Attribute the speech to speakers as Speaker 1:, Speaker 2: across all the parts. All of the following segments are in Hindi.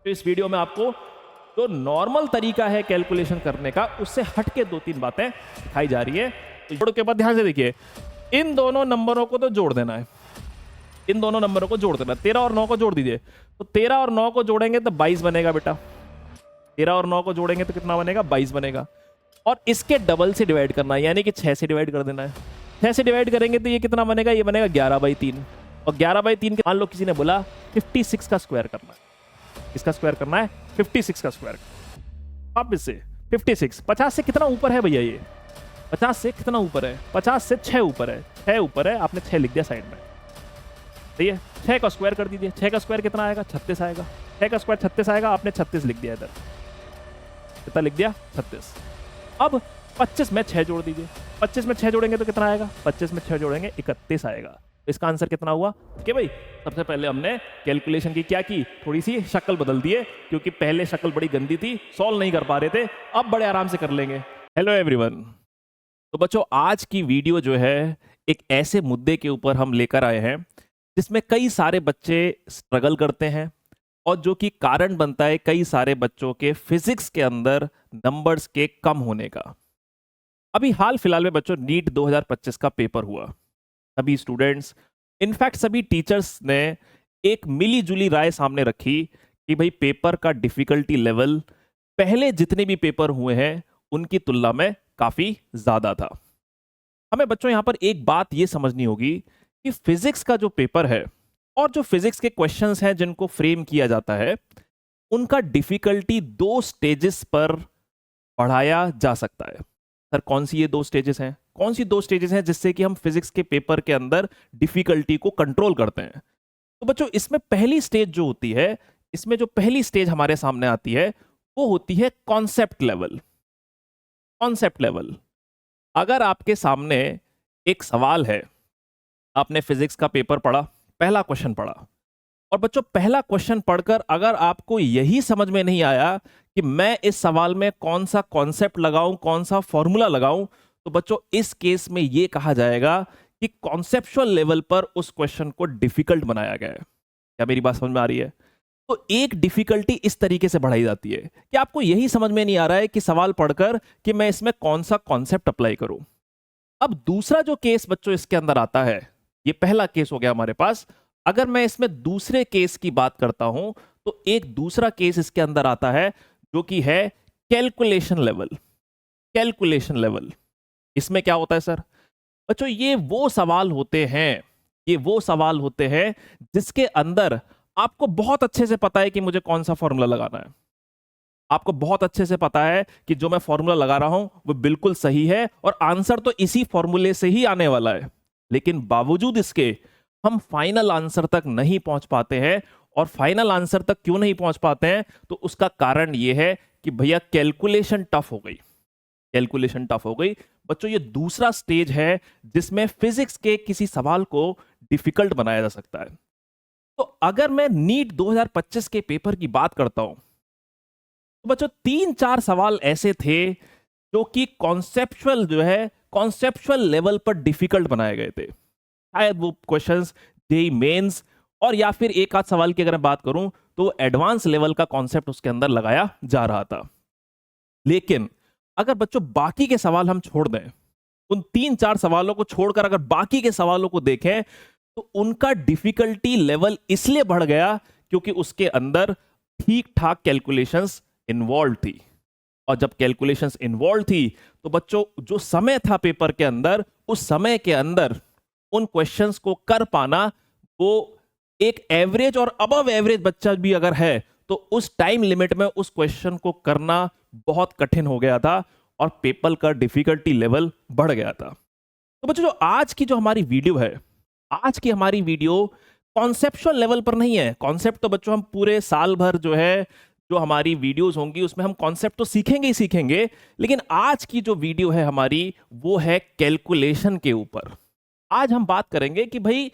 Speaker 1: तो इस वीडियो में आपको जो नॉर्मल तरीका है कैलकुलेशन करने का, उससे हटके 2-3 बातें दिखाई जा रही है। तो जोड़ के बाद ध्यान से देखिए, इन दोनों नंबरों को तो जोड़ देना है, इन दोनों नंबरों को जोड़ देना। 13 और 9 को जोड़ दीजिए, तो 13 और 9 को जोड़ेंगे तो 22 बनेगा बेटा। 13 और 9 को जोड़ेंगे तो कितना बनेगा? 22 बनेगा। और इसके डबल से डिवाइड करना है, यानी कि 6 से डिवाइड कर देना है। 6 से डिवाइड करेंगे तो ये कितना बनेगा? ये बनेगा 11/3। और 11/3 के मान लो किसी ने बोला 56 का स्क्वायर करना है। इसका स्क्वायर करना है 56 का स्क्वायर। अब इससे 56 50 से कितना ऊपर है भैया? ये 50 से कितना ऊपर है? 50 से 6 ऊपर है। 6 ऊपर है, आपने 6 लिख दिया साइड में। सही है, 6 का स्क्वायर कर दीजिए। 6 का स्क्वायर कितना आएगा? 36 आएगा। 6 का स्क्वायर 36 आएगा, आपने 36 लिख दिया इधर। कितना लिख दिया? 36। अब 25 में 6 जोड़ दीजिए। 25 में 6 जोड़ेंगे तो कितना आएगा? 25 में 6 जोड़ेंगे 31 आएगा। इसका आंसर कितना हुआ? कि भाई सबसे पहले हमने कैलकुलेशन की क्या की, थोड़ी सी शक्ल बदल दिए, क्योंकि पहले शक्ल बड़ी गंदी थी, सॉल्व नहीं कर पा रहे थे, अब बड़े आराम से कर लेंगे। Hello everyone. तो बच्चों, आज की वीडियो जो है एक ऐसे मुद्दे के ऊपर हम लेकर आए हैं जिसमें कई सारे बच्चे स्ट्रगल करते हैं और जो कि कारण बनता है कई सारे बच्चों के फिजिक्स के अंदर नंबर्स के कम होने का। अभी हाल फिलहाल में बच्चों नीट 2025 का पेपर हुआ। सभी स्टूडेंट्स, इनफैक्ट सभी टीचर्स ने एक मिली जुली राय सामने रखी कि भाई पेपर का डिफिकल्टी लेवल पहले जितने भी पेपर हुए हैं उनकी तुलना में काफी ज्यादा था। हमें बच्चों यहां पर एक बात यह समझनी होगी कि फिजिक्स का जो पेपर है और जो फिजिक्स के क्वेश्चंस हैं जिनको फ्रेम किया जाता है, उनका डिफिकल्टी 2 स्टेजेस पर बढ़ाया जा सकता है। सर कौन सी ये 2 स्टेजेस हैं? कौन सी 2 स्टेजेस हैं जिससे कि हम फिजिक्स के पेपर के अंदर डिफिकल्टी को कंट्रोल करते हैं? तो बच्चों, इसमें पहली स्टेज जो होती है, इसमें जो पहली स्टेज हमारे सामने आती है वो होती है कॉन्सेप्ट लेवल। Concept level. अगर आपके सामने एक सवाल है, आपने फिजिक्स का पेपर पढ़ा, पहला क्वेश्चन पढ़ा, और बच्चों पहला क्वेश्चन पढ़कर अगर आपको यही समझ में नहीं आया कि मैं इस सवाल में कौन सा कॉन्सेप्ट लगाऊं, कौन सा फॉर्मूला लगाऊं, तो बच्चों इस केस में यह कहा जाएगा कि कॉन्सेप्चुअल लेवल पर उस क्वेश्चन को डिफिकल्ट बनाया गया है। क्या मेरी बात समझ में आ रही है? तो एक डिफिकल्टी इस तरीके से बढ़ाई जाती है कि आपको यही समझ में नहीं आ रहा है कि सवाल पढ़कर कि मैं इसमें कौन सा कॉन्सेप्ट अप्लाई करूं। अब दूसरा जो केस बच्चों इसके अंदर आता है, ये पहला केस हो गया हमारे पास। अगर मैं इसमें दूसरे केस की बात करता हूं तो एक दूसरा केस इसके अंदर आता है जो कि है कैलकुलेशन लेवल। कैलकुलेशन लेवल, इसमें क्या होता है सर? बच्चों ये वो सवाल होते हैं, ये वो सवाल होते हैं जिसके अंदर आपको बहुत अच्छे से पता है कि मुझे कौन सा फॉर्मूला लगाना है। आपको बहुत अच्छे से पता है कि जो मैं फॉर्मूला लगा रहा हूं वो बिल्कुल सही है और आंसर तो इसी फॉर्मूले से ही आने वाला है, लेकिन बावजूद इसके हम फाइनल आंसर तक नहीं पहुंच पाते हैं। और फाइनल आंसर तक क्यों नहीं पहुंच पाते हैं? तो उसका कारण यह है कि भैया कैलकुलेशन टफ हो गई। कैलकुलेशन टफ हो गई। बच्चों ये दूसरा स्टेज है जिसमें फिजिक्स के किसी सवाल को डिफिकल्ट बनाया जा सकता है। तो अगर मैं नीट 2025 के पेपर की बात करता हूं तो बच्चों 3-4 सवाल ऐसे थे जो कि कॉन्सेप्चुअल जो है, कॉन्सेप्चुअल लेवल पर डिफिकल्ट बनाए गए थे। शायद वो क्वेश्चंस जेईई मेंस और या फिर एक आध सवाल की अगर मैं बात करूं तो एडवांस लेवल का कॉन्सेप्ट उसके अंदर लगाया जा रहा था। लेकिन अगर बच्चों बाकी के सवाल हम छोड़ दें, उन 3-4 सवालों को छोड़कर अगर बाकी के सवालों को देखें तो उनका डिफिकल्टी लेवल इसलिए बढ़ गया क्योंकि उसके अंदर ठीक ठाक कैलकुलेशंस इन्वॉल्व थी। और जब कैलकुलेशंस इन्वॉल्व थी तो बच्चों जो समय था पेपर के अंदर, उस समय के अंदर उन क्वेश्चंस को कर पाना, वो एक एवरेज और अबव एवरेज बच्चा भी अगर है तो उस टाइम लिमिट में उस क्वेश्चन को करना बहुत कठिन हो गया था और पेपर का डिफिकल्टी लेवल बढ़ गया था। तो बच्चों जो आज की जो हमारी वीडियो है, आज की हमारी वीडियो कॉन्सेप्चुअल लेवल पर नहीं है। कॉन्सेप्ट तो बच्चों हम पूरे साल भर जो है, जो हमारी वीडियोस होंगी उसमें हम कॉन्सेप्ट तो सीखेंगे ही सीखेंगे, लेकिन आज की जो वीडियो है हमारी वो है कैलकुलेशन के ऊपर। आज हम बात करेंगे कि भाई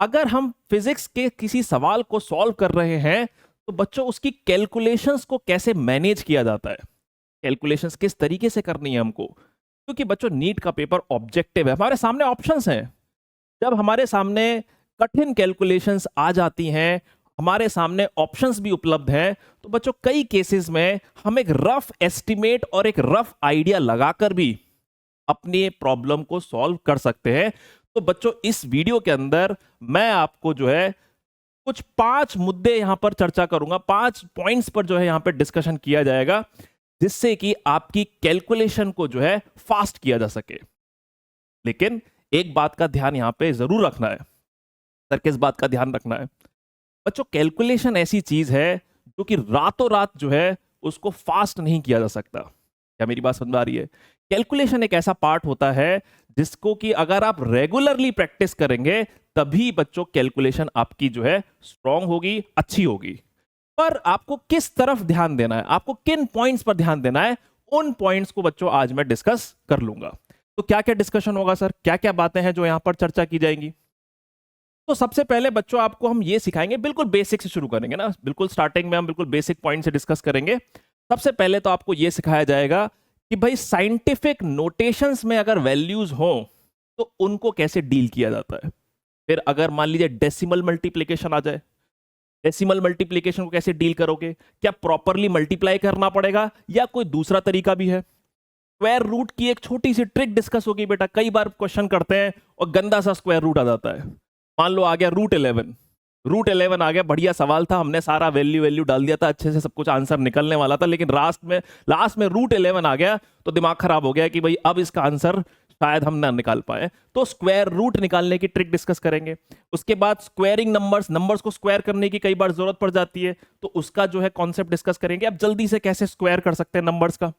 Speaker 1: अगर हम फिजिक्स के किसी सवाल को सॉल्व कर रहे हैं तो बच्चों उसकी कैलकुलेशंस को कैसे मैनेज किया जाता है, कैलकुलेशंस किस तरीके से करनी है हमको। क्योंकि बच्चों नीट का पेपर ऑब्जेक्टिव है, हमारे सामने ऑप्शंस हैं। जब हमारे सामने कठिन कैलकुलेशंस आ जाती हैं, हमारे सामने ऑप्शंस भी उपलब्ध हैं, तो बच्चों कई केसेस में हम एक रफ एस्टिमेट और एक रफ आइडिया लगाकर भी अपनी प्रॉब्लम को सॉल्व कर सकते हैं। तो बच्चों इस वीडियो के अंदर मैं आपको जो है कुछ 5 मुद्दे यहां पर चर्चा करूंगा, 5 पॉइंट्स पर जो है यहां पर डिस्कशन किया जाएगा, जिससे कि आपकी कैलकुलेशन को जो है फास्ट किया जा सके। लेकिन एक बात का ध्यान यहां पे जरूर रखना है। सर किस बात का ध्यान रखना है? बच्चों कैलकुलेशन ऐसी चीज है जो कि रातों रात जो है उसको फास्ट नहीं किया जा सकता। क्या मेरी बात समझ में आ रही है? कैलकुलेशन एक ऐसा पार्ट होता है जिसको कि अगर आप रेगुलरली प्रैक्टिस करेंगे तभी बच्चों कैलकुलेशन आपकी जो है स्ट्रांग होगी, अच्छी होगी। पर आपको किस तरफ ध्यान देना है, आपको किन पॉइंट्स पर ध्यान देना है, उन पॉइंट्स को बच्चों आज मैं डिस्कस कर लूंगा। तो क्या क्या डिस्कशन होगा सर, क्या क्या बातें हैं जो यहां पर चर्चा की जाएंगी? तो सबसे पहले बच्चों आपको हम ये सिखाएंगे, बिल्कुल बेसिक से शुरू करेंगे ना, बिल्कुल स्टार्टिंग में हम बिल्कुल बेसिक पॉइंट से डिस्कस करेंगे। सबसे पहले तो आपको ये सिखाया जाएगा कि भाई साइंटिफिक नोटेशंस में अगर वैल्यूज हो तो उनको कैसे डील किया जाता है। फिर अगर मान लीजिए डेसिमल मल्टीप्लिकेशन आ जाए, डेसिमल मल्टीप्लिकेशन को कैसे डील करोगे? क्या प्रॉपरली मल्टीप्लाई करना पड़ेगा या कोई दूसरा तरीका भी है? स्क्वायर रूट की एक छोटी सी ट्रिक डिस्कस होगी बेटा, कई बार क्वेश्चन करते हैं और गंदा सा स्क्वायर रूट आ जाता है। मान लो आ गया रूट 11 आ गया, बढ़िया सवाल था, हमने सारा वैल्यू डाल दिया था, अच्छे से सब कुछ आंसर निकलने वाला था, लेकिन लास्ट में रूट 11 आ गया तो दिमाग खराब हो गया कि भाई अब इसका आंसर शायद हम ना निकाल पाए। तो स्क्वायर रूट निकालने की ट्रिक डिस्कस करेंगे। उसके बाद स्क्वायरिंग नंबर्स को स्क्वायर करने की कई बार जरूरत पड़ जाती है, तो उसका जो है कॉन्सेप्ट डिस्कस करेंगे, अब जल्दी से कैसे स्क्वायर कर सकते हैं नंबर्स का।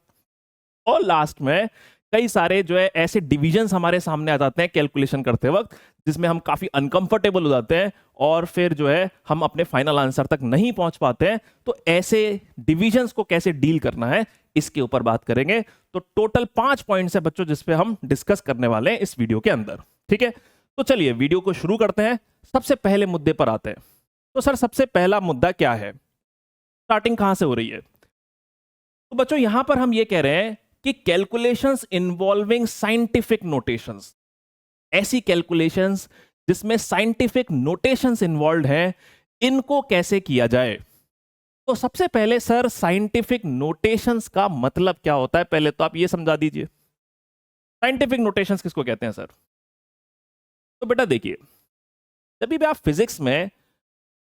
Speaker 1: और लास्ट में कई सारे जो है ऐसे डिविजन्स हमारे सामने आ जाते हैं कैलकुलेशन करते वक्त, जिसमें हम काफी अनकंफर्टेबल हो जाते हैं और फिर जो है हम अपने फाइनल आंसर तक नहीं पहुंच पाते हैं। तो ऐसे डिविजन्स को कैसे डील करना है इसके ऊपर बात करेंगे। तो टोटल 5 पॉइंट्स है बच्चों जिस पे हम डिस्कस करने वाले हैं इस वीडियो के अंदर। ठीक है, तो चलिए वीडियो को शुरू करते हैं, सबसे पहले मुद्दे पर आते हैं। तो सर सबसे पहला मुद्दा क्या है, स्टार्टिंग कहां से हो रही है? तो बच्चों यहां पर हम ये कह रहे हैं कि कैलकुलेशंस इन्वॉल्विंग साइंटिफिक नोटेशंस, ऐसी कैलकुलेशंस जिसमें साइंटिफिक नोटेशंस इन्वॉल्व हैं, इनको कैसे किया जाए। तो सबसे पहले सर साइंटिफिक नोटेशंस का मतलब क्या होता है, पहले तो आप ये समझा दीजिए। साइंटिफिक नोटेशंस किसको कहते हैं सर? तो बेटा देखिए, जब भी आप फिजिक्स में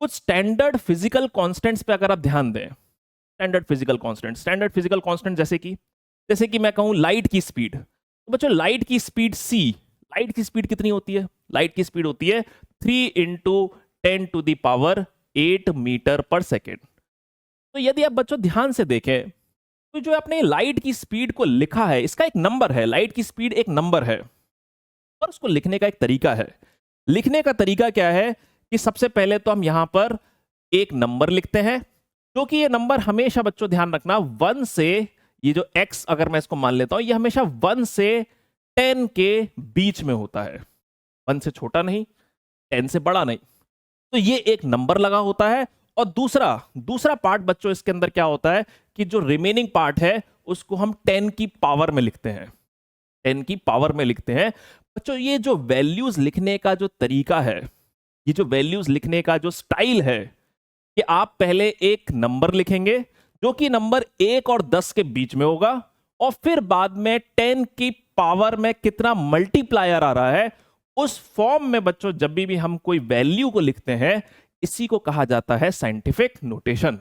Speaker 1: कुछ स्टैंडर्ड फिजिकल कांस्टेंट्स पे अगर आप ध्यान दें, स्टैंडर्ड फिजिकल कांस्टेंट जैसे कि मैं कहूं लाइट की स्पीड, तो बच्चों लाइट की स्पीड c, लाइट की स्पीड कितनी होती है? लाइट की स्पीड होती है 3 × 10⁸ मीटर पर सेकेंड। तो यदि आप बच्चों ध्यान से देखें तो जो आपने लाइट की स्पीड को लिखा है, इसका एक नंबर है, लाइट की स्पीड एक नंबर है, और उसको लिखने का एक तरीका है। लिखने का तरीका क्या है कि सबसे पहले तो हम यहां पर एक नंबर लिखते हैं, जो कि ये नंबर हमेशा बच्चों ध्यान रखना 1 से, ये जो x अगर मैं इसको मान लेता हूं, ये हमेशा 1 से 10 के बीच में होता है, 1 से छोटा नहीं, 10 से बड़ा नहीं। तो ये एक नंबर लगा होता है। और दूसरा पार्ट बच्चों इसके अंदर क्या होता है कि जो रिमेनिंग पार्ट है उसको हम 10 की पावर में लिखते हैं, 10 की पावर में लिखते हैं। बच्चों ये जो वैल्यूज लिखने का जो तरीका है, ये जो वैल्यूज लिखने का जो स्टाइल है, कि आप पहले एक नंबर लिखेंगे जो कि नंबर 1 और 10 के बीच में होगा, और फिर बाद में 10 की पावर में कितना मल्टीप्लायर आ रहा है, उस फॉर्म में बच्चों जब भी हम कोई वैल्यू को लिखते हैं, इसी को कहा जाता है साइंटिफिक नोटेशन।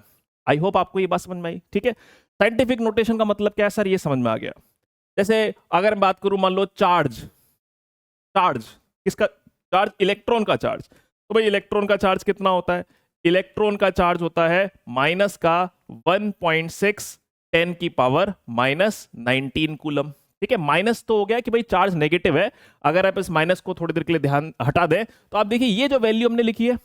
Speaker 1: आई होप आपको ये बात समझ में आई। ठीक है, साइंटिफिक नोटेशन का मतलब क्या है सर, ये समझ में आ गया। जैसे अगर बात करूं, मान लो चार्ज किसका चार्ज? इलेक्ट्रॉन का चार्ज। तो भाई इलेक्ट्रॉन का चार्ज कितना होता है? इलेक्ट्रॉन का चार्ज होता है माइनस का 1.6 10 की पावर -19 कूलम। ठीक है, माइनस तो हो गया कि भाई चार्ज नेगेटिव है। अगर आप इस माइनस को थोड़ी देर के लिए ध्यान हटा दें तो आप देखिए ये जो वैल्यू हमने लिखी है,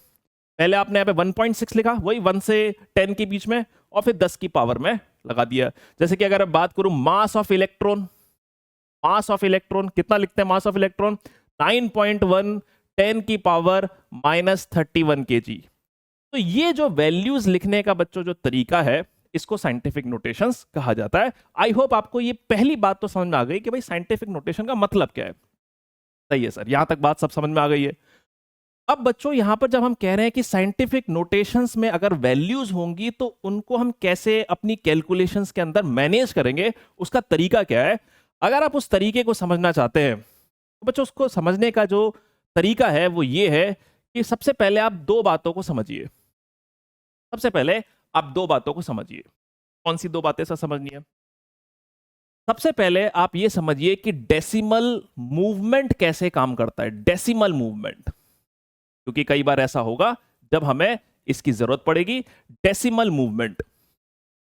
Speaker 1: पहले आपने यहाँ पे 1.6 लिखा, वही 1 से 10 के बीच में, और फिर 10 की पावर में लगा दिया। जैसे कि अगर बात करूं मास ऑफ इलेक्ट्रॉन कितना लिखते हैं? मास ऑफ इलेक्ट्रॉन 9.1 10 की पावर -31 kg। तो ये जो वैल्यूज लिखने का बच्चों जो तरीका है, इसको साइंटिफिक नोटेशंस कहा जाता है। आई होप आपको ये पहली बात तो समझ में आ गई कि भाई साइंटिफिक नोटेशन का मतलब क्या है। सही है सर, यहां तक बात सब समझ में आ गई है। अब बच्चों यहां पर जब हम कह रहे हैं कि साइंटिफिक नोटेशंस में अगर वैल्यूज होंगी तो उनको हम कैसे अपनी कैलकुलेशंस के अंदर मैनेज करेंगे, उसका तरीका क्या है। अगर आप उस तरीके को समझना चाहते हैं तो बच्चों उसको समझने का जो तरीका है वो ये है कि सबसे पहले आप दो बातों को समझिए। सबसे पहले आप दो बातों को समझिए। कौन सी दो बातें सर समझनी है? सबसे पहले आप ये समझिए कि डेसिमल मूवमेंट कैसे काम करता है। डेसिमल मूवमेंट, क्योंकि कई बार ऐसा होगा जब हमें इसकी जरूरत पड़ेगी। Decimal movement.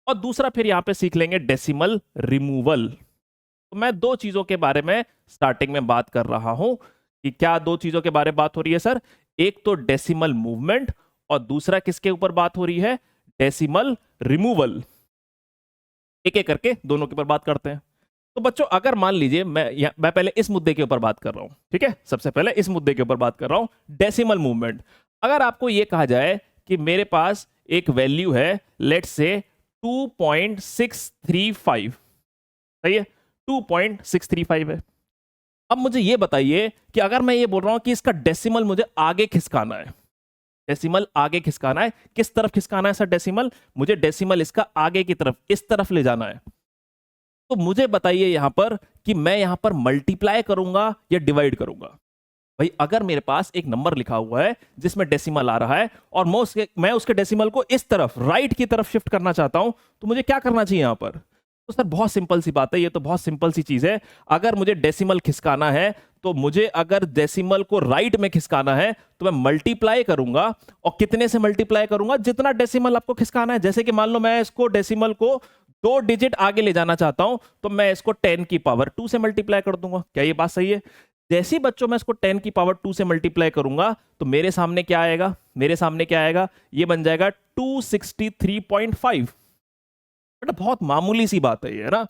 Speaker 1: और दूसरा फिर यहां पे सीख लेंगे डेसिमल रिमूवल। तो मैं दो चीजों के बारे में स्टार्टिंग में बात कर रहा हूं कि क्या दो चीजों के बारे में बात हो रही है सर। एक तो डेसिमल मूवमेंट और दूसरा किसके ऊपर बात हो रही है? Decimal removal. एक एक करके दोनों के ऊपर बात करते हैं। तो बच्चों अगर मान लीजिए मैं पहले इस मुद्दे के ऊपर बात कर रहा हूं, ठीक है। सबसे पहले इस मुद्दे के ऊपर बात कर रहा हूं, डेसिमल मूवमेंट। अगर आपको यह कहा जाए कि मेरे पास एक वैल्यू है, लेट्स से 2.635, सही है, 2.635 है। अब मुझे यह बताइए कि अगर मैं ये बोल रहा हूं कि इसका डेसिमल मुझे आगे खिसकाना है, डेसिमल आगे खिसकाना है, किस तरफ खिसकाना है सर डेसिमल? मुझे डेसिमल इसका आगे की तरफ, इस तरफ ले जाना है। तो मुझे बताइए यहां पर कि मैं यहां पर मल्टीप्लाई करूंगा या डिवाइड करूंगा। भाई अगर मेरे पास एक नंबर लिखा हुआ है जिसमें डेसिमल आ रहा है और मैं उसके डेसिमल को इस तरफ, राइट की तरफ शिफ्ट करना चाहता हूं, तो मुझे क्या करना चाहिए यहां पर? तो सर बहुत सिंपल सी बात है, ये तो बहुत सिंपल सी चीज है। अगर मुझे डेसिमल खिसकाना है तो मुझे अगर डेसिमल को राइट में खिसकाना है तो मैं मल्टीप्लाई करूंगा। और कितने से मल्टीप्लाई करूंगा? जितना डेसिमल आपको खिसकाना है। जैसे कि मान लो मैं इसको डेसिमल को 2 डिजिट आगे ले जाना चाहता हूं तो मैं इसको 10 की पावर 2 से मल्टीप्लाई कर दूंगा। क्या ये बात सही है? जैसे ही बच्चों मैं इसको 10 की पावर 2 से मल्टीप्लाई करूंगा तो मेरे सामने क्या आएगा? मेरे सामने क्या आएगा? ये बन जाएगा 263.5। बेटा बहुत मामूली सी बात है ये, है ना,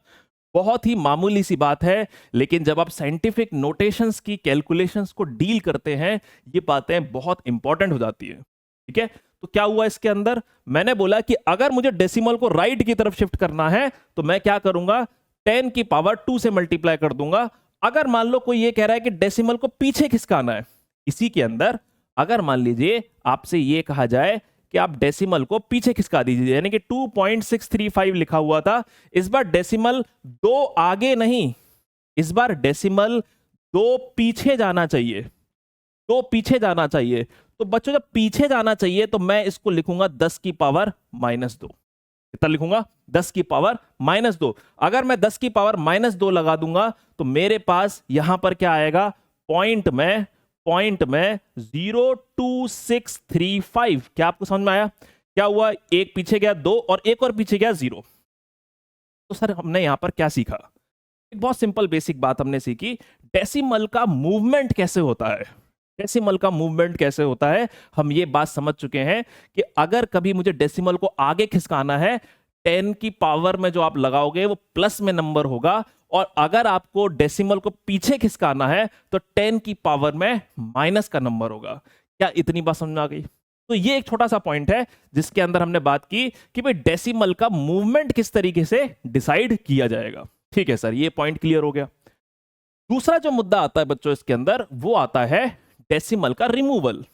Speaker 1: बहुत ही मामूली सी बात है। लेकिन जब आप साइंटिफिक नोटेशंस की कैलकुलेशंस को डील करते हैं ये बातें बहुत इंपॉर्टेंट हो जाती है, ठीक है। तो क्या हुआ इसके अंदर? मैंने बोला कि अगर मुझे डेसिमल को राइट की तरफ शिफ्ट करना है तो मैं क्या करूंगा? 10 की पावर 2 से मल्टीप्लाई कर दूंगा। अगर मान लो कोई ये कह रहा है कि डेसिमल को पीछे खिसकाना है, इसी के अंदर अगर मान लीजिए आपसे ये कहा जाए कि आप डेसिमल को पीछे खिसका दीजिए, यानी कि 2.635 लिखा हुआ था, इस बार डेसिमल 2 आगे नहीं, इस बार डेसिमल 2 पीछे जाना चाहिए, 2 पीछे जाना चाहिए। तो बच्चों जब पीछे जाना चाहिए तो मैं इसको लिखूंगा 10 की पावर -2। कितना लिखूंगा? 10 की पावर -2। अगर मैं 10 की पावर -2 लगा दूंगा तो मेरे पास यहां पर क्या आएगा? पॉइंट में 02635। क्या आपको समझ में आया? क्या हुआ? एक पीछे गया 2 और एक और पीछे गया 0। तो सर हमने यहां पर क्या सीखा? एक बहुत सिंपल बेसिक बात हमने सीखी, डेसिमल का मूवमेंट कैसे होता है। डेसिमल का मूवमेंट कैसे होता है हम ये बात समझ चुके हैं कि अगर कभी मुझे डेसिमल को आगे खिसकाना है, 10 की पावर में जो आप लगाओगे वो प्लस में नंबर होगा, और अगर आपको डेसिमल को पीछे खिसकाना है तो 10 की पावर में माइनस का नंबर होगा। क्या इतनी बात समझ में आ गई? तो ये एक छोटा सा पॉइंट है जिसके अंदर हमने बात की कि भाई डेसिमल का मूवमेंट किस तरीके से डिसाइड किया जाएगा। ठीक है सर, ये पॉइंट क्लियर हो गया। दूसरा जो मुद्दा आता है बच्चों इसके अंदर, वो आता है डेसिमल का रिमूवल।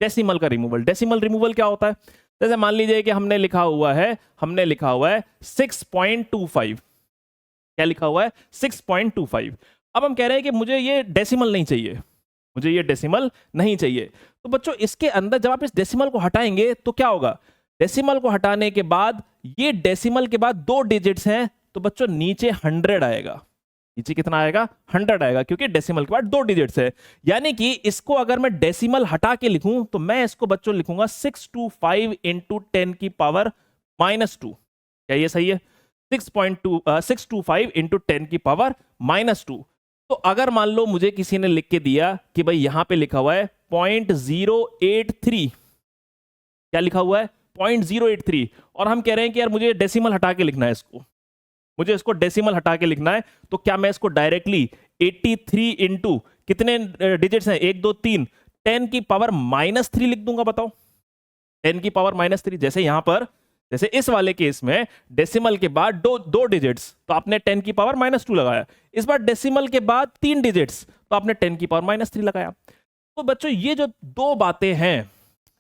Speaker 1: डेसिमल का रिमूवल, डेसिमल रिमूवल क्या होता है? जैसे मान लीजिए कि हमने लिखा हुआ है 6.25। क्या लिखा हुआ है? 6.25। अब हम कह रहे हैं कि मुझे ये डेसिमल नहीं चाहिए, मुझे ये डेसिमल नहीं चाहिए। तो बच्चों इसके अंदर जब आप इस डेसिमल को हटाएंगे तो क्या होगा? डेसिमल को हटाने के बाद ये डेसिमल के बाद 2 डिजिट्स हैं, तो बच्चों नीचे 100 आएगा। नीचे कितना आएगा? 100 आएगा, क्योंकि डेसिमल के बाद 2 डिजिट्स है। यानी कि इसको अगर मैं डेसिमल हटा के लिखूं तो मैं इसको बच्चों लिखूंगा 625 इंटू 10 की पावर -2। क्या ये सही है? 625 इंटू 10 की पावर -2। तो अगर मान लो मुझे किसी ने लिख के दिया कि भाई यहां पे लिखा हुआ है 0.083। क्या लिखा हुआ है? 0.083, और हम कह रहे हैं कि यार मुझे डेसिमल हटा के लिखना है, मुझे इसको डेसिमल हटा के लिखना है। तो क्या मैं इसको डायरेक्टली 83 इंटू कितने डिजिट्स हैं? 1 2 3, 10 की पावर -3 लिख दूंगा? बताओ, 10 की पावर -3। जैसे यहां पर, जैसे इस वाले केस में डेसिमल के बाद दो डिजिट्स, तो आपने 10 की पावर -2 लगाया। इस बार डेसिमल के बाद 3 डिजिट्स, तो आपने 10 की पावर -3 लगाया। तो बच्चों ये जो दो बातें हैं,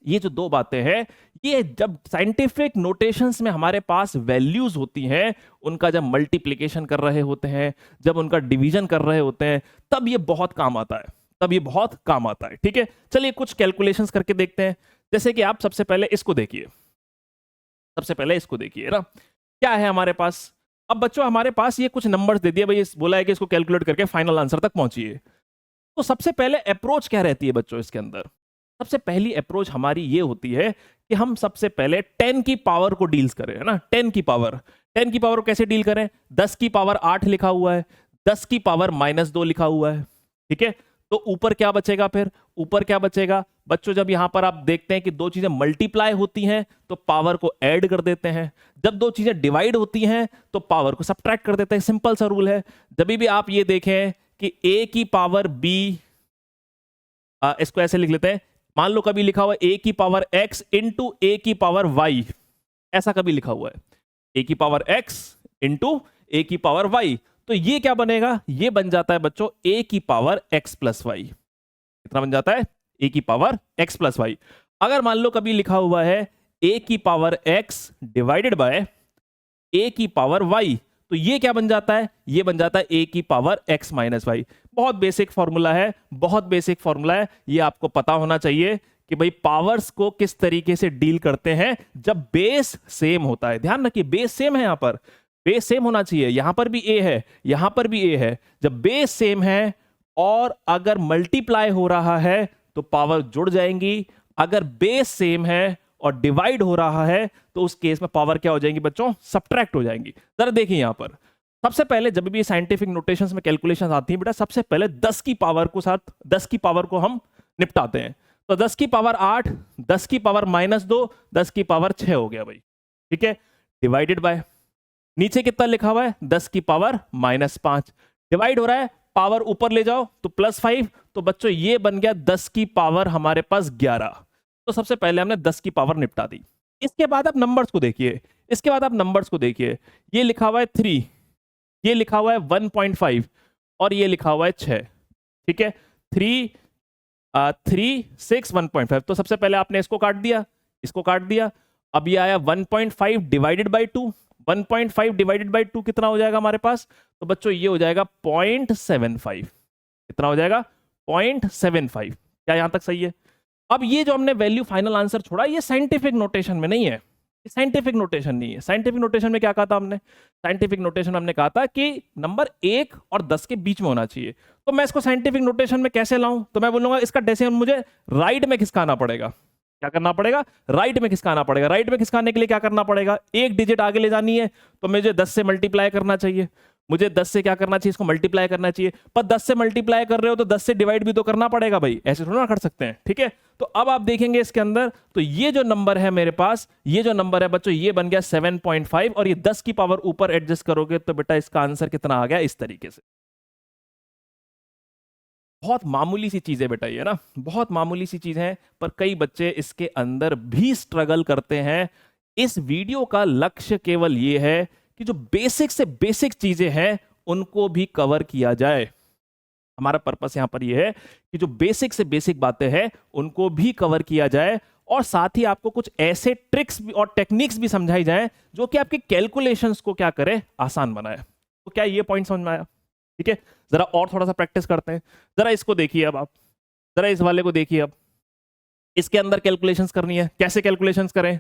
Speaker 1: ये जो दो बातें हैं, ये जब साइंटिफिक नोटेशंस में हमारे पास वैल्यूज होती हैं, उनका जब मल्टीप्लिकेशन कर रहे होते हैं, जब उनका डिवीजन कर रहे होते हैं, तब ये बहुत काम आता है, तब ये बहुत काम आता है। ठीक है, चलिए कुछ कैलकुलेशंस करके देखते हैं। जैसे कि आप सबसे पहले इसको देखिए, सबसे पहले इसको देखिए ना, क्या है हमारे पास। अब बच्चों हमारे पास ये कुछ नंबर्स दे दिए भाई, बोला है कि इसको कैलकुलेट करके फाइनल आंसर तक पहुंचिए। तो सबसे पहले अप्रोच क्या रहती है बच्चों इसके अंदर? सबसे पहली अप्रोच हमारी ये होती है कि हम सबसे पहले 10 की पावर को डील्स करें, है ना। 10 की पावर, 10 की पावर को कैसे डील करें? 10 की पावर 8 लिखा हुआ है, 10 की पावर -2 लिखा हुआ है। ठीक है, तो ऊपर क्या बचेगा? फिर ऊपर क्या बचेगा बच्चों? जब यहां पर आप देखते हैं कि दो चीजें मल्टीप्लाई होती हैं तो पावर को ऐड कर देते हैं, जब दो चीजें डिवाइड होती हैं तो पावर को सब्ट्रैक्ट कर देते हैं। सिंपल सा रूल है। जब भी आप ये देखें कि a की पावर b, इसको ऐसे लिख लेते हैं, मान लो कभी लिखा हुआ है a की पावर x इंटू a की पावर y, ऐसा कभी लिखा हुआ है a की पावर x इंटू a की पावर y, तो ये क्या बनेगा? ये बन जाता है बच्चों a की पावर x प्लस वाई। कितना बन जाता है? a की पावर x प्लस वाई। अगर मान लो कभी लिखा हुआ है a की power x divided by a की पावर y, तो ये क्या बन जाता है? ये बन जाता है a की पावर x माइनस वाई। बहुत बेसिक फॉर्मूला है, बहुत बेसिक फॉर्मूला है, ये आपको पता होना चाहिए कि भाई पावर्स को किस तरीके से डील करते हैं जब बेस सेम होता है। ध्यान रखिए बेस सेम है, यहां पर बेस सेम होना चाहिए, यहां पर भी a है, यहां पर भी a है। जब बेस सेम है और अगर मल्टीप्लाई हो रहा है तो पावर जुड़ जाएंगी, अगर बेस सेम है और डिवाइड हो रहा है तो उस केस में पावर क्या हो जाएंगी बच्चों? सब्ट्रैक्ट हो जाएंगी। जरा देखिए यहां पर सबसे पहले जब भी साइंटिफिक नोटेशंस में कैलकुलेशंस आती हैं बेटा, सबसे पहले 10 की पावर को साथ 10 की पावर को हम निपटाते हैं। तो 10 की पावर 8, 10 की पावर -2, 10 की पावर 6 हो गया भाई। ठीक है, डिवाइडेड बाय नीचे कितना लिखा हुआ है? 10 की पावर -5, डिवाइड हो रहा है, पावर ऊपर ले जाओ तो +5, तो बच्चों ये बन गया 10 की पावर हमारे पास 11। तो सबसे पहले हमने 10 की पावर निपटा दी। इसके बाद आप नंबर्स को देखिए, इसके बाद आप नंबर्स को देखिए, ये लिखा हुआ है 3, ये लिखा हुआ है 1.5 और ये लिखा हुआ है 6। ठीक है, 3 3 6 1.5। तो सबसे पहले आपने इसको काट दिया, इसको काट दिया। अब ये आया 1.5 डिवाइडेड बाई 2, 1.5 डिवाइडेड बाई 2 कितना हो जाएगा हमारे पास? तो बच्चों ये हो जाएगा 0.75। कितना हो जाएगा? 0.75। क्या यहां तक सही है? अब ये जो हमने वैल्यू फाइनल आंसर छोड़ा, ये साइंटिफिक नोटेशन में नहीं है, साइंटिफिक नोटेशन नहीं है। साइंटिफिक नोटेशन में क्या कहा था हमने? साइंटिफिक नोटेशन में हमने कहा था कि नंबर 1 और 10 के बीच में होना चाहिए। तो मैं इसको साइंटिफिक नोटेशन में कैसे लाऊं? तो मैं बोलूंगा इसका डेसिमल मुझे राइट में खिसकाना पड़ेगा। क्या करना पड़ेगा? राइट में खिसकाना पड़ेगा। राइट में खिसकाने के लिए क्या करना पड़ेगा? एक डिजिट आगे ले जानी है तो मुझे 10 से मल्टीप्लाई करना चाहिए, मुझे 10 से क्या करना चाहिए? इसको मल्टीप्लाई करना चाहिए। पर 10 से मल्टीप्लाई कर रहे हो तो 10 से डिवाइड भी तो करना पड़ेगा भाई, ऐसे थोड़ा ना कर सकते हैं। ठीक है, तो अब आप देखेंगे इसके अंदर, तो ये जो नंबर है मेरे पास, ये जो नंबर है बच्चों, ये बन गया 7.5 और ये 10 की पावर ऊपर एडजस्ट करोगे तो बेटा इसका आंसर कितना आ गया? इस तरीके से। बहुत मामूली सी चीज है बेटा ये ना, बहुत मामूली सी चीज है, पर कई बच्चे इसके अंदर भी स्ट्रगल करते हैं। इस वीडियो का लक्ष्य केवल ये है कि जो बेसिक से बेसिक चीजें हैं उनको भी कवर किया जाए। हमारा पर्पस यहां पर यह है कि जो बेसिक से बेसिक बातें हैं उनको भी कवर किया जाए और साथ ही आपको कुछ ऐसे ट्रिक्स भी और टेक्निक्स भी समझाई जाए जो कि आपके कैलकुलेशंस को क्या करे? आसान बनाए। तो क्या ये पॉइंट समझ में आया? ठीक है, जरा और थोड़ा सा प्रैक्टिस करते हैं। जरा इसको देखिए, अब आप जरा इस वाले को देखिए। अब इसके अंदर कैलकुलेशंस करनी है। कैसे कैलकुलेशंस करें?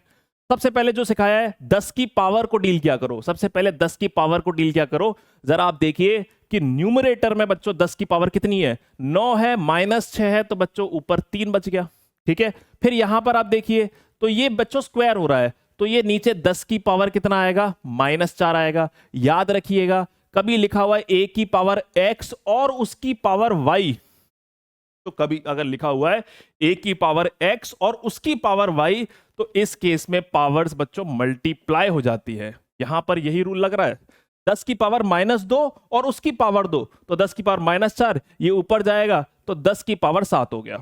Speaker 1: सबसे पहले जो सिखाया है 10 की पावर को डील किया करो। सबसे पहले 10 की पावर को डील किया करो। जरा आप देखिए कि न्यूमरेटर में बच्चों 10 की पावर कितनी है? 9 है, -6 है, तो बच्चों ऊपर 3 बच गया। ठीक है, फिर यहां पर आप देखिए तो ये बच्चों स्क्वायर हो रहा है, तो ये नीचे 10 की पावर कितना आएगा? -4 आएगा। याद रखिएगा कभी लिखा हुआ है a की पावर x और उसकी पावर y, तो कभी अगर लिखा हुआ है a की पावर x और उसकी पावर y, तो इस केस में पावर्स बच्चों मल्टीप्लाई हो जाती है। यहां पर यही रूल लग रहा है। 10 की पावर -2 और उसकी पावर 2, तो 10 की पावर -4, ये ऊपर जाएगा तो 10 की पावर 7 हो गया।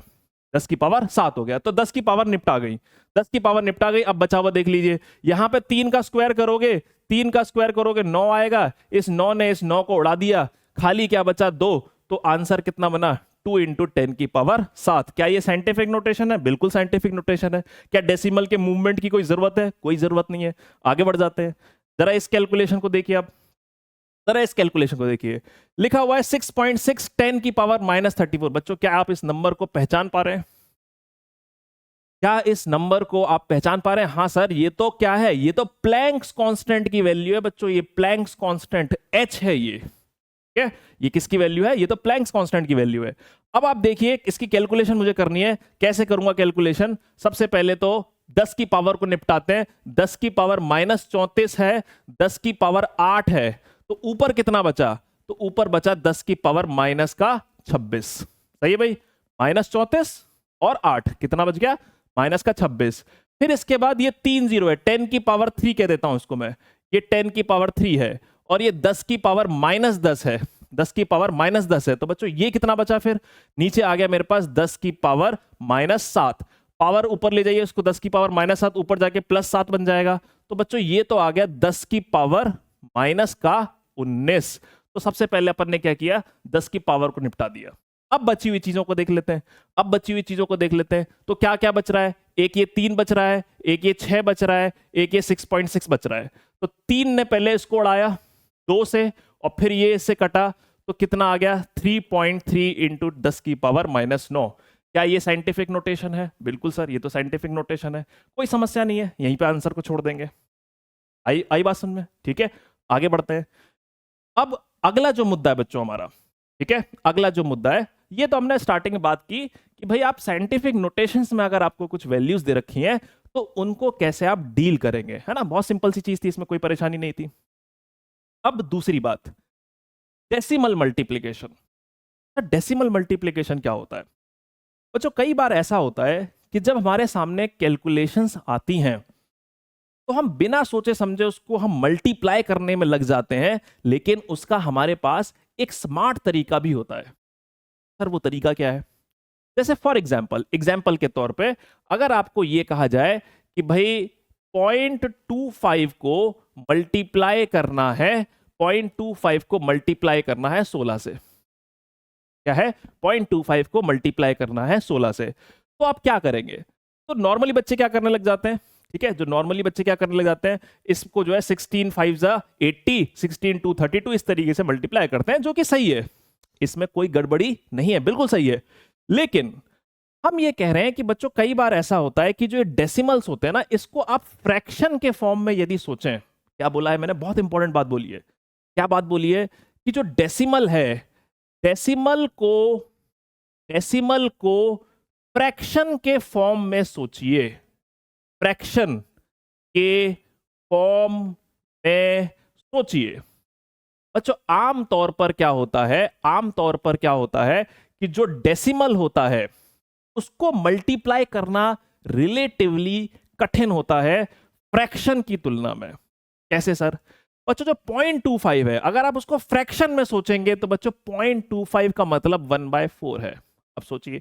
Speaker 1: 10 की पावर 7 हो गया, तो 10 की पावर निपटा गई। 10 की पावर निपटा गई। अब बचा हुआ देख लीजिए, यहां पे 3 का स्क्वायर करोगे, 3 का स्क्वायर करोगे 9 आएगा। इस 9 ने इस 9 को उड़ा दिया, खाली क्या बचा? 2। तो आंसर कितना बना? 2 इंटू 10 की पावर 7। क्या ये साइंटिफिक नोटेशन है? बिल्कुल साइंटिफिक नोटेशन है। क्या डेसिमल के मूवमेंट की कोई जरूरत है? कोई जरूरत नहीं है। आगे बढ़ जाते हैं, जरा इस कैलकुलेशन को देखिए आप, जरा इस कैलकुलेशन को देखिए। लिखा हुआ है 6.6 10 की पावर -34। बच्चों क्या आप इस नंबर को पहचान पा रहे हैं? क्या इस नंबर को आप पहचान पा रहे हैं? हाँ सर, ये तो क्या है? ये तो प्लैंक्स कांस्टेंट की वैल्यू है बच्चों। ये प्लैंक्स कांस्टेंट h है ये। ठीक है, ये किसकी वैल्यू है? ये तो प्लैंक्स कांस्टेंट की वैल्यू है। अब आप देखिए, इसकी कैलकुलेशन मुझे करनी है। कैसे करूंगा कैलकुलेशन? सबसे पहले तो 10 की पावर को निपटाते हैं। 10 की पावर -34 है, 10 की पावर 8 है, तो ऊपर कितना बचा? तो ऊपर बचा 10 की पावर -26। सही है भाई, -34 और 8 कितना बच गया? -26। फिर इसके बाद ये 3 जीरो है, 10 की पावर 3 कह देता हूं इसको मैं। ये 10 की पावर 3 है और ये 10 की पावर -10 है, 10 की पावर -10 है। तो बच्चों ये कितना बचा? फिर नीचे आ गया मेरे पास 10 की पावर -7। पावर ऊपर ले जाइए उसको, 10 की पावर -7 ऊपर जाके +7 बन जाएगा। तो बच्चों ये तो आ गया 10 की पावर -19। तो सबसे पहले अपन ने क्या किया? 10 की पावर को निपटा दिया। अब बची हुई चीजों को देख लेते हैं। अब बची हुई चीजों को देख लेते हैं। तो क्या क्या बच रहा है? एक ये 3 बच रहा है, एक ये 6 बच रहा है, एक ये 6.6 बच रहा है। तो 3 ने पहले इसको उड़ाया 2 से और फिर ये इससे कटा, तो कितना आ गया? 3.3 इंटू 10 की पावर -9। क्या ये साइंटिफिक नोटेशन है? बिल्कुल सर, ये तो साइंटिफिक नोटेशन है। कोई समस्या नहीं है, यहीं पे आंसर को छोड़ देंगे। आई बात समझ में? ठीक है, आगे बढ़ते हैं। अब अगला जो मुद्दा है बच्चों हमारा, ठीक है, अगला जो मुद्दा है, ये तो हमने स्टार्टिंग में बात की कि भाई आप साइंटिफिक नोटेशंस में अगर आपको कुछ वैल्यूज दे रखी हैं तो उनको कैसे आप डील करेंगे, है ना। बहुत सिंपल सी चीज थी, इसमें कोई परेशानी नहीं थी। अब दूसरी बात, डेसिमल मल्टीप्लिकेशन। डेसिमल मल्टीप्लिकेशन क्या होता है बच्चों? कई बार ऐसा होता है कि जब हमारे सामने कैलकुलेशंस आती हैं तो हम बिना सोचे समझे उसको हम मल्टीप्लाई करने में लग जाते हैं, लेकिन उसका हमारे पास एक स्मार्ट तरीका भी होता है। सर वो तरीका क्या है? जैसे फॉर एग्जाम्पल के तौर पे अगर आपको यह कहा जाए कि भाई 0.25 को मल्टीप्लाई करना है, 0.25 को मल्टीप्लाई करना है 16 से। क्या है? 0.25 को मल्टीप्लाई करना है 16 से। तो आप क्या करेंगे? तो नॉर्मली बच्चे क्या करने लग जाते हैं? ठीक है, जो नॉर्मली बच्चे क्या करने लग जाते हैं, इसको जो है 16 5 जा 80, 16 2 32 इस तरीके से मल्टीप्लाई करते हैं, जो कि सही है, इसमें कोई गड़बड़ी नहीं है, बिल्कुल सही है। लेकिन हम ये कह रहे हैं कि बच्चों कई बार ऐसा होता है कि जो डेसिमल्स होते हैं ना, इसको आप फ्रैक्शन के फॉर्म में यदि सोचें। क्या बोला है मैंने? बहुत इंपॉर्टेंट बात बोली है। क्या बात बोली है? कि जो डेसिमल है, डेसिमल को फ्रैक्शन के फॉर्म में सोचिए, फ्रैक्शन के फॉर्म में सोचिए। बच्चों आमतौर पर क्या होता है, आमतौर पर क्या होता है कि जो डेसिमल होता है उसको मल्टीप्लाई करना रिलेटिवली कठिन होता है फ्रैक्शन की तुलना में। कैसे सर? बच्चों जो 0.25 है, अगर आप उसको फ्रैक्शन में सोचेंगे तो बच्चों 0.25 का मतलब 1/4 है। अब सोचिए,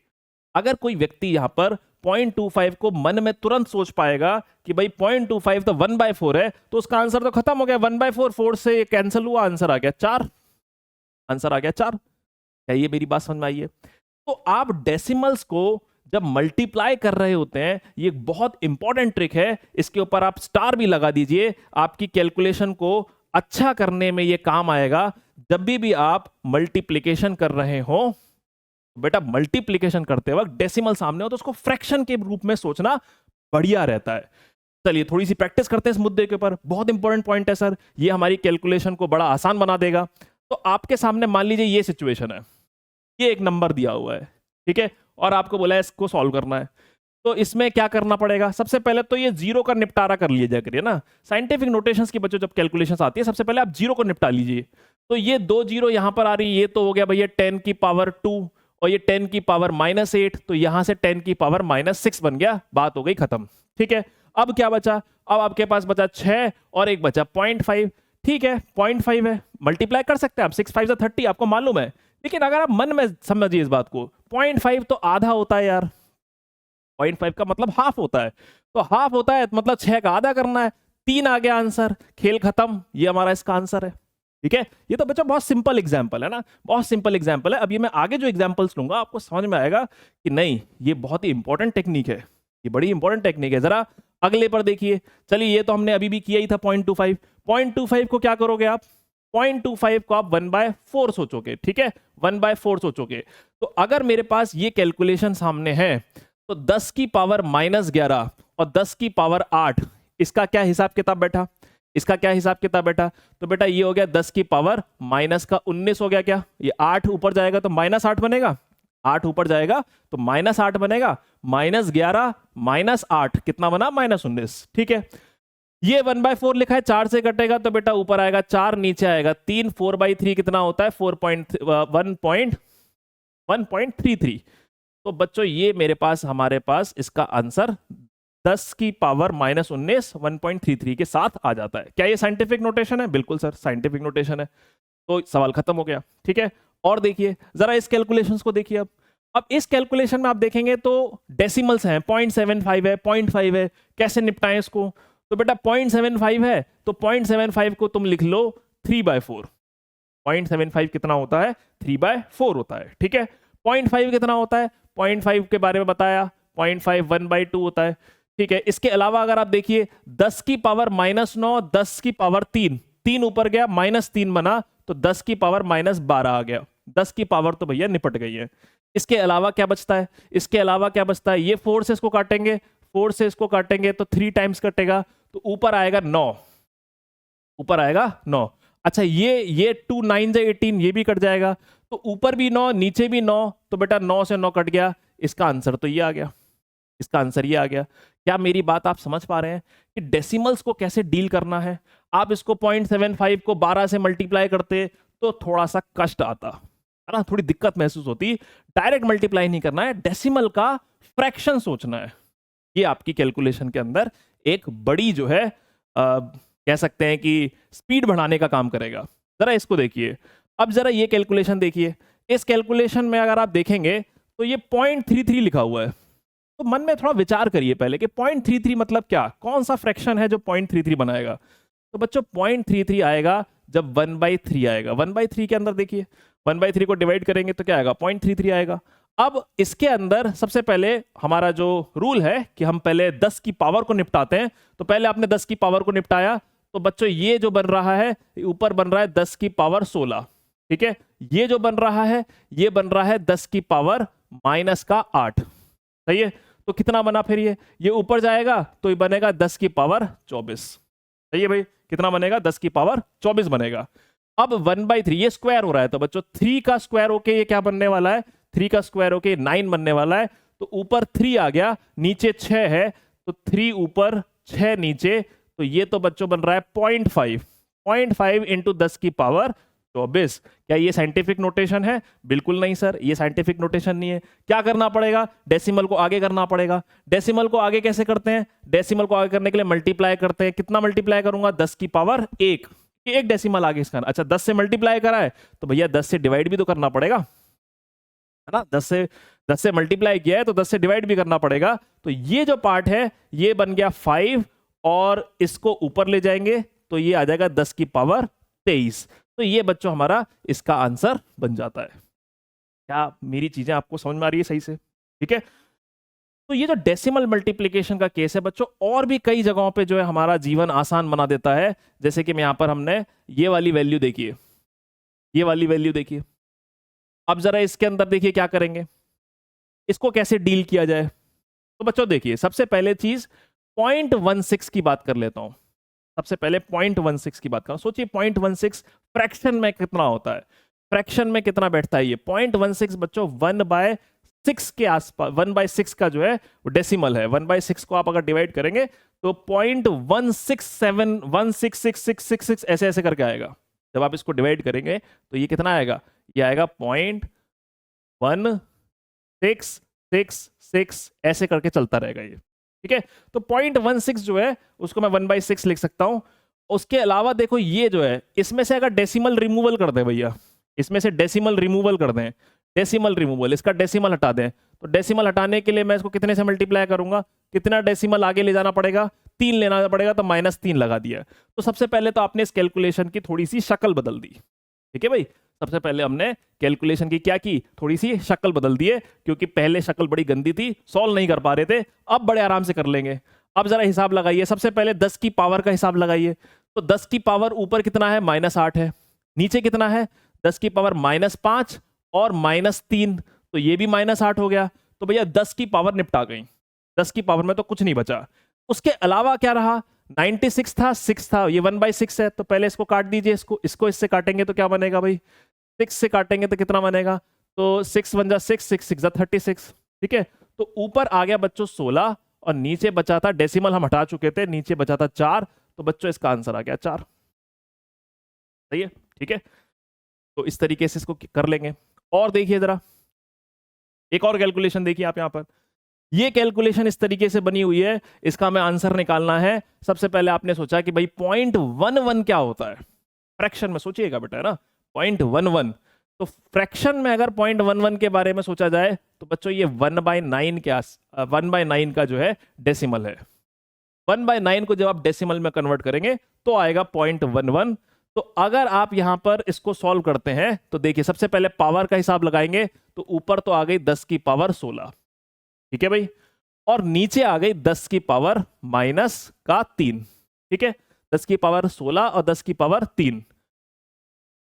Speaker 1: अगर कोई व्यक्ति यहां पर 0.25 को मन में तुरंत सोच पाएगा कि भाई 0.25 तो 1/4 है, तो उसका आंसर तो खत्म हो गया। 1/4, 4 से ये कैंसिल हुआ, आंसर आ गया 4। आंसर आ गया 4। क्या ये मेरी बात समझ में आई है? तो आप डेसिमल्स को जब मल्टीप्लाई कर रहे होते हैं, ये एक बहुत इंपॉर्टेंट ट्रिक है, इसके ऊपर आप स्टार भी लगा दीजिए, आपकी कैलकुलेशन को अच्छा करने में ये काम आएगा। जब भी आप मल्टीप्लिकेशन कर रहे हो, बेटा मल्टीप्लिकेशन करते वक्त डेसिमल सामने हो तो उसको फ्रैक्शन के रूप में सोचना बढ़िया रहता है। चलिए थोड़ी सी प्रैक्टिस करते हैं इस मुद्दे के ऊपर, बहुत इंपॉर्टेंट पॉइंट है सर, ये हमारी कैलकुलेशन को बड़ा आसान बना देगा। तो आपके सामने मान लीजिए ये सिचुएशन है, ये एक नंबर दिया हुआ है, ठीक है, और आपको बोला है इसको सॉल्व करना है। तो इसमें क्या करना पड़ेगा? सबसे पहले तो ये जीरो का निपटारा कर लीजिए करिए ना। साइंटिफिक नोटेशंस की बच्चों जब कैलकुलेशंस आती है, सबसे पहले आप जीरो को निपटा लीजिए। तो ये 2 जीरो यहां पर आ रही है, ये तो हो गया भैया 10 की पावर 2 और ये 10 की पावर -8, तो यहां से 10 की पावर -6 बन गया, बात हो गई खत्म। ठीक है, अब क्या बचा? अब आपके पास बचा 6 और एक बचा 0.5। ठीक है, 0.5 है, मल्टीप्लाई कर सकते हैं आप, 6 5 जा 30, आपको मालूम है। लेकिन अगर आप मन में समझिए इस बात को, 0.5 तो आधा होता है यार, 0.5 का मतलब हाफ होता है, तो हाफ होता है मतलब 6 का आधा करना है। 3 आ गया आंसर, खेल खत्म, ये हमारा इसका आंसर है। ठीक है, ये तो बच्चा बहुत सिंपल एग्जाम्पल है ना, बहुत सिंपल एग्जाम्पल है। अब ये मैं आगे जो एग्जाम्पल्स लूंगा आपको समझ में आएगा कि नहीं ये बहुत ही इंपॉर्टेंट टेक्निक है, ये बड़ी इंपॉर्टेंट टेक्निक है। जरा अगले पर देखिए, चलिए ये तो हमने अभी भी किया ही था 0.25। 0.25 को क्या करोगे आप, 0.25 को आप 1/4 सोचोगे, ठीक है, 1/4 सोचोगे। तो अगर मेरे पास ये कैलकुलेशन सामने है तो 10 की पावर -11 और 10 की पावर 8, इसका क्या हिसाब किताब बैठा, इसका क्या हिसाब किताब बैठा, तो बेटा ये हो गया 10 की पावर -19 हो गया। क्या ये 8 ऊपर जाएगा तो -8 बनेगा, 8 ऊपर जाएगा तो -8 बनेगा, -11 -8 कितना बना, -19। ठीक है, ये 1/4 लिखा है, 4 से कटेगा तो बेटा ऊपर आएगा 4, नीचे आएगा 3, 4/3 कितना होता है 1.33। तो बच्चों ये मेरे पास, हमारे पास इसका आंसर 10 की पावर -19 1.33 के साथ आ जाता है। क्या ये साइंटिफिक नोटेशन है? बिल्कुल सर साइंटिफिक नोटेशन है। तो सवाल खत्म हो गया, ठीक है। और देखिए जरा इस कैलकुलेशंस को देखिए। अब इस कैलकुलेशन में आप देखेंगे तो डेसिमल्स हैं, 0.75 है, 0.5 है, कैसे निपटाएं इसको। तो बेटा 0.75 है तो 0.75 को तुम लिख लो 3/4। 0.75 कितना होता है, 3/4 होता है, ठीक है। 0.5 कितना होता है, 0.5 के बारे में बताया, 0.5 1/2 होता है, ठीक है। इसके अलावा अगर आप देखिए 10 की पावर -9, 10 की पावर 3, 3 ऊपर गया -3 बना तो 10 की पावर -12 आ गया। 10 की पावर तो भैया निपट गई है। इसके अलावा क्या बचता है, इसके अलावा क्या बचता है, ये 4 से इसको काटेंगे, 4 से इसको काटेंगे तो 3 टाइम्स कटेगा तो ऊपर आएगा 9, ऊपर आएगा 9। अच्छा ये 2 9 से 18 ये भी कट जाएगा तो ऊपर भी 9 नीचे भी 9, तो बेटा 9 से 9 कट गया, इसका आंसर तो ये आ गया, इसका आंसर ये आ गया। क्या मेरी बात आप समझ पा रहे हैं कि डेसिमल्स को कैसे डील करना है। आप इसको 0.75 को 12 से मल्टीप्लाई करते तो थोड़ा सा कष्ट आता है ना, थोड़ी दिक्कत महसूस होती। डायरेक्ट मल्टीप्लाई नहीं करना है, डेसिमल का फ्रैक्शन सोचना है। ये आपकी कैलकुलेशन के अंदर एक बड़ी जो है कह सकते हैं कि स्पीड बढ़ाने का काम करेगा। जरा इसको देखिए, अब जरा ये कैलकुलेशन देखिए। इस कैलकुलेशन में अगर आप देखेंगे तो ये 0.33 लिखा हुआ है, तो मन में थोड़ा विचार करिए पहले कि 0.33 मतलब क्या, कौन सा फ्रैक्शन है जो 0.33 बनाएगा। तो बच्चों 0.33 आएगा जब 1/3 आएगा। 1/3 के अंदर देखिए 1/3 को डिवाइड करेंगे तो क्या आएगा, 0.33 आएगा। अब इसके अंदर सबसे पहले हमारा जो रूल है कि हम पहले 10 की पावर को निपटाते हैं, तो पहले आपने 10 की पावर को निपटाया तो बच्चों ये जो बन रहा है ऊपर बन रहा है 10 की पावर 16, ठीक है। ये जो बन रहा है ये बन रहा है 10 की पावर -8, सही है। तो कितना बना फिर ये ऊपर जाएगा तो ये बनेगा 10 की पावर 24, सही है भाई। कितना बनेगा, 10 की पावर 24 बनेगा। अब 1/3 ये स्क्वायर हो रहा है तो बच्चों 3 का स्क्वायर होके ये क्या बनने वाला है, 3 का स्क्वायर होके 9 बनने वाला है। तो ऊपर 3 आ गया, नीचे 6 है तो 3 ऊपर 6 नीचे, तो ये तो बच्चों बन रहा है 0.5 इंटू 10 की पावर 24। क्या ये साइंटिफिक नोटेशन है? बिल्कुल नहीं सर, ये साइंटिफिक नोटेशन नहीं है। क्या करना पड़ेगा, डेसिमल को आगे करना पड़ेगा। डेसिमल को आगे कैसे करते हैं, डेसिमल को आगे करने के लिए मल्टीप्लाई करते हैं। कितना मल्टीप्लाई करूंगा, 10 की पावर 1, एक डेसिमल आगे इसका। अच्छा 10 से मल्टीप्लाई करा है तो भैया 10 से डिवाइड भी तो करना पड़ेगा, है ना। 10 से मल्टीप्लाई किया है तो 10 से डिवाइड भी करना पड़ेगा। तो ये जो पार्ट है ये बन गया 5 और इसको ऊपर ले जाएंगे तो ये आ जाएगा 10 की पावर 23। तो ये बच्चों हमारा इसका आंसर बन जाता है। क्या मेरी चीजें आपको समझ में आ रही है सही से, ठीक है। तो ये जो डेसिमल मल्टीप्लिकेशन का केस है बच्चों, और भी कई जगहों पे जो है हमारा जीवन आसान बना देता है। जैसे कि यहां पर हमने ये वाली वैल्यू देखिए, ये वाली वैल्यू देखिए। अब जरा इसके अंदर देखिए क्या करेंगे, इसको कैसे डील किया जाए। तो बच्चों देखिए सबसे पहले चीज 0.16 की बात कर लेता हूं। सबसे पहले 0.16 की बात करो। सोचिए 0.16 फ्रैक्शन में कितना होता है, फ्रैक्शन में कितना बैठता है ये 0.16 बच्चों 1/6 के आसपास। 1/6 का जो है वो डेसिमल है। 1/6 को आप अगर डिवाइड करेंगे तो 0.167166666 ऐसे ऐसे करके आएगा। जब आप इसको डिवाइड करेंगे तो ये कितना आएगा, ये आएगा 0.1666 ऐसे करके चलता रहेगा ये, ठीक है। तो 0.16 जो है उसको मैं 1/6 लिख सकता हूं। उसके अलावा देखो ये जो है इसमें से अगर डेसिमल रिमूवल कर दें भैया, इसमें से डेसिमल रिमूवल कर दें, डेसिमल रिमूवल, इसका डेसिमल हटा दें, तो डेसिमल हटाने के लिए मैं इसको कितने से मल्टीप्लाई करूंगा, कितना डेसिमल आगे ले जाना पड़ेगा, 3 लेना पड़ेगा तो -3 लगा दिया। तो सबसे पहले तो आपने इस कैलकुलेशन की थोड़ी सी शक्ल बदल दी। ठीक है भाई, सबसे पहले हमने कैलकुलेशन की क्या की, थोड़ी सी शक्ल बदल दिए, क्योंकि पहले शक्ल बड़ी गंदी थी, सॉल्व नहीं कर पा रहे थे, अब बड़े आराम से कर लेंगे। अब जरा हिसाब लगाइए, सबसे पहले 10 की पावर का हिसाब लगाइए। तो 10 की पावर ऊपर कितना है, -8 है, नीचे कितना है 10 की पावर -5 और -3, तो ये भी -8 हो गया। तो भैया 10 की पावर निपटा गई, 10 की पावर में तो कुछ नहीं बचा। उसके अलावा क्या रहा, 96 था, 6 था, ये 1/6 है, तो पहले इसको काट दीजिए, इसको इससे काटेंगे तो क्या बनेगा भाई, 6 से काटेंगे तो कितना बनेगा, तो 6 1 जा 6, 6 6 जा 36। ठीक है, तो ऊपर आ गया बच्चों 16 और नीचे बचा था, डेसिमल हम हटा चुके थे, नीचे बचा था 4, तो बच्चों इसका आंसर आ गया 4। सही है, ठीक है, तो इस तरीके से इसको कर लेंगे। और देखिए जरा एक और कैलकुलेशन देखिए आप यहां पर, ये कैलकुलेशन इस तरीके से बनी हुई है, इसका हमें आंसर निकालना है। सबसे पहले आपने सोचा कि भाई 0.11 क्या होता है, फ्रैक्शन में सोचिएगा बेटा, है ना, 0.11। तो फ्रैक्शन में अगर 0.11 के बारे में सोचा जाए तो बच्चों ये 1/9 के 1/9 का जो है डेसिमल है। 1/9 को जब आप डेसिमल में कन्वर्ट करेंगे तो आएगा 0.11। तो अगर आप यहां पर इसको सॉल्व करते हैं तो देखिए, सबसे पहले पावर का हिसाब लगाएंगे, तो ऊपर तो आ गई 10 की पावर 16, ठीक है भाई, और नीचे आ गई 10 की पावर -3। ठीक है, 10 की पावर 16 और 10 की पावर 3।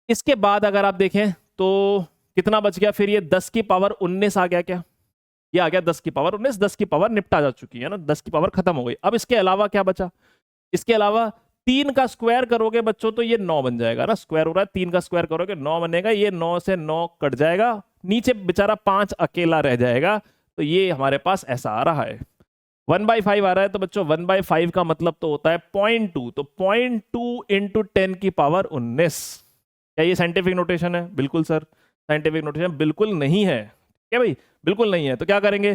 Speaker 1: इसके बाद अगर आप देखें तो कितना बच गया, फिर ये 10 की पावर 19 आ गया, क्या ये आ गया 10 की पावर 19, 10 की पावर निपटा जा चुकी है ना, 10 की पावर खत्म हो गई। अब इसके अलावा क्या बचा, इसके अलावा 3 का स्क्वायर करोगे बच्चों तो ये 9 बन जाएगा ना, स्क्वायर हो रहा है, 3 का स्क्वायर करोगे 9 बनेगा, ये 9 से 9 कट जाएगा, नीचे बेचारा 5 अकेला रह जाएगा, तो ये हमारे पास ऐसा आ रहा है 1/5 आ रहा है। तो बच्चों 1/5 का मतलब तो होता है 0.2, तो 0.2 इंटू 10 की पावर 19। क्या ये साइंटिफिक नोटेशन है? बिल्कुल सर, साइंटिफिक नोटेशन बिल्कुल नहीं है, क्या भाई, बिल्कुल नहीं है। तो क्या करेंगे,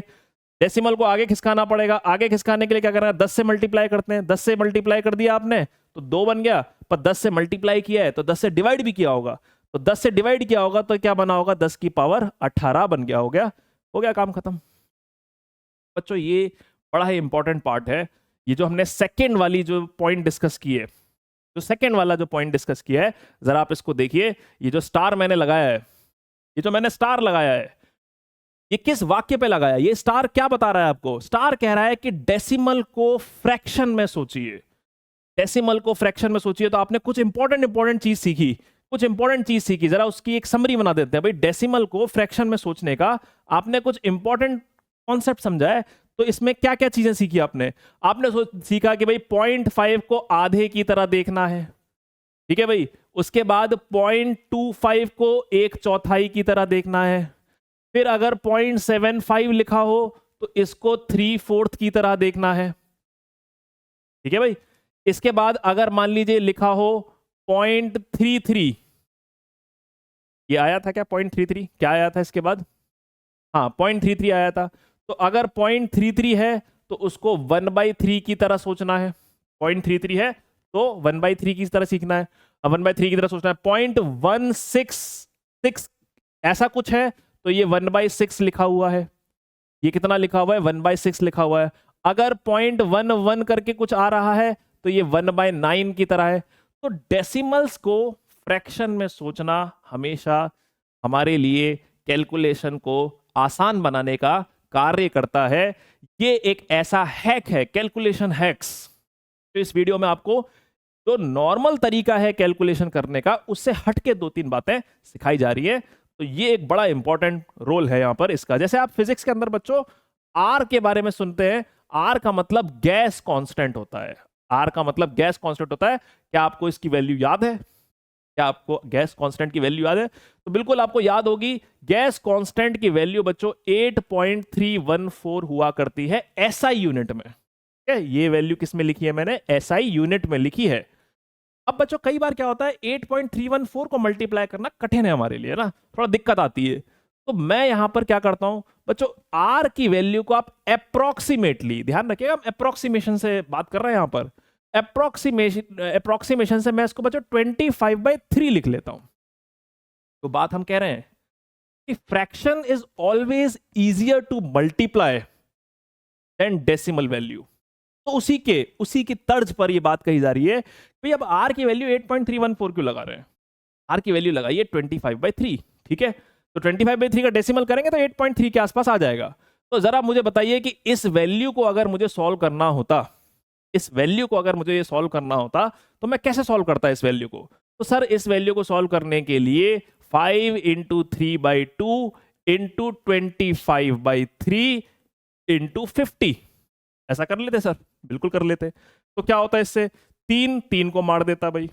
Speaker 1: डेसिमल को आगे खिसकाना पड़ेगा, आगे खिसकाने के लिए क्या करना है, 10 से मल्टीप्लाई करते हैं, 10 से मल्टीप्लाई कर दिया आपने तो 2 बन गया, पर 10 से मल्टीप्लाई किया है तो 10 से डिवाइड भी किया होगा, तो 10 से डिवाइड किया होगा तो क्या बना होगा, 10 की पावर 18 बन गया, हो गया काम खत्म। बच्चों ये बड़ा ही इंपॉर्टेंट पार्ट है, ये जो हमने सेकेंड वाली जो पॉइंट डिस्कस की है, जो सेकेंड वाला जो पॉइंट डिस्कस किया है, जरा आप इसको देखिए, ये जो स्टार मैंने लगाया है, ये जो मैंने स्टार लगाया है, ये किस वाक्य पे लगाया, ये स्टार क्या बता रहा है आपको, स्टार कह रहा है कि डेसिमल को फ्रैक्शन में सोचिए, डेसिमल को फ्रैक्शन में सोचिए। तो आपने कुछ इंपॉर्टेंट चीज सीखी, कुछ इंपॉर्टेंट चीज सीखी, जरा उसकी एक समरी बना देते हैं भाई। डेसिमल को फ्रैक्शन में सोचने का आपने कुछ इंपॉर्टेंट कॉन्सेप्ट समझा है, तो इसमें क्या क्या चीजें सीखी आपने, सीखा कि भाई 0.5 को आधे की तरह देखना है, ठीक है भाई, उसके बाद 0.25 को 1/4 की तरह देखना है, फिर अगर 0.75 लिखा हो तो इसको 3/4 की तरह देखना है, ठीक है भाई। इसके बाद अगर मान लीजिए लिखा हो 0.33, ये आया था क्या 0.33, क्या आया था इसके बाद, हाँ 0.33 आया था, तो अगर 0.33 है तो उसको 1/3 की तरह सोचना है, 0.33 है तो 1/3 की तरह सीखना है, अब 1/3 की तरह सोचना है। 0.166 ऐसा कुछ है तो ये 1/6 लिखा हुआ है, ये कितना लिखा हुआ है 1/6 लिखा हुआ है। अगर 0.11 करके कुछ आ रहा है तो ये 1/9 की तरह है। तो डेसिमल्स को फ्रैक्शन में सोचना हमेशा हमारे लिए कैलकुलेशन को आसान बनाने का कार्य करता है। ये एक ऐसा हैक है, कैलकुलेशन हैक्स, तो इस वीडियो में आपको जो नॉर्मल तरीका है कैलकुलेशन करने का उससे हटके 2-3 बातें सिखाई जा रही है। तो ये एक बड़ा इंपॉर्टेंट रोल है यहां पर इसका। जैसे आप फिजिक्स के अंदर बच्चों आर के बारे में सुनते हैं, आर का मतलब गैस कांस्टेंट होता है, आर का मतलब गैस कांस्टेंट होता है। क्या आपको इसकी वैल्यू याद है, क्या आपको गैस कांस्टेंट की वैल्यू याद है? तो बिल्कुल आपको याद होगी, गैस कांस्टेंट की वैल्यू बच्चों 8.314 हुआ करती है एसआई यूनिट में। ये वैल्यू किस में लिखी है मैंने, एसआई यूनिट में लिखी है। अब बच्चों कई बार क्या होता है 8.314 को मल्टीप्लाई करना कठिन है हमारे लिए ना, थोड़ा दिक्कत आती है। तो मैं यहां पर क्या करता हूं बच्चों, आर की वैल्यू को आप अप्रोक्सीमेटली, ध्यान रखिएगा अप्रोक्सीमेशन से बात कर रहे हैं यहां पर, अप्रोक्सीमेशन से मैं इसको बच्चों 25/3 लिख लेता हूं। तो बात हम कह रहे हैं कि fraction is always easier to multiply than decimal value. तो उसी की तर्ज पर ये बात कही जा रही है भाई अब आर की वैल्यू 8.314 क्यों लगा रहे हैं, आर की वैल्यू लगाइए 25/3, ठीक है। तो 25/3 का डेसिमल करेंगे तो 8.3 के आसपास आ जाएगा। तो जरा मुझे बताइए कि इस वैल्यू को अगर मुझे सॉल्व करना होता, इस वैल्यू को अगर मुझे ये सॉल्व करना होता तो मैं कैसे सॉल्व करता इस वैल्यू को। तो सर इस वैल्यू को सॉल्व करने के लिए 5 × 3/2 × 25/3 × 50 ऐसा कर लेते सर, बिल्कुल कर लेते। तो क्या होता है इससे, 3 को मार देता भाई,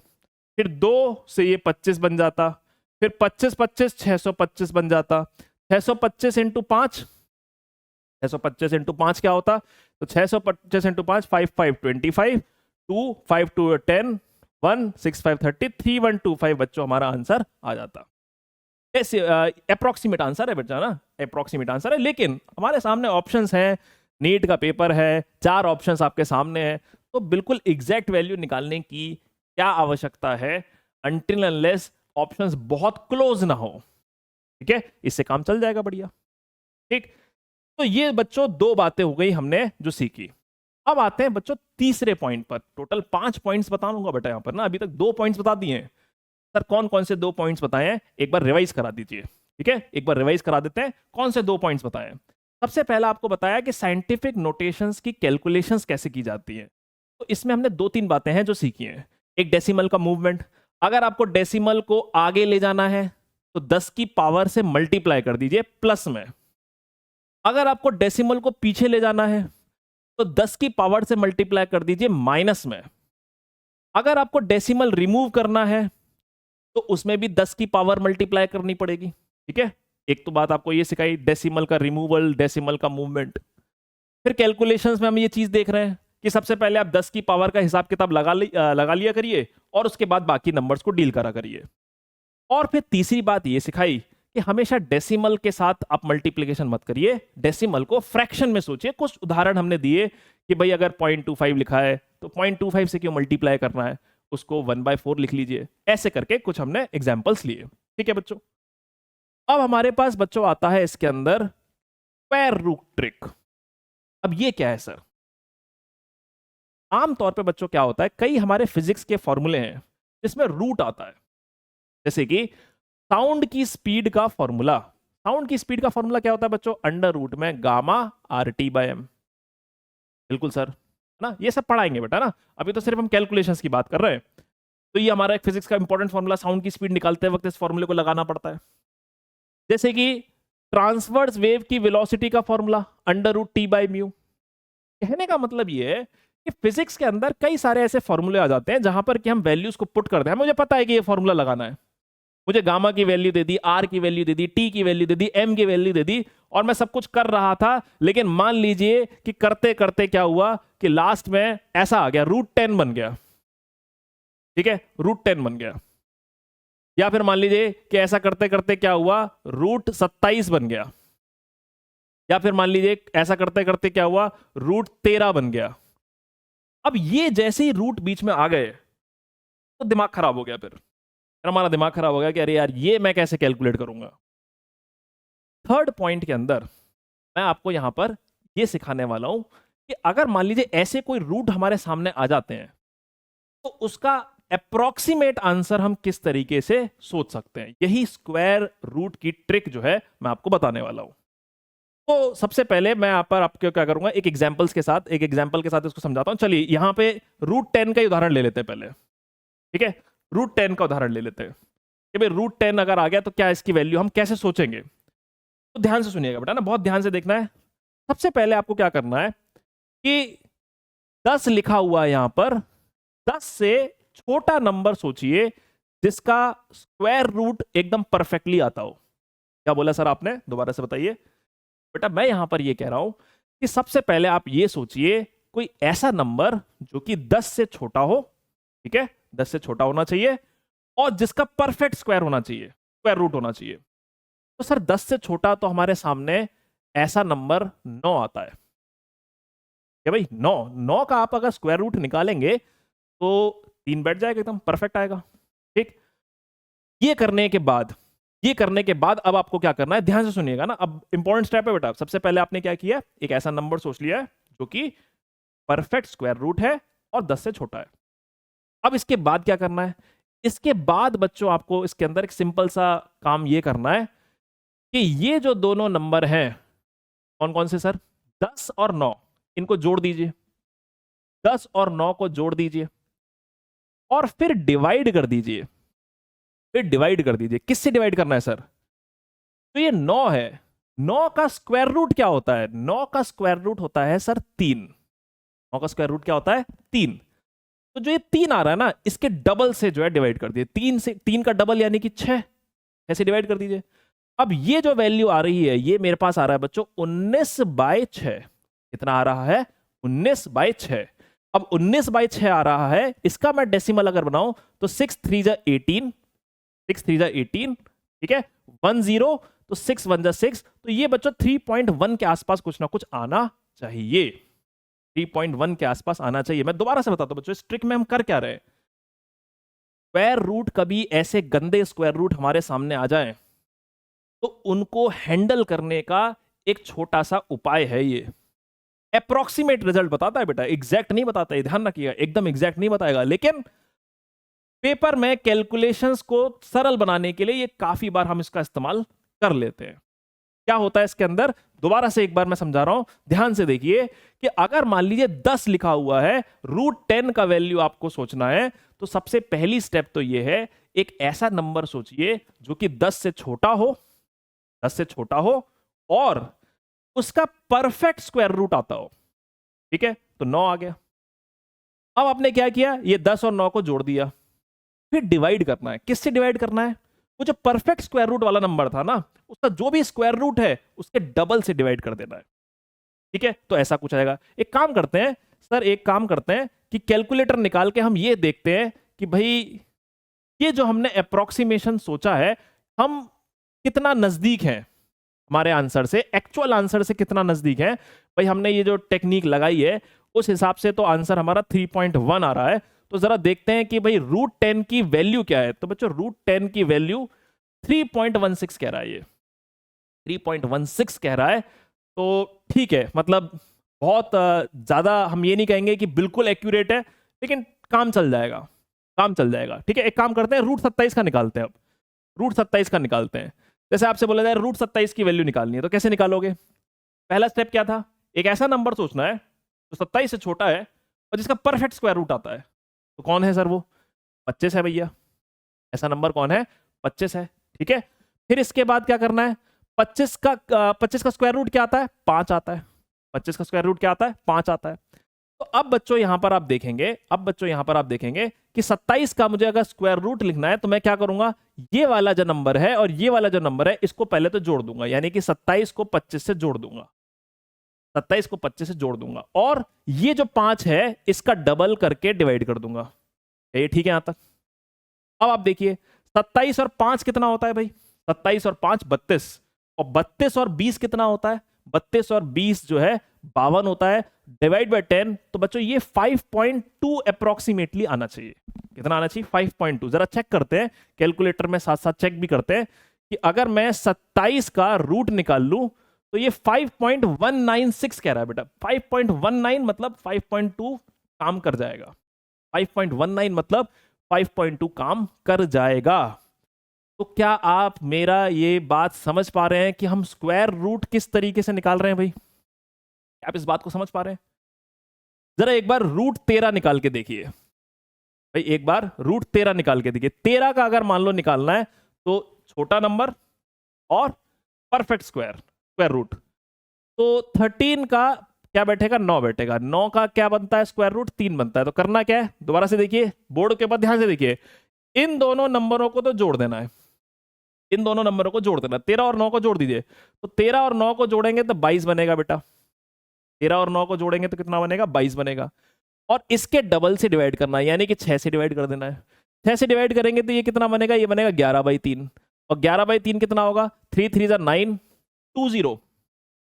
Speaker 1: फिर 2 से ये 25 बन जाता, फिर 25 25 625 बन जाता, 625 × 5, 625 × 5 क्या होता, तो 625 × 5 5 5 25, 2 5 2 10, 1 6 5 30, 3 1 2 5 बच्चों हमारा आंसर आ जाता। ऐसे अप्रोक्सीमेट आंसर है बच्चा ना, अप्रोक्सीमेट आंसर है, लेकिन हमारे सामने ऑप्शंस हैं, नीट का पेपर है, 4 ऑप्शंस आपके सामने हैं, तो बिल्कुल एग्जैक्ट वैल्यू निकालने की क्या आवश्यकता है, अनटिल अनलेस ऑप्शंस बहुत क्लोज ना हो, ठीक है, इससे काम चल जाएगा बढ़िया, ठीक। तो ये बच्चों 2 बातें हो गई हमने जो सीखी। अब आते हैं बच्चों तीसरे पॉइंट पर। टोटल 5 पॉइंट्स बताऊंगा बेटा यहां पर ना, अभी तक 2 पॉइंट्स बता दिए हैं सर। कौन कौन से 2 पॉइंट्स बताए हैं एक बार रिवाइज करा दीजिए, ठीक है, एक बार रिवाइज करा देते हैं कौन से 2 पॉइंट्स बताए हैं। सबसे पहला आपको बताया कि साइंटिफिक नोटेशंस की कैलकुलेशंस कैसे की जाती है। तो इसमें हमने 2-3 बातें हैं जो सीखी हैं। एक डेसिमल का मूवमेंट, अगर आपको डेसिमल को आगे ले जाना है तो 10 की पावर से मल्टीप्लाई कर दीजिए प्लस में, अगर आपको डेसिमल को पीछे ले जाना है तो 10 की पावर से मल्टीप्लाई कर दीजिए माइनस में, अगर आपको डेसिमल रिमूव करना है तो उसमें भी 10 की पावर मल्टीप्लाई करनी पड़ेगी, ठीक है। एक तो बात आपको ये सिखाई डेसिमल का रिमूवल, डेसिमल का मूवमेंट। फिर कैलकुलेशंस में हम ये चीज देख रहे हैं कि सबसे पहले आप 10 की पावर का हिसाब किताब लगा लिया करिए और उसके बाद बाकी नंबर्स को डील करा करिए। और फिर तीसरी बात ये सिखाई कि हमेशा डेसिमल के साथ आप मल्टीप्लिकेशन मत करिए, डेसिमल को फ्रैक्शन में सोचिए। कुछ उदाहरण हमने दिए कि भाई अगर 0.25 लिखा है तो 0.25 से क्यों मल्टीप्लाई करना है, उसको 1/4 लिख लीजिए। ऐसे करके कुछ हमने एग्जाम्पल्स लिए, ठीक है बच्चों। अब हमारे पास बच्चों आता है इसके अंदर स्क्वायर रूट ट्रिक। अब ये क्या है सर, आमतौर पे बच्चों क्या होता है, कई हमारे फिजिक्स के फॉर्मूले हैं जिसमें रूट आता है, जैसे कि साउंड की स्पीड का फॉर्मूला। साउंड की स्पीड का फॉर्मूला क्या होता है बच्चों, अंडर रूट में गामा RT/m। बिल्कुल सर, ना ये सब पढ़ाएंगे बेटा ना, अभी तो सिर्फ हम कैलकुलेशंस की बात कर रहे हैं। तो ये हमारा एक फिजिक्स का इंपॉर्टेंट फॉर्मूला, साउंड की स्पीड निकालते वक्त इस फॉर्मूले को लगाना पड़ता है। जैसे कि ट्रांसवर्स वेव की वेलोसिटी का फॉर्मूला √T/μ। कहने का मतलब ये है कि फिजिक्स के अंदर कई सारे ऐसे फॉर्मूले आ जाते हैं जहां पर कि हम वैल्यूज को पुट करते हैं। मुझे पता है कि ये फॉर्मूला लगाना है, मुझे गामा की वैल्यू दे दी, R की वैल्यू दे दी, T की वैल्यू दे दी, M की वैल्यू दे दी, और मैं सब कुछ कर रहा था। लेकिन मान लीजिए कि करते करते क्या हुआ कि लास्ट में ऐसा आ गया, √10 बन गया, ठीक है, √10 बन गया। या फिर मान लीजिए कि ऐसा करते करते क्या हुआ, √27 बन गया। या फिर मान लीजिए ऐसा करते करते क्या हुआ, √13 बन गया। अब ये जैसे ही रूट बीच में आ गए तो दिमाग खराब हो गया, फिर हमारा दिमाग खराब हो गया कि अरे यार ये मैं कैसे कैलकुलेट करूंगा। थर्ड पॉइंट के अंदर मैं आपको यहां पर ये सिखाने वाला हूं कि अगर मान लीजिए ऐसे कोई रूट हमारे सामने आ जाते हैं तो उसका अप्रोक्सीमेट आंसर हम किस तरीके से सोच सकते हैं। यही स्क्वायर रूट की ट्रिक जो है मैं आपको बताने वाला हूं। तो सबसे पहले मैं यहाँ पर आपको क्या करूंगा, एक एग्जांपल के साथ इसको समझाता हूं। चलिए यहां पे √10 का उदाहरण ले लेते हैं पहले, ठीक है, √10 का उदाहरण ले लेते हैं कि भाई √10 अगर आ गया तो क्या इसकी वैल्यू हम कैसे सोचेंगे। तो ध्यान से सुनिएगा बेटा ना, बहुत ध्यान से देखना है। सबसे पहले आपको क्या करना है कि 10 लिखा हुआ है यहां पर, 10 से छोटा नंबर सोचिए जिसका स्क्वायर रूट एकदम परफेक्टली आता हो। क्या बोला सर आपने, दोबारा से बताइए बेटा। मैं यहां पर ये कह रहा हूं कि सबसे पहले आप ये सोचिए कोई ऐसा नंबर जो कि 10 से छोटा हो, ठीक है, 10 से छोटा होना चाहिए और जिसका परफेक्ट स्क्वायर होना चाहिए, स्क्वायर रूट होना चाहिए। तो सर 10 से छोटा तो हमारे सामने ऐसा नंबर 9 आता है। क्या भाई 9 का आप अगर स्क्वायर रूट निकालेंगे तो 3 बैठ जाएगा, एकदम परफेक्ट आएगा, ठीक। ये करने के बाद अब आपको क्या करना है, ध्यान से सुनिएगा ना। अब इंपॉर्टेंट स्टेप है बेटा। सबसे पहले आपने क्या किया, एक ऐसा नंबर सोच लिया है जो कि परफेक्ट स्क्वायर रूट है और 10 से छोटा है। अब इसके बाद क्या करना है? इसके बाद बच्चों आपको इसके अंदर एक सिंपल सा काम ये करना है कि ये जो दोनों नंबर हैं, कौन कौन से सर? 10 और 9, इनको जोड़ दीजिए। 10 और 9 को जोड़ दीजिए और फिर डिवाइड कर दीजिए। फिर डिवाइड कर दीजिए। किससे डिवाइड करना है सर? तो ये 9 है, 9 का स्क्वायर रूट क्या होता है? 9 का स्क्वायर रूट होता है सर 3। 9 का स्क्वायर रूट क्या होता है? 3। तो जो ये 3 आ रहा है ना, इसके डबल से जो है डिवाइड कर दिए। 3 से 3 का डबल यानी कि 6, ऐसे डिवाइड कर दीजिए। अब ये जो वैल्यू आ रही है, ये मेरे पास आ रहा है बच्चों 19/6। कितना आ रहा है? 19/6। अब 19/6 आ रहा है, इसका मैं डेसिमल अगर बनाऊं तो 6 3 जा 18, 6 3 जा 18, ठीक है, 10, तो 6 1 जा 6। तो ये बच्चों 3.1 के आसपास कुछ ना कुछ आना चाहिए। 3.1 के आसपास आना चाहिए। मैं दोबारा से बताता हूं बच्चों, इस ट्रिक में हम कर क्या रहे हैं। स्क्वायर रूट, कभी ऐसे गंदे स्क्वायर रूट हमारे सामने आ जाएं तो उनको हैंडल करने का एक छोटा सा उपाय है ये। अप्रोक्सीमेट रिजल्ट बताता है बेटा, एग्जैक्ट नहीं बताता है, ध्यान रखिएगा, एकदम एग्जैक्ट नहीं बताएगा, लेकिन पेपर में कैलकुलेशंस को सरल बनाने के लिए ये काफी बार हम इसका इस्तेमाल कर लेते हैं। क्या होता है इसके अंदर, दोबारा से एक बार मैं समझा रहा हूं, ध्यान से देखिए कि अगर मान लीजिए 10 लिखा हुआ है, √10 का वैल्यू आपको सोचना है, तो सबसे पहली स्टेप तो ये है, एक ऐसा नंबर सोचिए जो कि 10 से छोटा हो, 10 से छोटा हो और उसका परफेक्ट स्क्वायर रूट आता हो। ठीक है, तो 9 आ गया। अब आपने क्या किया, ये 10 और 9 को जोड़ दिया, फिर डिवाइड करना है। किससे डिवाइड करना है? वो जो परफेक्ट स्क्वायर रूट वाला नंबर था ना, उसका जो भी स्क्वायर रूट है उसके डबल से डिवाइड कर देना है। ठीक है, तो ऐसा कुछ आएगा। एक काम करते हैं सर, एक काम करते हैं कि कैलकुलेटर निकाल के हम ये देखते हैं कि भाई ये जो हमने अप्रोक्सीमेशन सोचा है, हम कितना नजदीक हैं हमारे आंसर से, एक्चुअल आंसर से कितना नजदीक है। भाई हमने ये जो टेक्निक लगाई है उस हिसाब से तो आंसर हमारा 3.1 आ रहा है। तो जरा देखते हैं कि भाई √10 की वैल्यू क्या है। तो बच्चों √10 की वैल्यू 3.16 कह रहा है, ये 3.16 कह रहा है। तो ठीक है, मतलब बहुत ज्यादा हम ये नहीं कहेंगे कि बिल्कुल एक्यूरेट है, लेकिन काम चल जाएगा, काम चल जाएगा। ठीक है, एक काम करते हैं, √27 का निकालते हैं। अब √27 का निकालते हैं। जैसे आपसे बोला जाए √27 की वैल्यू निकालनी है, तो कैसे निकालोगे? पहला स्टेप क्या था, एक ऐसा नंबर सोचना है जो 27 से छोटा है और जिसका परफेक्ट स्क्वायर रूट आता है। तो कौन है सर वो? 25 है भैया। ऐसा नंबर कौन है? 25 है। ठीक है, फिर इसके बाद क्या करना है, 25 का स्क्वायर रूट क्या आता है? 5 आता है। 25 का स्क्वायर रूट क्या आता है? 5 आता है। तो अब बच्चों यहां पर आप देखेंगे, अब बच्चों यहां पर आप देखेंगे कि 27 का मुझे अगर स्क्वायर रूट लिखना है तो मैं क्या करूंगा, ये वाला जो नंबर है और ये वाला जो नंबर है इसको पहले तो जोड़ दूंगा, यानी कि 27 को 25 से जोड़ दूंगा, 27 को 25 से जोड़ दूंगा, और ये जो 5 है इसका डबल करके डिवाइड कर दूंगा। ये ठीक है यहां तक? अब आप देखिए 27 और 5 कितना होता है भाई? 27 और 5 32, और 32 और 20 कितना होता है? 32 और 20 जो है 52 होता है। डिवाइड बाय 10, तो बच्चों ये 5.2 अप्रोक्सीमेटली आना चाहिए। कितना आना चाहिए? 5.2। जरा चेक करते हैं, कैलकुलेटर में साथ साथ चेक भी करते हैं कि अगर मैं 27 का रूट निकाल लूं तो ये 5.196 कह रहा है बेटा। 5.19 मतलब 5.2 काम कर जाएगा। 5.19 मतलब 5.2 काम कर जाएगा। तो क्या आप मेरा ये बात समझ पा रहे हैं कि हम स्क्वायर रूट किस तरीके से निकाल रहे हैं? भाई आप इस बात को समझ पा रहे हैं? जरा एक बार √13 निकाल के देखिए भाई, एक बार √13 निकाल के देखिए। 13 का अगर मान लो निकालना है तो छोटा नंबर और परफेक्ट स्क्वायर रूट, तो 13 का क्या बैठेगा? 9 बैठेगा। 9 का क्या बनता है? स्क्वायर रूट 3 बनता है। तो करना क्या है, दोबारा से देखिए, बोर्ड के बाद ध्यान से देखिए, इन दोनों नंबरों को तो जोड़ देना है, इन दोनों नंबरों को जोड़ देना। 13 और 9 को जोड़ दीजिए, तो 13 और 9 को जोड़ेंगे तो 22 बनेगा बेटा। 13 और 9 को जोड़ेंगे तो कितना बनेगा? 22 बनेगा। और इसके डबल से डिवाइड करना है, यानी कि 6 से डिवाइड कर देना है। 6 से डिवाइड करेंगे तो ये कितना बनेगा? ये बनेगा 11/3। और 11/3 कितना होगा? 3 3 जा 9, 20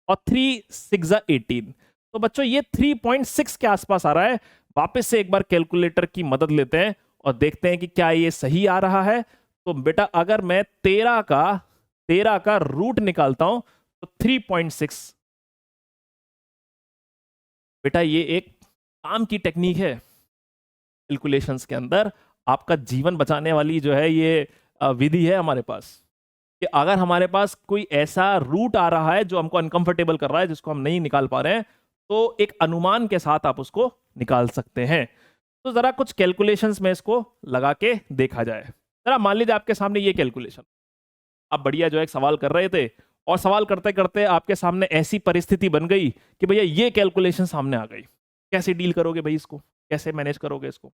Speaker 1: और 3 6 जा 18। तो बच्चों ये 3.6 के आसपास आ रहा है। वापस से एक बार कैलकुलेटर की मदद लेते हैं और देखते हैं कि क्या ये सही आ रहा है। तो बेटा अगर मैं 13 का रूट निकालता हूं तो 3.6, बेटा ये एक काम की टेक्निक है कैलकुलेशंस के अंदर। आपका जीवन बचाने वाली जो है ये विधि है हमारे पास, कि अगर हमारे पास कोई ऐसा रूट आ रहा है जो हमको अनकंफर्टेबल कर रहा है, जिसको हम नहीं निकाल पा रहे हैं, तो एक अनुमान के साथ आप उसको निकाल सकते हैं। तो जरा कुछ कैलकुलेशंस में इसको लगा के देखा जाए। जरा मान लीजिए आपके सामने ये कैलकुलेशन, आप बढ़िया जो एक सवाल कर रहे थे, और सवाल करते करते आपके सामने ऐसी परिस्थिति बन गई कि भैया ये कैलकुलेशन सामने आ गई। कैसे डील करोगे भाई इसको, कैसे मैनेज करोगे इसको?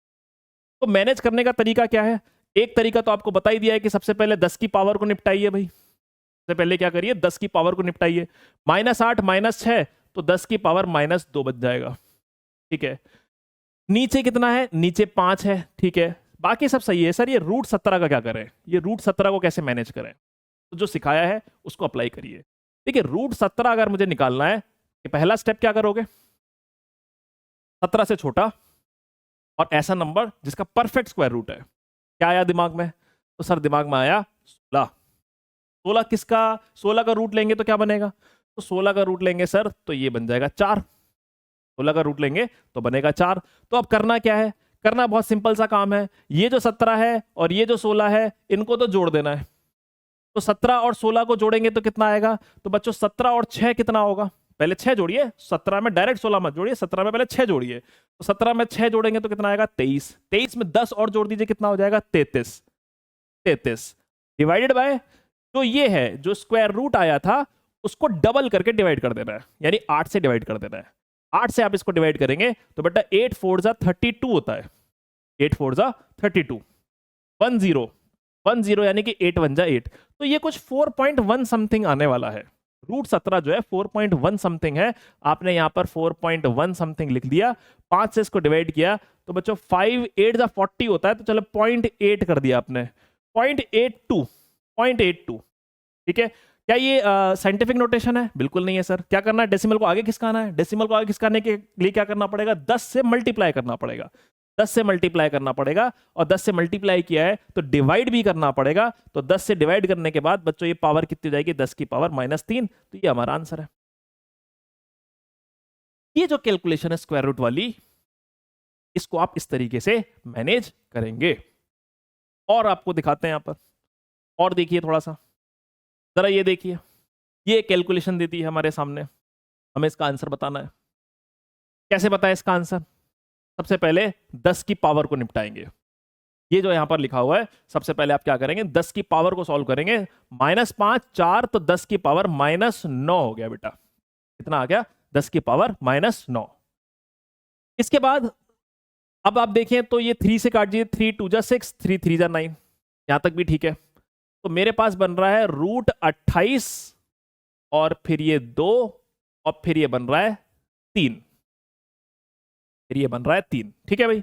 Speaker 1: तो मैनेज करने का तरीका क्या है? एक तरीका तो आपको बता ही दिया है कि सबसे पहले 10 की पावर को निपटाइए भाई। सबसे पहले क्या करिए, 10 की पावर को निपटाइए। -8 -6 तो 10 की पावर -2 बच जाएगा। ठीक है, नीचे कितना है? नीचे 5 है। ठीक है, बाकी सब सही है। सर ये रूट 17 का क्या करें, ये रूट 17 को कैसे मैनेज करें? तो जो सिखाया है उसको अप्लाई करिए। देखिए, रूट 17 अगर मुझे निकालना है, कि पहला स्टेप क्या करोगे, 17 से छोटा और ऐसा नंबर जिसका परफेक्ट स्क्वायर रूट है। क्या आया दिमाग में? तो सर दिमाग में आया 16। 16 किसका? 16 का रूट लेंगे तो क्या बनेगा? तो 16 का रूट लेंगे सर तो ये बन जाएगा 4। 16 का रूट लेंगे तो बनेगा 4। तो अब करना क्या है? करना बहुत सिंपल सा काम है। ये जो 17 है और ये जो 16 है, इनको तो जोड़ देना है। तो 17 और 16 को जोड़ेंगे तो कितना आएगा? तो बच्चों 17 और 6 कितना होगा? पहले 6 जोड़िए, 17 में डायरेक्ट 16 मत जोड़िए, 17 में पहले 6 जोड़िए। तो 17 में 6 जोड़ेंगे तो कितना आएगा? 23। 23 में 10 और जोड़ दीजिए, कितना हो जाएगा? 33। 33 डिवाइडेड बाय जो ये है, जो स्क्वायर रूट आया था, उसको डबल करके डिवाइड कर देना है, यानी 8 से डिवाइड कर देना है। 8 से आप इसको डिवाइड करेंगे तो बेटा 8 4 जा 32 होता है। 8 4 जा 32, 10 10 यानी कि 8 1 जा 8। तो ये कुछ 4.1 समथिंग आने वाला है। रूट 17 जो है 4.1 समथिंग है। आपने यहां पर 4.1 समथिंग लिख दिया, 5 से इसको डिवाइड किया तो बच्चों 5 8 जा 40 होता है, तो चलो 0.8 कर दिया आपने, 0.82 0.82। ठीक है, क्या ये साइंटिफिक नोटेशन है? बिल्कुल नहीं है सर। क्या करना है? डेसिमल को आगे खिसकाना है। डेसिमल को आगे खिसकाने के लिए क्या करना पड़ेगा? 10 से मल्टीप्लाई करना पड़ेगा। 10 से मल्टीप्लाई करना पड़ेगा, और 10 से मल्टीप्लाई किया है तो डिवाइड भी करना पड़ेगा। तो 10 से डिवाइड करने के बाद बच्चों ये पावर कितनी हो जाएगी? 10 की पावर -3। तो ये हमारा आंसर है। ये जो कैलकुलेशन है स्क्वायर रूट वाली, इसको आप इस तरीके से मैनेज करेंगे। और आपको दिखाते हैं यहां पर, और देखिए थोड़ा सा, जरा ये देखिए, ये कैलकुलेशन देती है हमारे सामने, हमें इसका आंसर बताना है। कैसे बताएं इसका आंसर? सबसे पहले 10 की पावर को निपटाएंगे। ये जो यहां पर लिखा हुआ है, सबसे पहले आप क्या करेंगे? 10 की पावर को सॉल्व करेंगे। -5 4 तो 10 की पावर -9 हो गया बेटा। कितना आ गया? 10 की पावर -9। इसके बाद अब आप देखें तो ये 3 से काट दीजिए, 3 2 जा 6, 3 3 जा 9। यहां तक भी ठीक है। तो मेरे पास बन रहा है रूट 28, और फिर ये 2, और फिर ये बन रहा है 3, फिर ये बन रहा है 3। ठीक है भाई,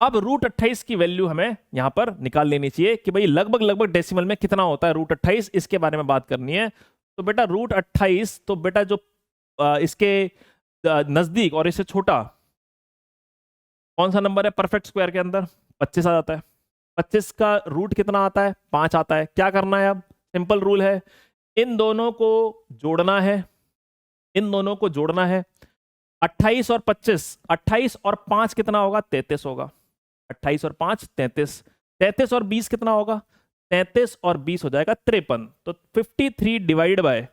Speaker 1: अब रूट 28 की वैल्यू हमें यहां पर निकाल लेनी चाहिए कि भाई लगभग लगभग डेसिमल में कितना होता है रूट 28, इसके बारे में बात करनी है। तो बेटा रूट 28, तो बेटा जो इसके नजदीक और इससे छोटा कौन सा नंबर है परफेक्ट स्क्वायर के अंदर? 25 आ जाता है। 25 का रूट कितना आता है? 5 आता है। क्या करना है? अब सिंपल रूल है, इन दोनों को जोड़ना है, इन दोनों को जोड़ना है। 28 और 25, 28 और 5 कितना होगा? 33 होगा। 28 और 5 33, 33 और 20 कितना होगा? 33 और 20 हो जाएगा 53। तो 53 डिवाइड बाय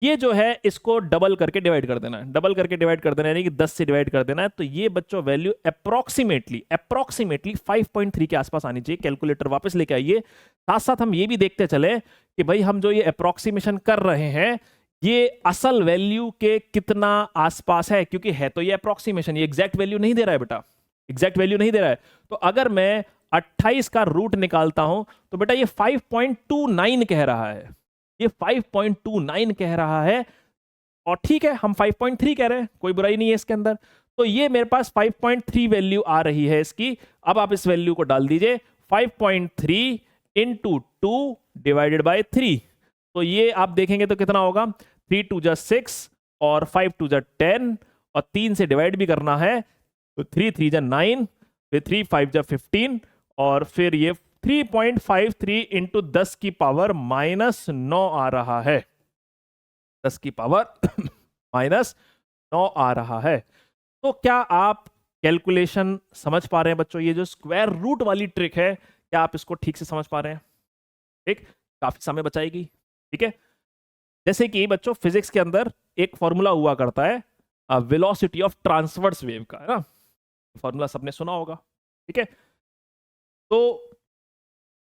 Speaker 1: ये जो है इसको डबल करके डिवाइड कर देना है। डबल करके डिवाइड कर देना यानी कि 10 से डिवाइड कर देना है। तो ये बच्चों वैल्यू अप्रोक्सीमेटली 5.3 के आसपास आनी चाहिए। कैलकुलेटर वापस लेके आइए। साथ साथ हम ये भी देखते चले कि भाई हम जो ये अप्रोक्सीमेशन कर रहे हैं, ये असल वैल्यू के कितना आसपास है, क्योंकि है तो ये अप्रोक्सीमेशन, ये एग्जैक्ट वैल्यू नहीं दे रहा है बेटा, एग्जैक्ट वैल्यू नहीं दे रहा है। तो अगर मैं 28 का रूट निकालता हूं तो बेटा ये 5.29 कह रहा है, ये 5.29 कह रहा है। और ठीक है, हम 5.3 कह रहे हैं, कोई बुराई नहीं है इसके अंदर। तो ये मेरे पास 5.3 वैल्यू आ रही है इसकी। अब आप इस वैल्यू को डाल दीजिए, 5.3 इंटू 2 डिवाइडेड बाय 3। तो ये आप देखेंगे तो कितना होगा? 3 2 जा 6 और 5 2 जा 10, और 3 से डिवाइड भी करना है तो 3 3 जा 9, फिर 3 5 जा 15, और फिर ये 3.53 इंटू 10 की पावर -9 आ रहा है। 10 की पावर -9 आ रहा है। तो क्या आप कैलकुलेशन समझ पा रहे हैं बच्चों? ये जो स्क्वायर रूट वाली ट्रिक है, क्या आप इसको ठीक से समझ पा रहे हैं? ठीक, काफी समय बचाएगी। ठीक है, जैसे कि बच्चों फिजिक्स के अंदर एक फॉर्मूला हुआ करता है वेलोसिटी ऑफ ट्रांसवर्स वेव का, है ना? फॉर्मूला सबने सुना होगा। ठीक है, तो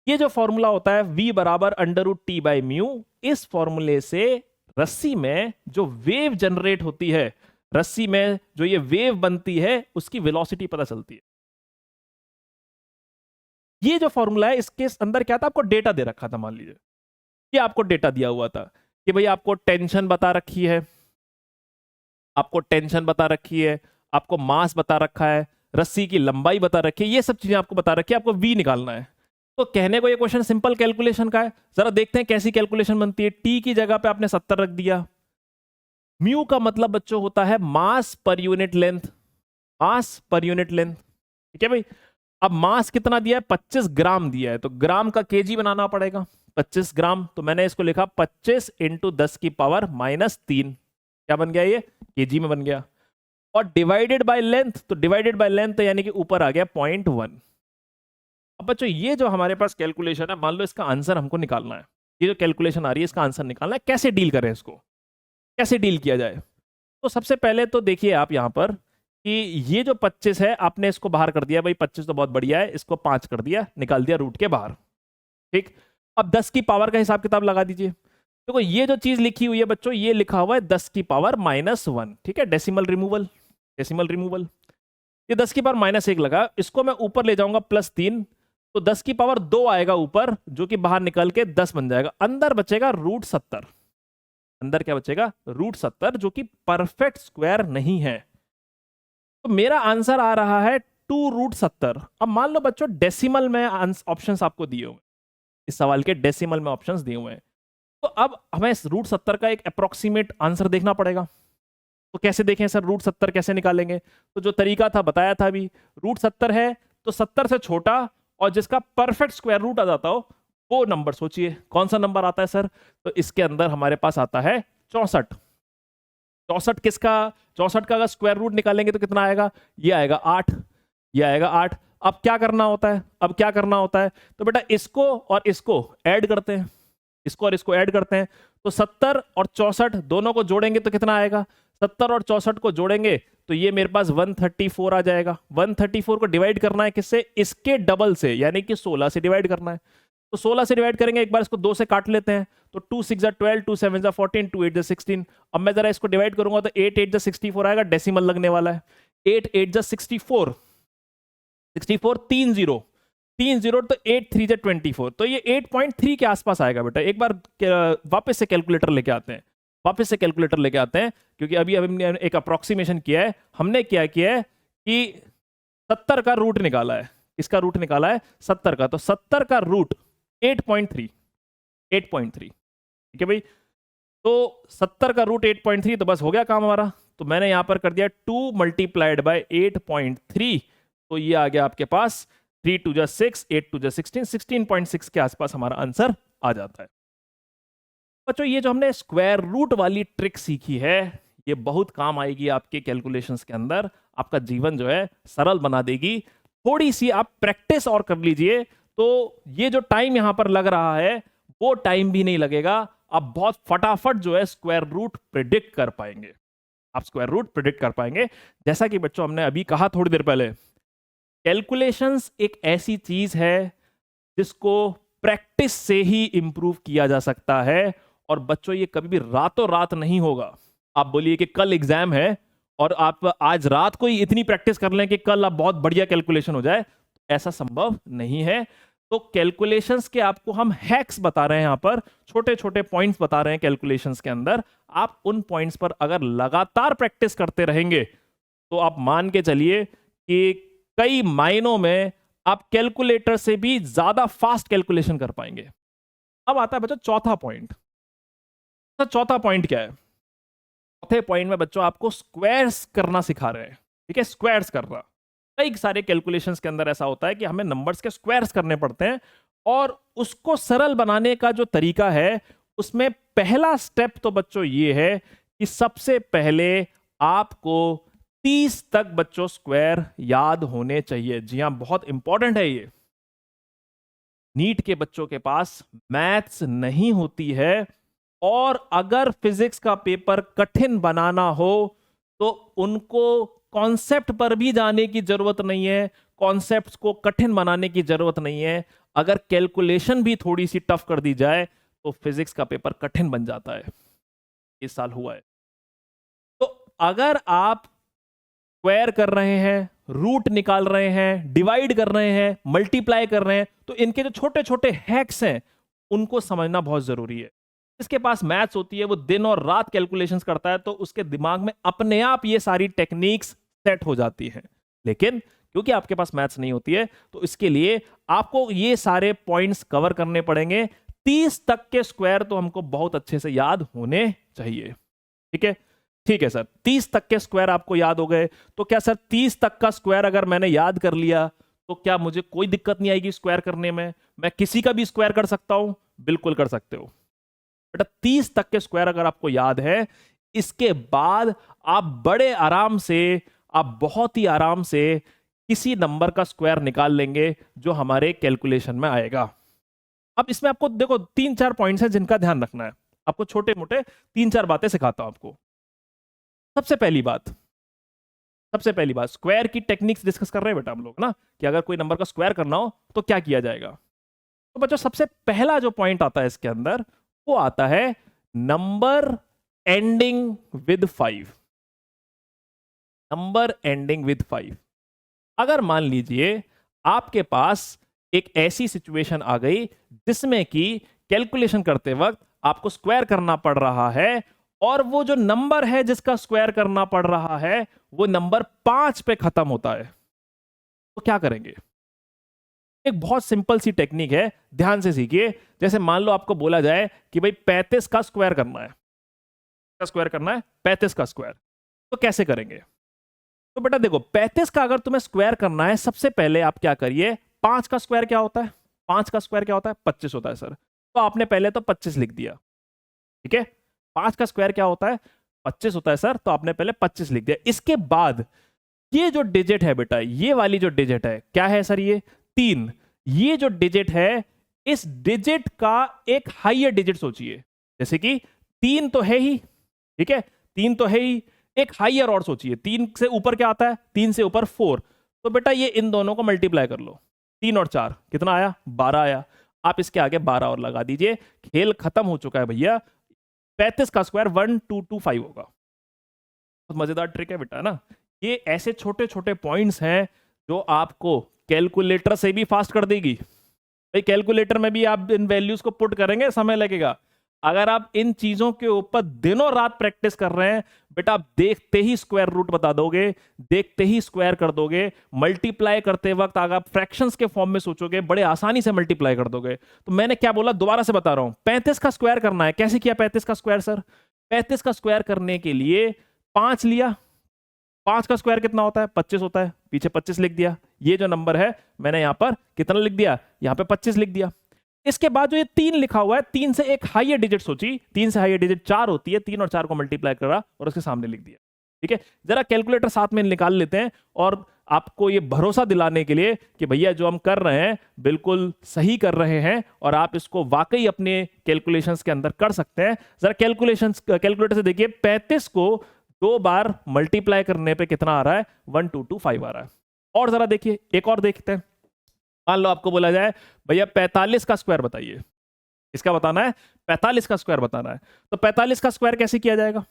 Speaker 1: ये जो फॉर्मूला होता है v बराबर √t/μ, इस फॉर्मूले से रस्सी में जो वेव जनरेट होती है, रस्सी में जो ये वेव बनती है, उसकी वेलोसिटी पता चलती है। ये जो फॉर्मूला है, इसके अंदर क्या था, आपको डेटा दे रखा था। मान लीजिए कि आपको डेटा दिया हुआ था कि भाई आपको टेंशन बता रखी है, आपको टेंशन बता रखी है, आपको मास बता रखा है, रस्सी की लंबाई बता रखी है, ये सब चीजें आपको बता रखी है, आपको v निकालना है। तो कहने को ये क्वेश्चन सिंपल कैलकुलेशन का है। जरा देखते हैं कैसी कैलकुलेशन बनती है। t की जगह पे आपने 70 रख दिया। म्यू का मतलब बच्चों होता है मास पर यूनिट लेंथ, मास पर यूनिट लेंथ। ठीक है भाई, अब मास कितना दिया है? 25 ग्राम दिया है, तो ग्राम का केजी बनाना पड़ेगा। 25 ग्राम, तो मैंने इसको लिखा 25 × 10⁻³ क्या बन गया? ये केजी में बन गया। और डिवाइडेड बाय लेंथ, तो डिवाइडेड बाय लेंथ यानी कि ऊपर आ गया 0.1। अब बच्चों ये जो हमारे पास कैलकुलेशन है, मान लो इसका आंसर हमको निकालना है। ये जो कैलकुलेशन आ रही है, इसका आंसर निकालना है। कैसे डील करें इसको, कैसे डील किया जाए? तो सबसे पहले तो देखिए आप यहां पर कि ये जो 25 है, आपने इसको बाहर कर दिया। भाई 25 तो बहुत बढ़िया है, इसको 5 कर दिया, निकाल दिया रूट के बाहर। ठीक, अब 10 की पावर का हिसाब किताब लगा दीजिए। देखो ये जो चीज लिखी हुई है बच्चों, ये लिखा हुआ है 10⁻⁻1। ठीक है, डेसिमल रिमूवल, डेसिमल रिमूवल। ये 10⁻⁻1 लगा, इसको मैं ऊपर ले जाऊंगा +3, तो 10⁻2 आएगा ऊपर, जो कि बाहर निकल के 10 बन जाएगा। अंदर बचेगा √70। अंदर क्या बचेगा? √70, जो कि परफेक्ट स्क्वायर नहीं है। तो मेरा आंसर आ रहा है 2√70। अब मान लो बच्चों डेसिमल में ऑप्शंस आपको दिए हुए, इस सवाल के डेसिमल में ऑप्शंस दिए हुए हैं, तो अब हमें √70 का एक अप्रोक्सीमेट आंसर देखना पड़ेगा। तो कैसे देखें सर, √70 कैसे निकालेंगे? तो जो तरीका था बताया था अभी, √70 है तो 70 से छोटा और जिसका परफेक्ट स्क्वायर रूट आ जाता हो वो नंबर सोचिए। कौन सा नंबर आता है सर? तो इसके अंदर हमारे पास आता है 64। 64 किसका? 64 का अगर स्क्वायर रूट निकालेंगे तो कितना आएगा? ये आएगा 8, ये आएगा 8। अब क्या करना होता है? अब क्या करना होता है? तो बेटा इसको और इसको ऐड करते हैं, इसको और इसको ऐड करते हैं। तो 70 और 64 दोनों को जोड़ेंगे तो कितना आएगा? 70 और 64 को जोड़ेंगे तो ये मेरे पास 134 आ जाएगा। 134 को डिवाइड करना है किससे? इसके डबल से, यानी कि 16 से डिवाइड करना है। तो 16 से डिवाइड करेंगे, एक बार इसको 2 से काट लेते हैं, तो 2 6 12, 2 7 14, 2 8 16। अब मैं जरा इसको डिवाइड करूंगा तो 8 8 64 आएगा, डेसिमल लगने वाला है। 8 8 64, 64 3 0, 3 0, तो 8 3 24, तो ये 8.3 के आसपास आएगा बेटा। एक बार वापस से कैलकुलेटर लेके आते हैं, वापस से कैलकुलेटर लेके आते हैं, क्योंकि अभी हमने एक अप्रोक्सीमेशन किया है। हमने क्या किया है कि 70 का रूट निकाला है। इसका रूट निकाला है 70 का, तो 70 का रूट 8.3, 8.3। ठीक है भाई, तो 70 का रूट 8.3, तो बस हो गया काम हमारा। तो मैंने यहां पर कर दिया 2 × 8.3, तो ये आ गया आपके पास 3 2 6, 8 2 16, 16.6 के आसपास हमारा आंसर आ जाता है। बच्चों ये जो हमने स्क्वायर रूट वाली ट्रिक सीखी है, ये बहुत काम आएगी आपके कैलकुलेशंस के अंदर। आपका जीवन जो है सरल बना देगी। थोड़ी सी आप प्रैक्टिस और कर लीजिए, तो ये जो टाइम यहां पर लग रहा है वो टाइम भी नहीं लगेगा। आप बहुत फटाफट जो है स्क्वायर रूट प्रिडिक्ट कर पाएंगे। आप स्क्वायर रूट प्रिडिक्ट कर पाएंगे। जैसा कि बच्चों हमने अभी कहा थोड़ी देर पहले, कैलकुलेशंस एक ऐसी चीज है जिसको प्रैक्टिस से ही इंप्रूव किया जा सकता है। और बच्चों ये कभी भी रातों रात नहीं होगा। आप बोलिए कि कल एग्जाम है और आप आज रात को ही इतनी प्रैक्टिस कर लें कि कल आप बहुत बढ़िया कैलकुलेशन हो जाए, ऐसा संभव नहीं है। तो कैलकुलेशंस के आपको हम हैक्स बता रहे हैं, यहां पर छोटे छोटे पॉइंट्स बता रहे हैं कैलकुलेशंस के अंदर। आप उन पॉइंट्स पर अगर लगातार प्रैक्टिस करते रहेंगे तो आप मान के चलिए कि कई मायनों में आप कैलकुलेटर से भी ज्यादा फास्ट कैलकुलेशन कर पाएंगे। अब आता है बच्चों चौथा पॉइंट। तो चौथा पॉइंट क्या है? चौथे पॉइंट में बच्चों आपको स्क्वायर्स करना सिखा रहे हैं। ठीक है, स्क्वायर्स करना। कई सारे कैलकुलेशंस के अंदर ऐसा होता है कि हमें नंबर्स के स्क्वायर्स करने पड़ते हैं, और उसको सरल बनाने का जो तरीका है उसमें पहला स्टेप तो बच्चों ये है कि सबसे पहले आपको 30 तक बच्चों स्क्वायर याद होने चाहिए। जी हाँ, बहुत इंपॉर्टेंट है ये। नीट के बच्चों के पास मैथ्स नहीं होती है, और अगर फिजिक्स का पेपर कठिन बनाना हो तो उनको कॉन्सेप्ट पर भी जाने की जरूरत नहीं है, कॉन्सेप्ट्स को कठिन बनाने की जरूरत नहीं है। अगर कैलकुलेशन भी थोड़ी सी टफ कर दी जाए तो फिजिक्स का पेपर कठिन बन जाता है। इस साल हुआ है। तो अगर आप स्क्वायर कर रहे हैं, रूट निकाल रहे हैं, डिवाइड कर रहे हैं, मल्टीप्लाई कर रहे हैं, तो इनके जो छोटे छोटे हैक्स हैं उनको समझना बहुत जरूरी है। जिसके पास मैथ्स होती है वो दिन और रात कैलकुलेशंस करता है, तो उसके दिमाग में अपने आप ये सारी टेक्निक्स सेट हो जाती हैं। लेकिन क्योंकि आपके पास मैथ्स नहीं होती है तो इसके लिए आपको ये सारे पॉइंट्स कवर करने पड़ेंगे। 30 तक के स्क्वायर तो हमको बहुत अच्छे से याद होने चाहिए। ठीक है, ठीक है सर, 30 तक के स्क्वायर आपको याद हो गए, तो क्या सर 30 तक का स्क्वायर अगर मैंने याद कर लिया तो क्या मुझे कोई दिक्कत नहीं आएगी स्क्वायर करने में? मैं किसी का भी स्क्वायर कर सकता हूं? बिल्कुल कर सकते हो बेटा। 30 तक के स्क्वायर अगर आपको याद है, इसके बाद आप बड़े आराम से, आप बहुत ही आराम से किसी नंबर का स्क्वायर निकाल लेंगे जो हमारे कैलकुलेशन में आएगा। अब इसमें आपको देखो 3-4 पॉइंट्स हैं जिनका ध्यान रखना है। आपको छोटे मोटे 3-4 बातें सिखाता हूं आपको। सबसे पहली बात, स्क्वायर की टेक्निक्स डिस्कस कर रहे हैं बेटा हम लोग ना, कि अगर कोई नंबर का स्क्वायर करना हो तो क्या किया जाएगा। तो बच्चों सबसे पहला जो पॉइंट आता है इसके अंदर, वो आता है number ending with 5। Number ending with 5। अगर मान लीजिए आपके पास एक ऐसी सिचुएशन आ गई जिसमें कि कैलकुलेशन करते वक्त आपको स्क्वायर करना पड़ रहा है, और वो जो नंबर है जिसका स्क्वायर करना पड़ रहा है वो नंबर 5 पे खत्म होता है, तो क्या करेंगे? एक बहुत सिंपल सी टेक्निक है, ध्यान से सीखिए। जैसे मान लो आपको बोला जाए कि भाई 35 का स्क्वायर करना है, 35 का स्क्वायर, तो कैसे करेंगे? तो बेटा देखो, 35 का अगर तुम्हें स्क्वायर करना है, सबसे पहले आप क्या करिए, 5 का स्क्वायर क्या होता है? 5 का स्क्वायर क्या होता है? 25 होता है सर। तो आपने पहले तो 25 लिख दिया। ठीक है, 5 का स्क्वायर क्या होता है? 25 होता है सर, तो आपने पहले 25 लिख दिया। इसके बाद ये जो डिजिट है बेटा, ये वाली जो डिजिट है, क्या है सर? ये 3। ये जो डिजिट है, इस डिजिट का एक हाइयर डिजिट सोचिए। जैसे कि 3 तो है ही, ठीक है, 3 तो है ही, एक हाइयर और सोचिए। 3 से ऊपर क्या आता है? 3 से ऊपर 4। तो बेटा ये इन दोनों को मल्टीप्लाई कर लो, 3 और 4 कितना आया? 12 आया। आप इसके आगे 12 और लगा दीजिए, खेल खत्म हो चुका है भैया। 35 का स्क्वायर 1225 होगा। बहुत मजेदार ट्रिक है बेटा ना। ये ऐसे छोटे छोटे पॉइंट्स हैं जो आपको कैलकुलेटर से भी फास्ट कर देगी। भाई कैलकुलेटर में भी आप इन वैल्यूज को पुट करेंगे, समय लगेगा। अगर आप इन चीजों के ऊपर दिनों रात प्रैक्टिस कर रहे हैं बेटा, आप देखते ही स्क्वायर रूट बता दोगे, देखते ही स्क्वायर कर दोगे। मल्टीप्लाई करते वक्त अगर आप फ्रैक्शंस के फॉर्म में सोचोगे, बड़े आसानी से मल्टीप्लाई कर दोगे। तो मैंने क्या बोला, दोबारा से बता रहा हूं। 35 का स्क्वायर करना है, कैसे किया 35 का स्क्वायर सर? 35 का स्क्वायर करने के लिए 5 लिया। 5 का स्क्वायर कितना होता है? 25 होता है। पीछे 25 लिख दिया। ये जो नंबर है मैंने यहां पर कितना लिख दिया? यहां पे 25 लिख दिया। इसके बाद जो ये 3 लिखा हुआ है, 3 से एक हाइयर डिजिट सोची। 3 से हाइयर डिजिट 4 होती है। 3 और 4 को मल्टीप्लाई करा और उसके सामने लिख दिया। ठीक है, जरा कैलकुलेटर साथ में निकाल लेते हैं, और आपको ये भरोसा दिलाने के लिए कि भैया जो हम कर रहे हैं बिल्कुल सही कर रहे हैं, और आप इसको वाकई अपने कैलकुलेशंस के अंदर कर सकते हैं। जरा कैलकुलेटर से देखिए, 35 को 2 बार मल्टीप्लाई करने पे कितना आ रहा है? 1225 आ रहा है। और जरा देखिए, एक और देखते हैं। मान लो आपको बोला जाए भैया 45 का स्क्वायर बताइए। इसका बताना है, 45 का स्क्वायर बताना है। तो 45 का स्क्वायर कैसे किया जाएगा?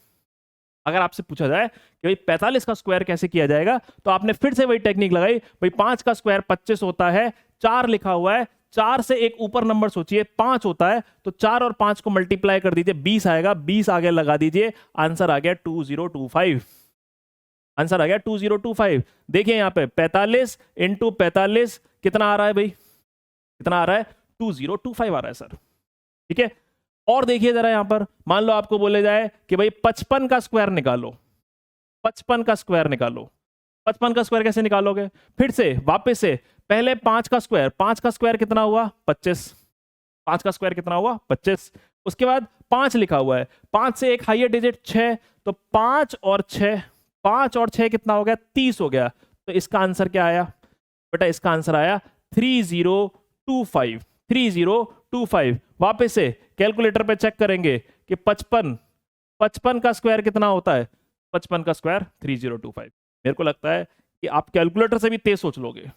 Speaker 1: अगर आपसे पूछा जाए कि भाई 45 का स्क्वायर कैसे किया जाएगा, तो आपने फिर से वही टेक्निक लगाई। भाई 5 का स्क्वायर 25 होता है, 4 लिखा हुआ है, 4 से एक ऊपर नंबर सोचिए, 5 होता है, तो 4 और 5 को मल्टीप्लाई कर दीजिए, 20 आएगा। 20 आगे लगा दीजिए, आंसर आ गया 2025। आंसर आ गया 2025। देखिए यहां पे 45 इंटू 45 कितना आ रहा है भाई? कितना आ रहा है? 2025 आ रहा है सर। ठीक है, और देखिए जरा यहां पर, मान लो आपको बोले जाए कि भाई 55 का स्क्वायर निकालो। 55 का स्क्वायर निकालो। 55 का स्क्वायर कैसे निकालोगे? फिर से वापस से, पहले 5 का स्क्वायर। 5 का स्क्वायर कितना हुआ? 25। 5 का स्क्वायर कितना हुआ? 25। उसके बाद 5 लिखा हुआ है, 5 से एक हाइयर डिजिट 6, तो 5 और 6 5 और 6 कितना हो गया, 30 हो गया। तो इसका आंसर क्या आया बेटा, इसका आंसर आया 3025। 3025। वापस से कैलकुलेटर पे चेक करेंगे कि 55 का स्क्वायर कितना होता है, 55 का स्क्वायर 3025। मेरे को लगता है कि आप कैलकुलेटर से भी तेज सोच लोगे।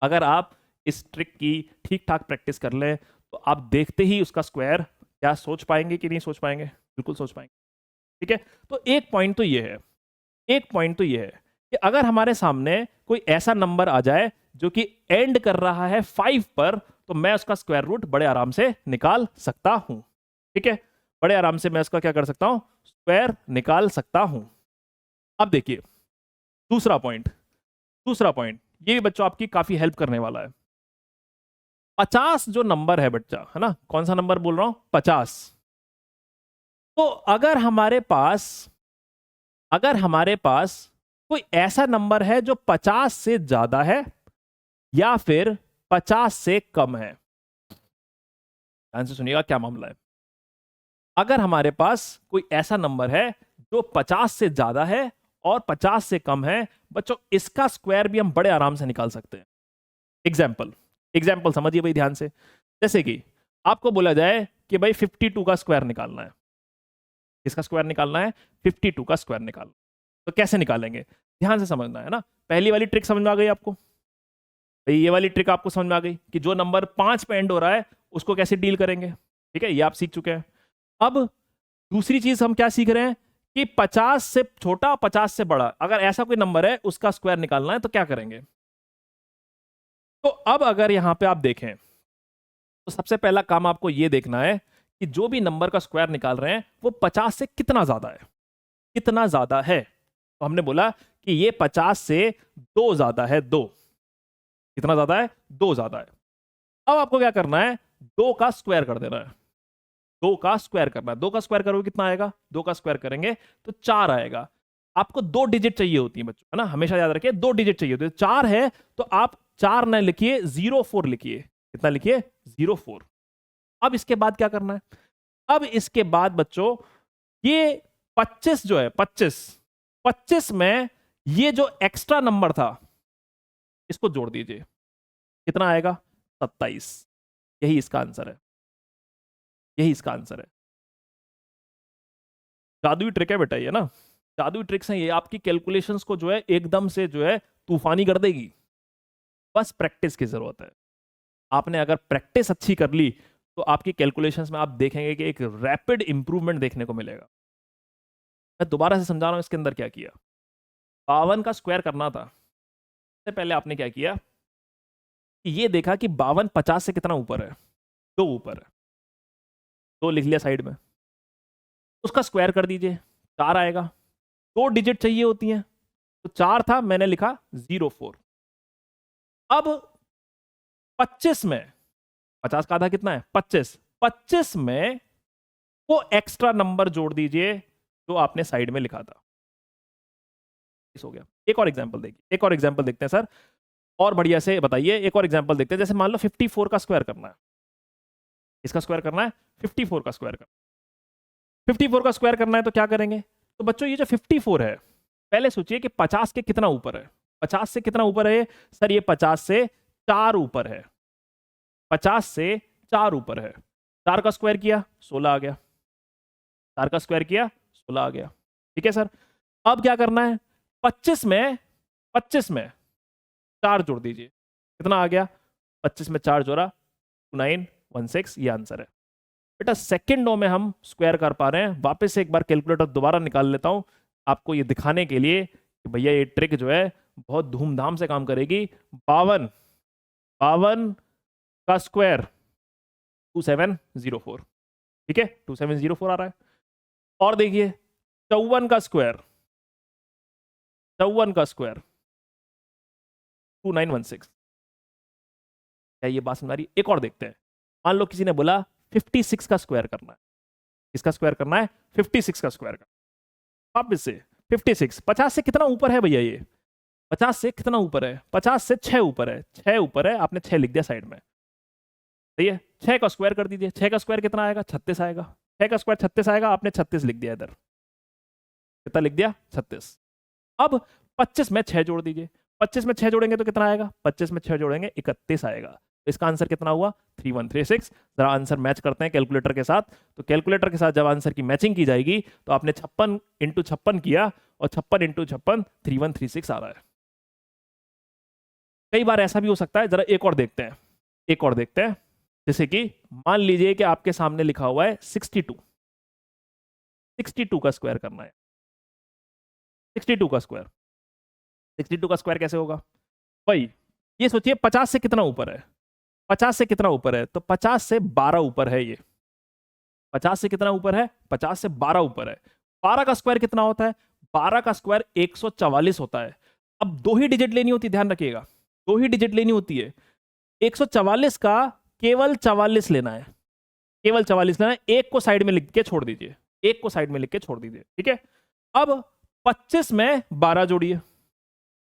Speaker 1: अगर आप इस ट्रिक की ठीक ठाक प्रैक्टिस कर लें तो आप देखते ही उसका स्क्वायर क्या सोच पाएंगे कि नहीं सोच पाएंगे, बिल्कुल सोच पाएंगे। ठीक है, तो एक पॉइंट तो ये है, एक पॉइंट तो ये है कि अगर हमारे सामने कोई ऐसा नंबर आ जाए जो कि एंड कर रहा है 5 पर, तो मैं उसका स्क्वायर रूट बड़े आराम से निकाल सकता हूं। ठीक है, बड़े आराम से मैं उसका क्या कर सकता हूं, स्क्वायर निकाल सकता हूं। अब देखिए दूसरा पॉइंट, दूसरा पॉइंट ये भी बच्चों आपकी काफी हेल्प करने वाला है। 50 जो नंबर है बच्चा, है ना, कौन सा नंबर बोल रहा हूं, 50। तो अगर हमारे पास कोई ऐसा नंबर है जो 50 से ज्यादा है या फिर 50 से कम है, ध्यान से सुनिएगा क्या मामला है। अगर हमारे पास कोई ऐसा नंबर है जो 50 से ज्यादा है और 50 से कम है, बच्चों इसका स्क्वायर भी हम बड़े आराम से निकाल सकते हैं। एग्जाम्पल समझिए भाई ध्यान से। जैसे कि आपको बोला जाए कि भाई 52 का स्क्वायर निकालना है। किसका स्क्वायर निकालना है, 52 का स्क्वायर निकालना। तो कैसे निकालेंगे, ध्यान से समझना है ना। पहली वाली ट्रिक समझ में आ गई आपको, भाई ये वाली ट्रिक आपको समझ में आ गई कि जो नंबर 5 पे एंड हो रहा है उसको कैसे डील करेंगे। ठीक है, ये आप सीख चुके हैं। अब दूसरी चीज हम क्या सीख रहे हैं कि 50 से छोटा 50 से बड़ा अगर ऐसा कोई नंबर है उसका स्क्वायर निकालना है तो क्या करेंगे। तो अब अगर यहां पे आप देखें तो सबसे पहला काम आपको यह देखना है कि जो भी नंबर का स्क्वायर निकाल रहे हैं वो 50 से कितना ज्यादा है, कितना ज्यादा है। तो हमने बोला कि ये 50 से 2 ज्यादा है, 2। कितना ज्यादा है, 2 ज्यादा है। अब आपको क्या करना है, 2 का स्क्वायर कर देना है। 2 का स्क्वायर करना है। 2 का स्क्वायर करोगे कितना आएगा, 2 का स्क्वायर करेंगे तो 4 आएगा। आपको 2 डिजिट चाहिए होती है बच्चों, है ना, हमेशा याद रखिए 2 डिजिट चाहिए होती है। 4 है तो आप 4 न लिखिए, 04 लिखिए। कितना लिखिए, 04। अब इसके बाद क्या करना है, अब इसके बाद बच्चों ये 25 जो है, 25 में ये जो एक्स्ट्रा नंबर था इसको जोड़ दीजिए। कितना आएगा, 27। यही इसका आंसर है, यही इसका आंसर है। जादुई ट्रिक है बेटा ये ना, जादुई ट्रिक्स हैं ये, आपकी कैलकुलेशंस को जो है एकदम से जो है तूफानी कर देगी। बस प्रैक्टिस की जरूरत है। आपने अगर प्रैक्टिस अच्छी कर ली तो आपकी कैलकुलेशंस में आप देखेंगे कि एक रैपिड इंप्रूवमेंट देखने को मिलेगा। मैं दोबारा से समझा रहा हूं इसके अंदर क्या किया। 52 का स्क्वायर करना था, सबसे पहले आपने क्या किया कि ये देखा कि 52 50 से कितना ऊपर है, 2 ऊपर है। 2 लिख लिया साइड में, उसका स्क्वायर कर दीजिए, 4 आएगा। 2 डिजिट चाहिए होती हैं तो 4 था, मैंने लिखा 04। अब 25 में 50 का आधा कितना है, 25 में वो एक्स्ट्रा नंबर जोड़ दीजिए जो आपने साइड में लिखा था। हो गया। एक और एग्जांपल देखिए, एक और एग्जांपल देखते हैं सर, और बढ़िया से बताइए। एक और एग्जांपल देखते हैं। जैसे मान लो 54 का स्क्वायर करना है, इसका स्क्वायर करना है, 54 का स्क्वायर करना है। 54 का स्क्वायर करना है तो क्या करेंगे, तो बच्चों ये जो 54 है, पहले सोचिए कि 50 के कितना ऊपर है। 50 से कितना ऊपर है सर, ये 50 से 4 ऊपर है। 50 से 4 ऊपर है। 4 का स्क्वायर किया 16 आ गया, 4 का स्क्वायर किया 16 आ गया। ठीक है सर, अब क्या करना है, 25 में 4 जोड़ दीजिए, कितना आ गया, 25 में 4 जोड़ा 2916, ये आंसर है बेटा। सेकंडों में हम स्क्वायर कर पा रहे हैं। वापस से एक बार कैलकुलेटर दोबारा निकाल लेता हूं आपको ये दिखाने के लिए कि भैया ये ट्रिक जो है बहुत धूमधाम से काम करेगी। 52 का स्क्वायर 2704, ठीक है, 2704 आ रहा है। और देखिए 54 का स्क्वायर 2916। क्या ये बात समझ आ रही है? एक और देखते हैं। मान लो किसी ने बोला 56 का स्क्वायर करना है। किसका स्क्वायर करना है, 56 का स्क्वायर करना। वापस से 56, 50 से कितना ऊपर है भैया, ये 50 से कितना ऊपर है, 50 से 6 ऊपर है। 6 ऊपर है, आपने 6 लिख दिया साइड में, सही है। 6 का स्क्वायर कर दीजिए, 6 का स्क्वायर कितना आएगा, 36 आएगा। 6 का स्क्वायर 36 आएगा, आपने 36 लिख दिया इधर। कितना लिख दिया, 36। अब 25 में 6 जोड़ दीजिए, 25 में 6 जोड़ेंगे तो कितना आएगा, 25 में 6 जोड़ेंगे 31 आएगा। तो इसका आंसर कितना हुआ 3136। जरा आंसर मैच करते हैं कैलकुलेटर के साथ। तो कैलकुलेटर के साथ जब आंसर की मैचिंग की जाएगी तो आपने 56 इंटू 56 किया और 56 इंटू 56 3136 आ रहा है। कई बार ऐसा भी हो सकता है, जरा एक और देखते हैं, एक और देखते हैं। जैसे कि मान लीजिए कि आपके सामने लिखा हुआ है 62 का स्क्वायर करना है। 62 का स्क्वायर, 62 का स्क्वायर कैसे होगा भाई, ये सोचिए 50 से कितना ऊपर है, 50 से कितना ऊपर है, तो 50 से 12 ऊपर है ये। 50 से कितना ऊपर है, 50 से 12 ऊपर है। 12 का स्क्वायर कितना होता है, 12 का स्क्वायर 144 होता है। अब दो ही डिजिट लेनी होती है, ध्यान रखिएगा, दो ही डिजिट लेनी होती है। 144 का केवल 44 लेना है, केवल 44 लेना है। एक को साइड में लिख के छोड़ दीजिए, एक को साइड में लिख के छोड़ दीजिए, ठीक है। अब 25 में 12 जोड़िए,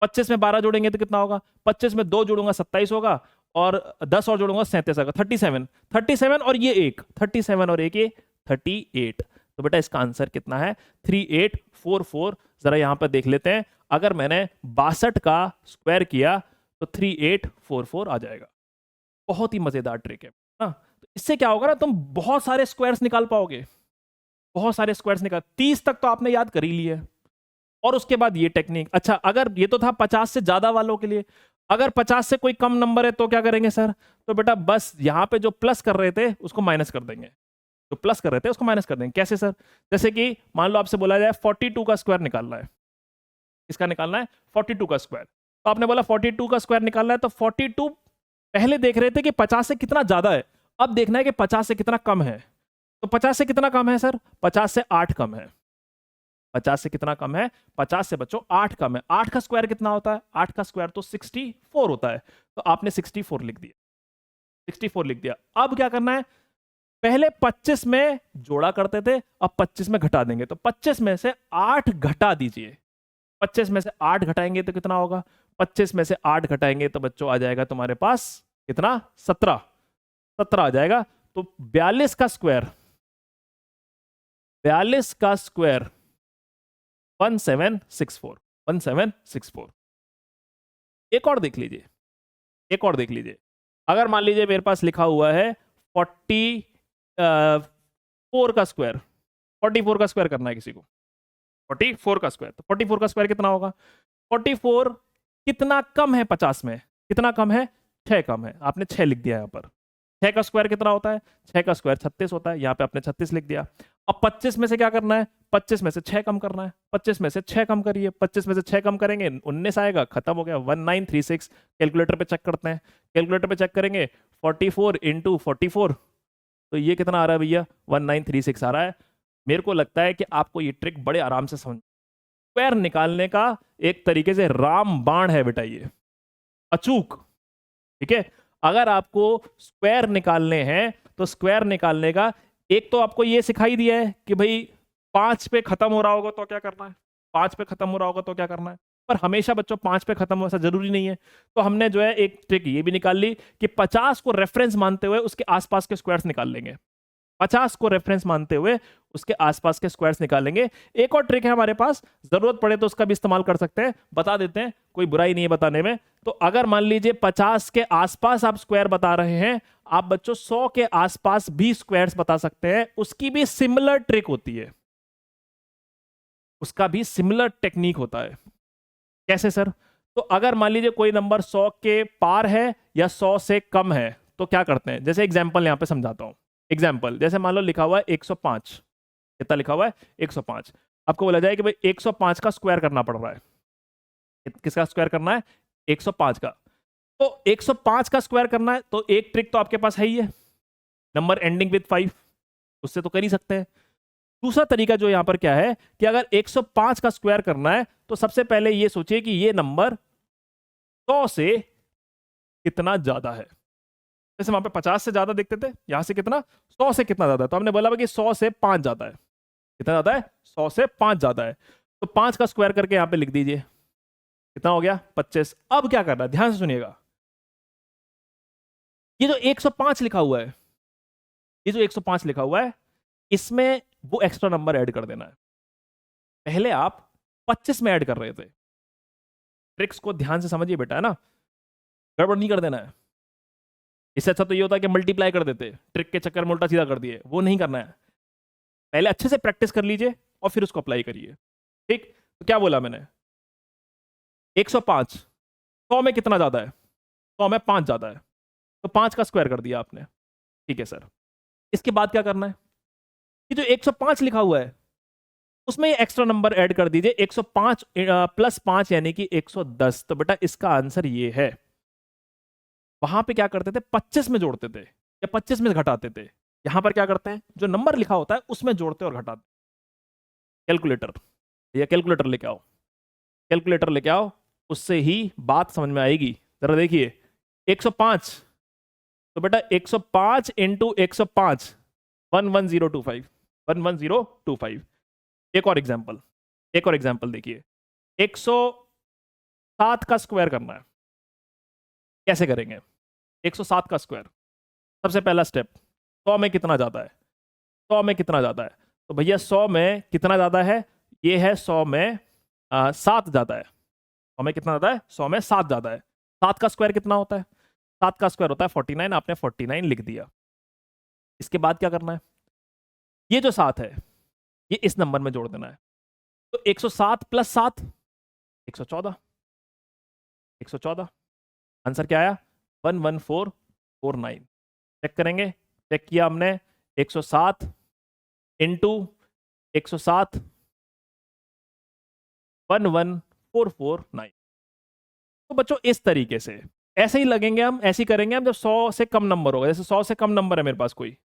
Speaker 1: 25 में 12 जोड़ेंगे तो कितना होगा, 25 में 2 जोड़ूंगा 27 होगा, और 10 और जोड़ूंगा 37 होगा, 37, 37 और ये एक 37 और एक ये 38। तो बेटा इसका आंसर कितना है 3844। जरा यहां पर देख लेते हैं, अगर मैंने 62 का स्क्वायर किया तो 3844 आ जाएगा। बहुत ही मजेदार ट्रिक है ना। तो इससे क्या होगा ना, तुम बहुत सारे स्क्वायर्स निकाल पाओगे, बहुत सारे स्क्वायर्स निकाल, 30 तक तो आपने याद कर ही लिए। और उसके बाद ये टेक्निक, अच्छा अगर ये तो था 50 से ज्यादा वालों के लिए, अगर 50 से कोई कम नंबर है तो क्या करेंगे सर, तो बेटा बस यहां पे जो प्लस कर रहे थे उसको माइनस कर देंगे, जो प्लस कर रहे थे उसको माइनस कर देंगे। कैसे सर, जैसे कि मान लो आपसे बोला जाए 42 का स्क्वायर निकालना है, इसका निकालना है 42 का स्क्वायर, तो आपने बोला 42 का स्क्वायर निकालना है, तो 42 पहले देख रहे थे कि 50 से कितना ज्यादा है, अब देखना है कि 50 से कितना कम है। तो 50 से कितना कम है सर, 50 से 8 कम है। 50 से कितना कम है, 50 से बच्चों 8 कम है। 8 का स्क्वायर कितना होता है, 8 का स्क्वायर तो 64 होता है, तो आपने 64 लिख दिया, 64 लिख दिया। अब क्या करना है, पहले 25 में जोड़ा करते थे, अब 25 में घटा देंगे, तो 25 में से 8 घटा दीजिए। 25 में से 8 घटाएंगे तो कितना होगा, 25 में से 8 घटाएंगे तो बच्चों आ जाएगा तुम्हारे पास कितना, 17, 17 आ जाएगा। तो 42 का स्क्वायर, 42 का स्क्वायर 1764, 1764। एक और देख लीजिए, एक और देख लीजिए, अगर मान लीजिए मेरे पास लिखा हुआ है 44 का स्क्वायर, 44 का स्क्वायर करना है किसी को, 44 का स्क्वायर, तो 44 का स्क्वायर कितना होगा, 44 कितना कम है 50 में, कितना कम है, 6 कम है, आपने 6 लिख दिया यहाँ पर। 6 का स्क्वायर कितना होता है, 6 का स्क्वायर 36 होता है, यहाँ पे आपने 36 लिख दिया। अब 25 में से क्या करना है, 25 में से 6 कम करना है, 25 में से 6 कम करिए, 25 में से 6 कम करेंगे 19 आएगा, खत्म हो गया, 1936। कैलकुलेटर पे चेक करते हैं, कैलकुलेटर पे चेक करेंगे 44 इंटू 44, तो ये कितना आ रहा है भैया, 1936 आ रहा है। मेरे को लगता है कि आपको ये ट्रिक बड़े आराम से समझ, स्क्वायर निकालने का एक तरीके से रामबाण है बेटा ये, अचूक, ठीक है। अगर आपको स्क्वायर निकालने हैं तो स्क्वायर निकालने का एक तो आपको ये सिखाई दिया है कि भाई 5 पे खत्म हो रहा होगा तो क्या करना है, 5 पे खत्म हो रहा होगा तो क्या करना है, पर हमेशा बच्चों 5 पे खत्म हो ऐसा जरूरी नहीं है। तो हमने जो है एक ट्रिक ये भी निकाल ली कि 50 को रेफरेंस मानते हुए उसके आसपास के स्क्वायर्स निकाल लेंगे, 50 को रेफरेंस मानते हुए उसके आसपास के स्क्वायर्स निकालेंगे। एक और ट्रिक है हमारे पास, जरूरत पड़े तो उसका भी इस्तेमाल कर सकते हैं, बता देते हैं, कोई बुराई नहीं है बताने में। तो अगर मान लीजिए 50 के आसपास आप स्क्वायर बता रहे हैं, आप बच्चों 100 के आसपास भी स्क्वायर्स बता सकते हैं, उसकी भी सिमिलर ट्रिक होती है, उसका भी सिमिलर टेक्निक होता है। कैसे सर, तो अगर मान लीजिए कोई नंबर 100 के पार है या 100 से कम है तो क्या करते हैं, जैसे एग्जांपल यहां पे समझाता हूं। एग्जाम्पल जैसे मान लो लिखा हुआ है 105, कितना लिखा हुआ है 105, आपको बोला जाए कि भाई 105 का स्क्वायर करना पड़ रहा है, किसका स्क्वायर करना है, 105 का। तो 105 का स्क्वायर करना है तो एक ट्रिक तो आपके पास है ही है, नंबर एंडिंग विद 5, उससे तो कर ही सकते हैं। दूसरा तरीका जो यहां पर क्या है कि अगर 105 का स्क्वायर करना है तो सबसे पहले ये सोचिए कि ये नंबर 100 से कितना ज्यादा है। जैसे वहां पे 50 से ज्यादा देखते थे, यहां से कितना 100 से कितना ज्यादा है, तो हमने बोला कि 100 से 5 ज्यादा है, कितना ज्यादा है 100 से 5 ज्यादा है, तो 5 का स्क्वायर करके यहां पे लिख दीजिए, कितना हो गया 25। अब क्या करना है, ध्यान से सुनिएगा, ये जो 105 लिखा हुआ है, ये जो 105 लिखा हुआ है इसमें वो एक्स्ट्रा नंबर ऐड कर देना है। पहले आप 25 में ऐड कर रहे थे, ट्रिक्स को ध्यान से समझिए बेटा, है ना, गड़बड़ नहीं कर देना है। इससे अच्छा तो ये होता है कि मल्टीप्लाई कर देते, ट्रिक के चक्कर में उल्टा सीधा कर दिए, वो नहीं करना है। पहले अच्छे से प्रैक्टिस कर लीजिए और फिर उसको अप्लाई करिए। ठीक, तो क्या बोला मैंने, 105 100 में कितना ज्यादा है, 100 में 5 ज्यादा है, तो 5 का स्क्वायर कर दिया आपने। ठीक है सर, इसके बाद क्या करना है, ये जो 105 लिखा हुआ है उसमें ये एक्स्ट्रा नंबर ऐड कर दीजिए, 105 प्लस 5 यानी कि 110। तो बेटा इसका आंसर ये है। वहां पे क्या करते थे, 25 में जोड़ते थे या 25 में घटाते थे। यहां पर क्या करते हैं, जो नंबर लिखा होता है उसमें जोड़ते और घटाते। कैलकुलेटर, या कैलकुलेटर लेके आओ, कैलकुलेटर लेके आओ, उससे ही बात समझ में आएगी। जरा देखिए 105, तो बेटा 105 इंटू 105 11025, 11025। एक और एग्जांपल, एक और एग्जांपल देखिए, 107 का स्क्वायर करना है। कैसे करेंगे 107 का स्क्वायर, सबसे पहला स्टेप, 100 में कितना ज्यादा है, 100 में कितना ज्यादा है, तो भैया 100 में कितना ज्यादा है, ये है 100 में 7 ज्यादा है। 100 में कितना ज्यादा है, 100 में 7 ज्यादा है। 7 का स्क्वायर कितना होता है, 7 का स्क्वायर होता है 49, आपने 49 लिख दिया। इसके बाद क्या करना है, ये जो 7 है ये इस नंबर में जोड़ देना है। तो 107 प्लस 7 114, 114, आंसर क्या आया 11449। चेक करेंगे, चेक किया हमने, 107 इंटू 107 11449। तो बच्चों इस तरीके से ऐसे ही लगेंगे हम, ऐसे ही करेंगे हम जब 100 से कम नंबर होगा। जैसे 100 से कम नंबर है मेरे पास, कोई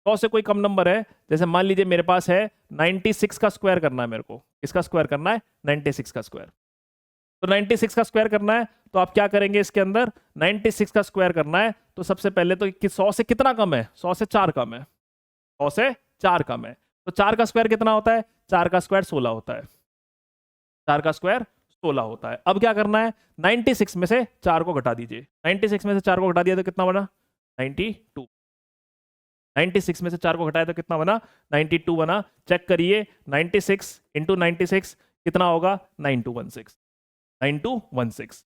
Speaker 1: 100 से कोई कम नंबर है, जैसे मान लीजिए मेरे पास है 96 का स्क्वायर करना है मेरे को। इसका स्क्वायर करना है 96 का स्क्वायर। तो 96 का स्क्वायर करना है तो आप क्या करेंगे, इसके अंदर 96 का स्क्वायर करना है तो सबसे पहले तो 100 से कितना कम है, 100 से 4 कम है, 100 से 4 कम है। तो 4 का स्क्वायर कितना होता है, 4 का स्क्वायर 16 होता है, 4 का स्क्वायर 16 होता है। अब क्या करना है, 96 में से 4 को घटा दीजिए, 96 में से 4 को घटा दिया तो कितना बना 92, 96 में से 4 को घटाया तो कितना बना 92 बना। चेक करिए 96 इंटू 96 कितना होगा 9216, 9216।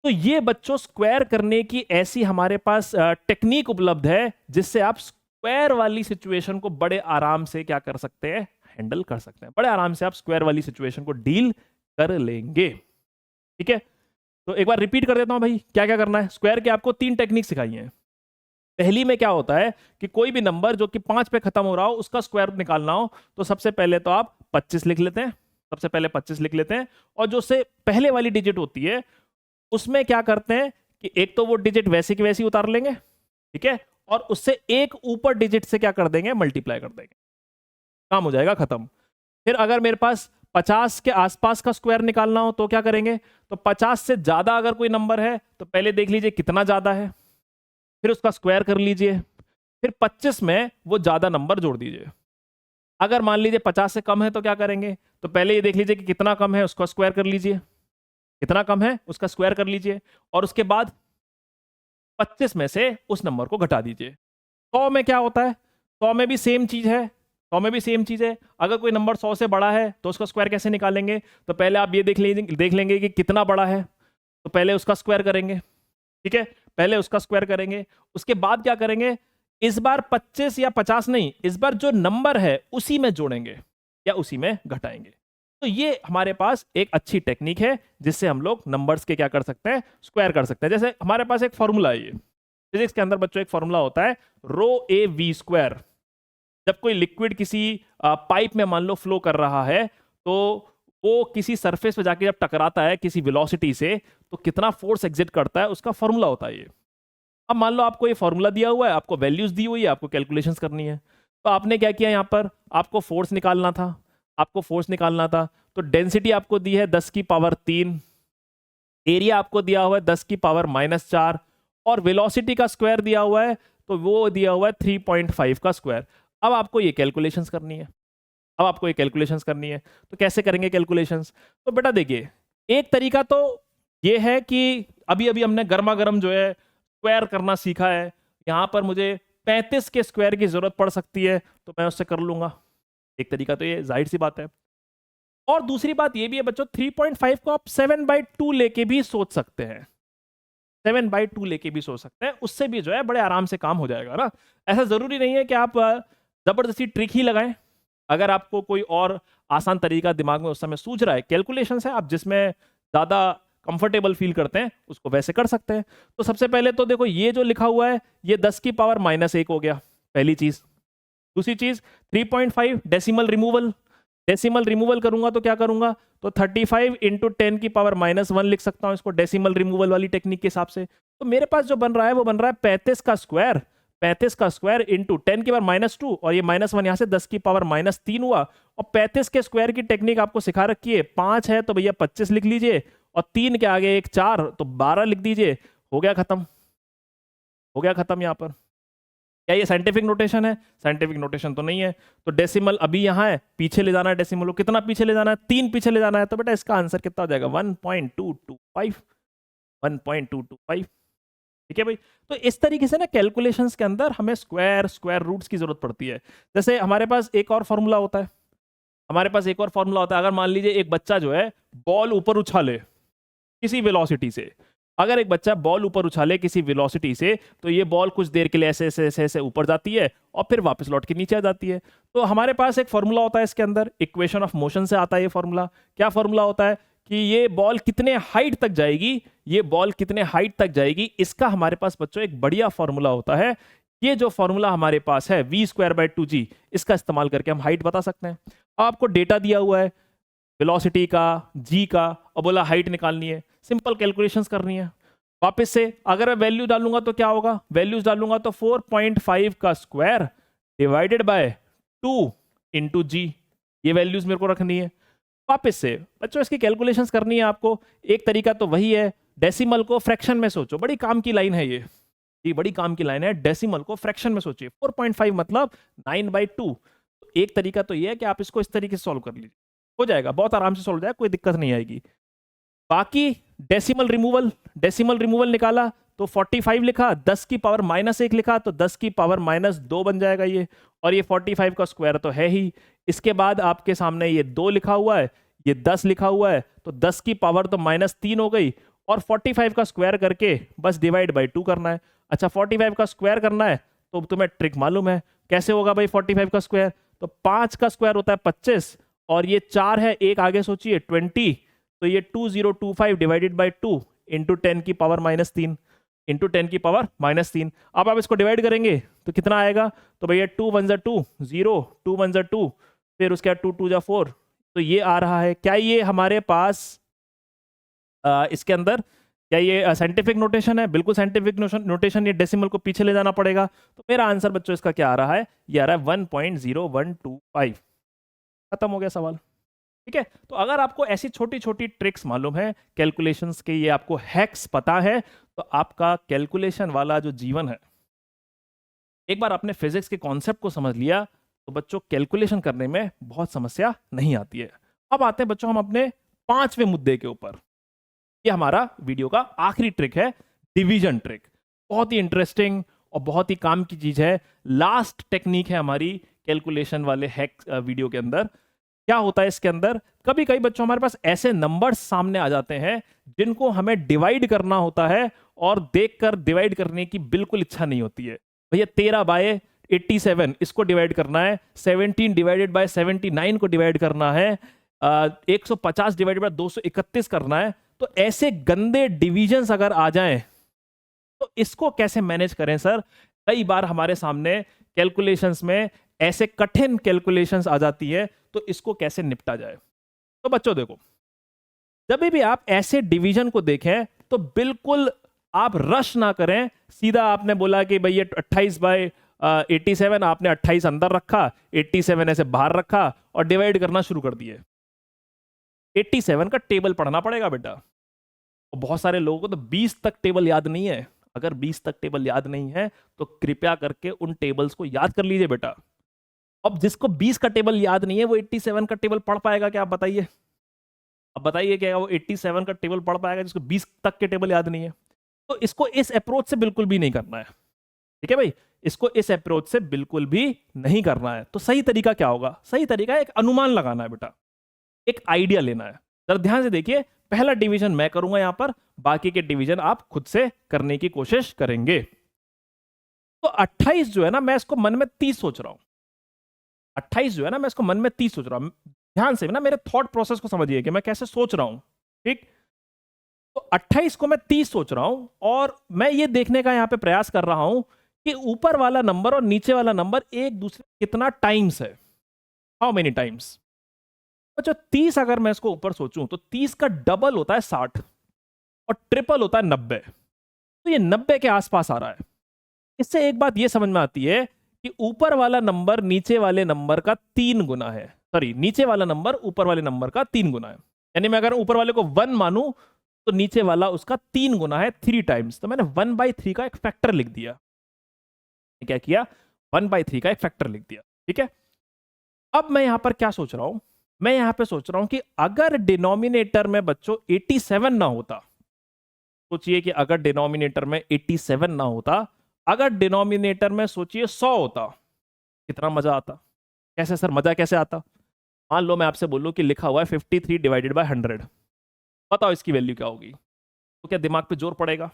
Speaker 1: तो ये बच्चों स्क्वायर करने की ऐसी हमारे पास टेक्निक उपलब्ध है जिससे आप स्क्वायर वाली सिचुएशन को बड़े आराम से क्या कर सकते हैं, हैंडल कर सकते हैं। बड़े आराम से आप स्क्वायर वाली सिचुएशन को डील कर लेंगे। ठीक है, तो एक बार रिपीट कर देता हूं भाई, क्या क्या करना है। स्क्वायर के आपको 3 टेक्निक सिखाई हैं। पहली में क्या होता है कि कोई भी नंबर जो कि 5 पे खत्म हो रहा हो उसका स्क्वायर निकालना हो तो सबसे पहले तो आप 25 लिख लेते हैं, सबसे पहले 25 लिख लेते हैं, और जो से पहले वाली डिजिट होती है उसमें क्या करते हैं कि एक तो वो डिजिट वैसी की वैसी उतार लेंगे, ठीक है, और उससे एक ऊपर डिजिट से क्या कर देंगे, मल्टीप्लाई कर देंगे, काम हो जाएगा खत्म। फिर अगर मेरे पास 50 के आसपास का स्क्वायर निकालना हो तो क्या करेंगे, तो 50 से ज्यादा अगर कोई नंबर है तो पहले देख लीजिए कितना ज्यादा है, फिर उसका स्क्वायर कर लीजिए, फिर 25 में वो ज्यादा नंबर जोड़ दीजिए। अगर मान लीजिए 50 से कम है तो क्या करेंगे, तो पहले ये देख लीजिए कि कितना कम है उसका स्क्वायर कर लीजिए, कितना कम है उसका स्क्वायर कर लीजिए, और उसके बाद 25 में से उस नंबर को घटा दीजिए। 100 में क्या होता है, 100 में भी सेम चीज है, 100 में भी सेम चीज है। अगर कोई नंबर 100 से बड़ा है तो उसका स्क्वायर कैसे निकालेंगे, तो पहले आप ये देख लेंगे कि कितना बड़ा है, तो पहले उसका स्क्वायर करेंगे, ठीक है, पहले उसका स्क्वायर करेंगे। उसके बाद क्या करेंगे, इस बार 25 या 50 नहीं, इस बार जो नंबर है उसी में जोड़ेंगे या उसी में घटाएंगे। तो ये हमारे पास एक अच्छी टेक्निक है जिससे हम लोग नंबर्स के क्या कर सकते हैं, स्क्वायर कर सकते हैं। जैसे हमारे पास एक फॉर्मूला है, ये फिजिक्स के अंदर बच्चों एक फॉर्मूला होता है रो ए वी स्क्वायर। जब कोई लिक्विड किसी पाइप में मान लो फ्लो कर रहा है तो वो किसी सरफेस पे जाके जब टकराता है किसी वेलोसिटी से तो कितना फोर्स एग्जिट करता है, उसका फॉर्मूला होता है ये। अब मान लो आपको ये फॉर्मूला दिया हुआ है, आपको वैल्यूज दी हुई है, आपको कैलकुलेशंस करनी है, तो आपने क्या किया, यहाँ पर आपको फोर्स निकालना था, आपको फोर्स निकालना था। तो डेंसिटी आपको दी है 10 की पावर 3, एरिया आपको दिया हुआ है 10 की पावर -4, और वेलोसिटी का स्क्वायर दिया हुआ है तो वो दिया हुआ है 3.5 का स्क्वायर। अब आपको ये कैलकुलेशंस करनी है, अब आपको ये कैलकुलेशंस करनी है। तो कैसे करेंगे कैलकुलेशंस, तो बेटा देखिए एक तरीका तो ये है कि अभी अभी हमने गर्मा गर्म जो है स्क्वायर करना सीखा है, यहां पर मुझे 35 के स्क्वायर की जरूरत पड़ सकती है तो मैं उससे कर लूंगा। एक तरीका तो ये जाहिर सी बात है। और दूसरी बात ये भी है बच्चों, 3.5 को आप 7/2 लेके भी सोच सकते हैं, 7/2 लेके भी सोच सकते हैं, उससे भी जो है बड़े आराम से काम हो जाएगा ना। ऐसा जरूरी नहीं है कि आप जबरदस्ती ट्रिक ही लगाएं। अगर आपको कोई और आसान तरीका दिमाग में उस समय सूझ रहा है, कैलकुलेशन है, आप जिसमें ज्यादा कंफर्टेबल फील करते हैं उसको वैसे कर सकते हैं। तो सबसे पहले तो देखो ये जो लिखा हुआ है ये 10 की पावर -1 हो गया, पहली चीज। दूसरी चीज 3.5 डेसिमल रिमूवल, डेसिमल रिमूवल करूंगा तो क्या करूंगा, तो 35 इंटू 10 की पावर -1 लिख सकता हूं इसको डेसिमल रिमूवल वाली टेक्निक के हिसाब से। तो मेरे पास जो बन रहा है वो बन रहा है 35 का स्क्वायर, 35 का स्क्वायर इंटू 10 की पावर -2, और ये -1 यहां से 10 की पावर -3 हुआ। और 35 के स्क्वायर की टेक्निक आपको सिखा रखी है, 5 है तो भैया 25 लिख लीजिए, और 3 के आगे एक 4 तो 12 लिख दीजिए, हो गया खत्म, हो गया खत्म। यहां पर क्या ये साइंटिफिक नोटेशन है? साइंटिफिक नोटेशन तो नहीं है। तो डेसिमल अभी यहां है, पीछे ले जाना है डेसिमल को, कितना पीछे ले जाना है? 3 पीछे ले जाना है। तो बेटा इसका आंसर कितना हो जाएगा? 1.225, 1.225। ठीक है भाई। तो इस तरीके से ना कैलकुलेशंस के अंदर हमें स्क्वायर रूट्स की जरूरत पड़ती है। जैसे हमारे पास एक और फॉर्मूला होता है, हमारे पास एक और फॉर्मूला होता है, अगर मान लीजिए एक बच्चा जो है बॉल ऊपर उछाले किसी वेलोसिटी से, अगर एक बच्चा बॉल ऊपर उछाले किसी वेलोसिटी से, तो ये बॉल कुछ देर के लिए ऐसे ऐसे ऐसे ऐसे ऊपर जाती है और फिर वापस लौट के नीचे आ जाती है। तो हमारे पास एक फॉर्मूला होता है इसके अंदर, इक्वेशन ऑफ मोशन से आता है ये फॉर्मूला। क्या फॉर्मूला होता है कि ये बॉल कितने हाइट तक जाएगी, ये बॉल कितने हाइट तक जाएगी, इसका हमारे पास बच्चों एक बढ़िया फॉर्मूला होता है। ये जो फॉर्मूला हमारे पास है v²/2g, इसका इस्तेमाल करके हम हाइट बता सकते हैं। आपको डेटा दिया हुआ है वेलोसिटी का, जी का, और बोला हाइट निकालनी है, सिंपल कैलकुलेशंस करनी है। वापस से अगर मैं वैल्यू डालूंगा तो क्या होगा? वैल्यूज डालूंगा तो 4.5 का स्क्वायर डिवाइडेड बाय 2 इंटू जी, ये वैल्यूज मेरे को रखनी है। वापस से बच्चों इसकी कैलकुलेशंस करनी है आपको। एक तरीका तो वही है, डेसिमल को फ्रैक्शन में सोचो, बड़ी काम की लाइन है ये बड़ी काम की लाइन है। डेसिमल को फ्रैक्शन में सोचिए, 4.5 मतलब 9/2। एक तरीका तो ये है कि आप इसको इस तरीके से सॉल्व कर लीजिए, हो जाएगा, बहुत आराम से सॉल्व हो जाएगा, कोई दिक्कत नहीं आएगी। बाकी डेसिमल रिमूवल, डेसिमल रिमूवल निकाला तो 45 लिखा, 10 की पावर -1 लिखा तो 10 की पावर -2 बन जाएगा ये, और ये 45 का स्क्वायर तो है ही। इसके बाद आपके सामने ये 2 लिखा हुआ है, ये 10 लिखा हुआ है, तो 10 की पावर तो -3 हो गई, और 45 का स्क्वायर करके बस डिवाइड बाई 2 करना है। अच्छा 45 का स्क्वायर करना है तो तुम्हें ट्रिक मालूम है, कैसे होगा भाई 45 का स्क्वायर? तो 5 का स्क्वायर होता है 25, और ये 4 है, एक आगे सोचिए 20, तो ये 2025 डिवाइडेड बाई 2 इंटू 10 की पावर -3, इंटू 10 की पावर -3। अब आप इसको डिवाइड करेंगे तो कितना आएगा? तो भैया 2 1 जा 2 0, 2 1 जा 2, फिर उसके बाद 2 2 जा 4, तो ये आ रहा है। क्या ये हमारे पास इसके अंदर क्या ये साइंटिफिक नोटेशन है? बिल्कुल साइंटिफिक नोटेशन। ये डेसिमल को पीछे ले जाना पड़ेगा। तो मेरा आंसर बच्चों इसका क्या आ रहा है? ये आ रहा है 1.0125। खत्म हो गया सवाल। ठीक है। तो अगर आपको ऐसी छोटी छोटी ट्रिक्स मालूम है कैलकुलेशंस के, ये आपको हैक्स पता है, तो आपका कैलकुलेशन वाला जो जीवन है, एक बार आपने फिजिक्स के कॉन्सेप्ट को समझ लिया तो बच्चों कैलकुलेशन करने में बहुत समस्या नहीं आती है। अब आते हैं बच्चों हम अपने 5वें मुद्दे के ऊपर। ये हमारा वीडियो का आखिरी ट्रिक है, डिवीजन ट्रिक। बहुत ही इंटरेस्टिंग और बहुत ही काम की चीज है, लास्ट टेक्निक है हमारी कैलकुलेशन वाले हैक वीडियो के अंदर। क्या होता है इसके अंदर? कभी कभी बच्चों हमारे पास ऐसे नंबर्स सामने आ जाते हैं जिनको हमें डिवाइड करना होता है, और देखकर डिवाइड करने की बिल्कुल इच्छा नहीं होती है। भैया 13/87 इसको डिवाइड करना है, 17 डिवाइडेड बाय 79 को डिवाइड करना है, 150 डिवाइडेड बाय 231 करना है। तो ऐसे गंदे डिविजन्स अगर आ जाएं तो इसको कैसे मैनेज करें सर? कई बार हमारे सामने कैलकुलेशंस में ऐसे कठिन कैलकुलेशंस आ जाती है, तो इसको कैसे निपटा जाए? तो बच्चों देखो, जब भी आप ऐसे डिवीजन को देखें तो बिल्कुल आप रश ना करें। सीधा आपने बोला कि भैया 28/87, आपने 28 अंदर रखा, 87 ऐसे बाहर रखा और डिवाइड करना शुरू कर दिए। 87 का टेबल पढ़ना पड़ेगा बेटा। और बहुत सारे लोगों को तो 20 तक टेबल याद नहीं है। अगर 20 तक टेबल याद नहीं है तो कृपया करके उन टेबल्स को याद कर लीजिए बेटा। अब जिसको 20 का टेबल याद नहीं है वो 87 का टेबल पढ़ पाएगा क्या? आप बताइए, अब बताइए क्या वो 87 का टेबल पढ़ पाएगा जिसको 20 तक के टेबल याद नहीं है? तो इसको इस अप्रोच से बिल्कुल भी नहीं करना है। ठीक है भाई, इसको इस अप्रोच से बिल्कुल भी नहीं करना है। तो सही तरीका क्या होगा? सही तरीका एक अनुमान लगाना है बेटा। एक आइडिया लेना है। जरा ध्यान से देखिए, पहला डिवीजन मैं करूंगा यहां पर, बाकी के डिवीजन आप खुद से करने की कोशिश करेंगे। तो 28 जो है ना, मैं इसको मन में 30 सोच रहा हूं। 28 जो है ना, मैं इसको मन में 30 सोच रहा हूं। ध्यान से ना मेरे थॉट प्रोसेस को समझिए कि मैं कैसे सोच रहा हूं। ठीक, तो 28 को मैं 30 सोच रहा हूं, और मैं ये देखने का यहां पे प्रयास कर रहा हूं कि ऊपर वाला नंबर और नीचे वाला नंबर एक दूसरे कितना टाइम्स है, हाउ मेनी टाइम्स। तो जो 30 अगर मैं इसको ऊपर सोचूं तो 30 का डबल होता है 60 और ट्रिपल होता है 90। तो ये 90 के आसपास आ रहा है। इससे एक बात ये समझ में आती है कि ऊपर वाला नंबर नीचे वाले नंबर का 3 गुना है। सॉरी, नीचे वाला नंबर ऊपर वाले नंबर का 3 गुना है। यानी मैं अगर ऊपर वाले को 1 मानूं तो नीचे वाला उसका 3 गुना है, 3 टाइम्स। तो मैंने 1/3 का एक फैक्टर लिख दिया। क्या किया? 1/3 का एक फैक्टर लिख दिया। ठीक है, अब मैं यहां पर क्या सोच रहा हूं, मैं यहां पे सोच रहा हूं कि अगर डिनोमिनेटर में बच्चों 87 ना होता, सोचिए कि अगर डिनोमिनेटर में 87 ना होता, अगर डिनोमिनेटर में सोचिए 100 होता, कितना मजा आता। कैसे सर, मजा कैसे आता? मान लो मैं आपसे बोलूं कि लिखा हुआ है 53 डिवाइडेड बाय 100, बताओ इसकी वैल्यू क्या होगी। तो क्या दिमाग पे जोर पड़ेगा?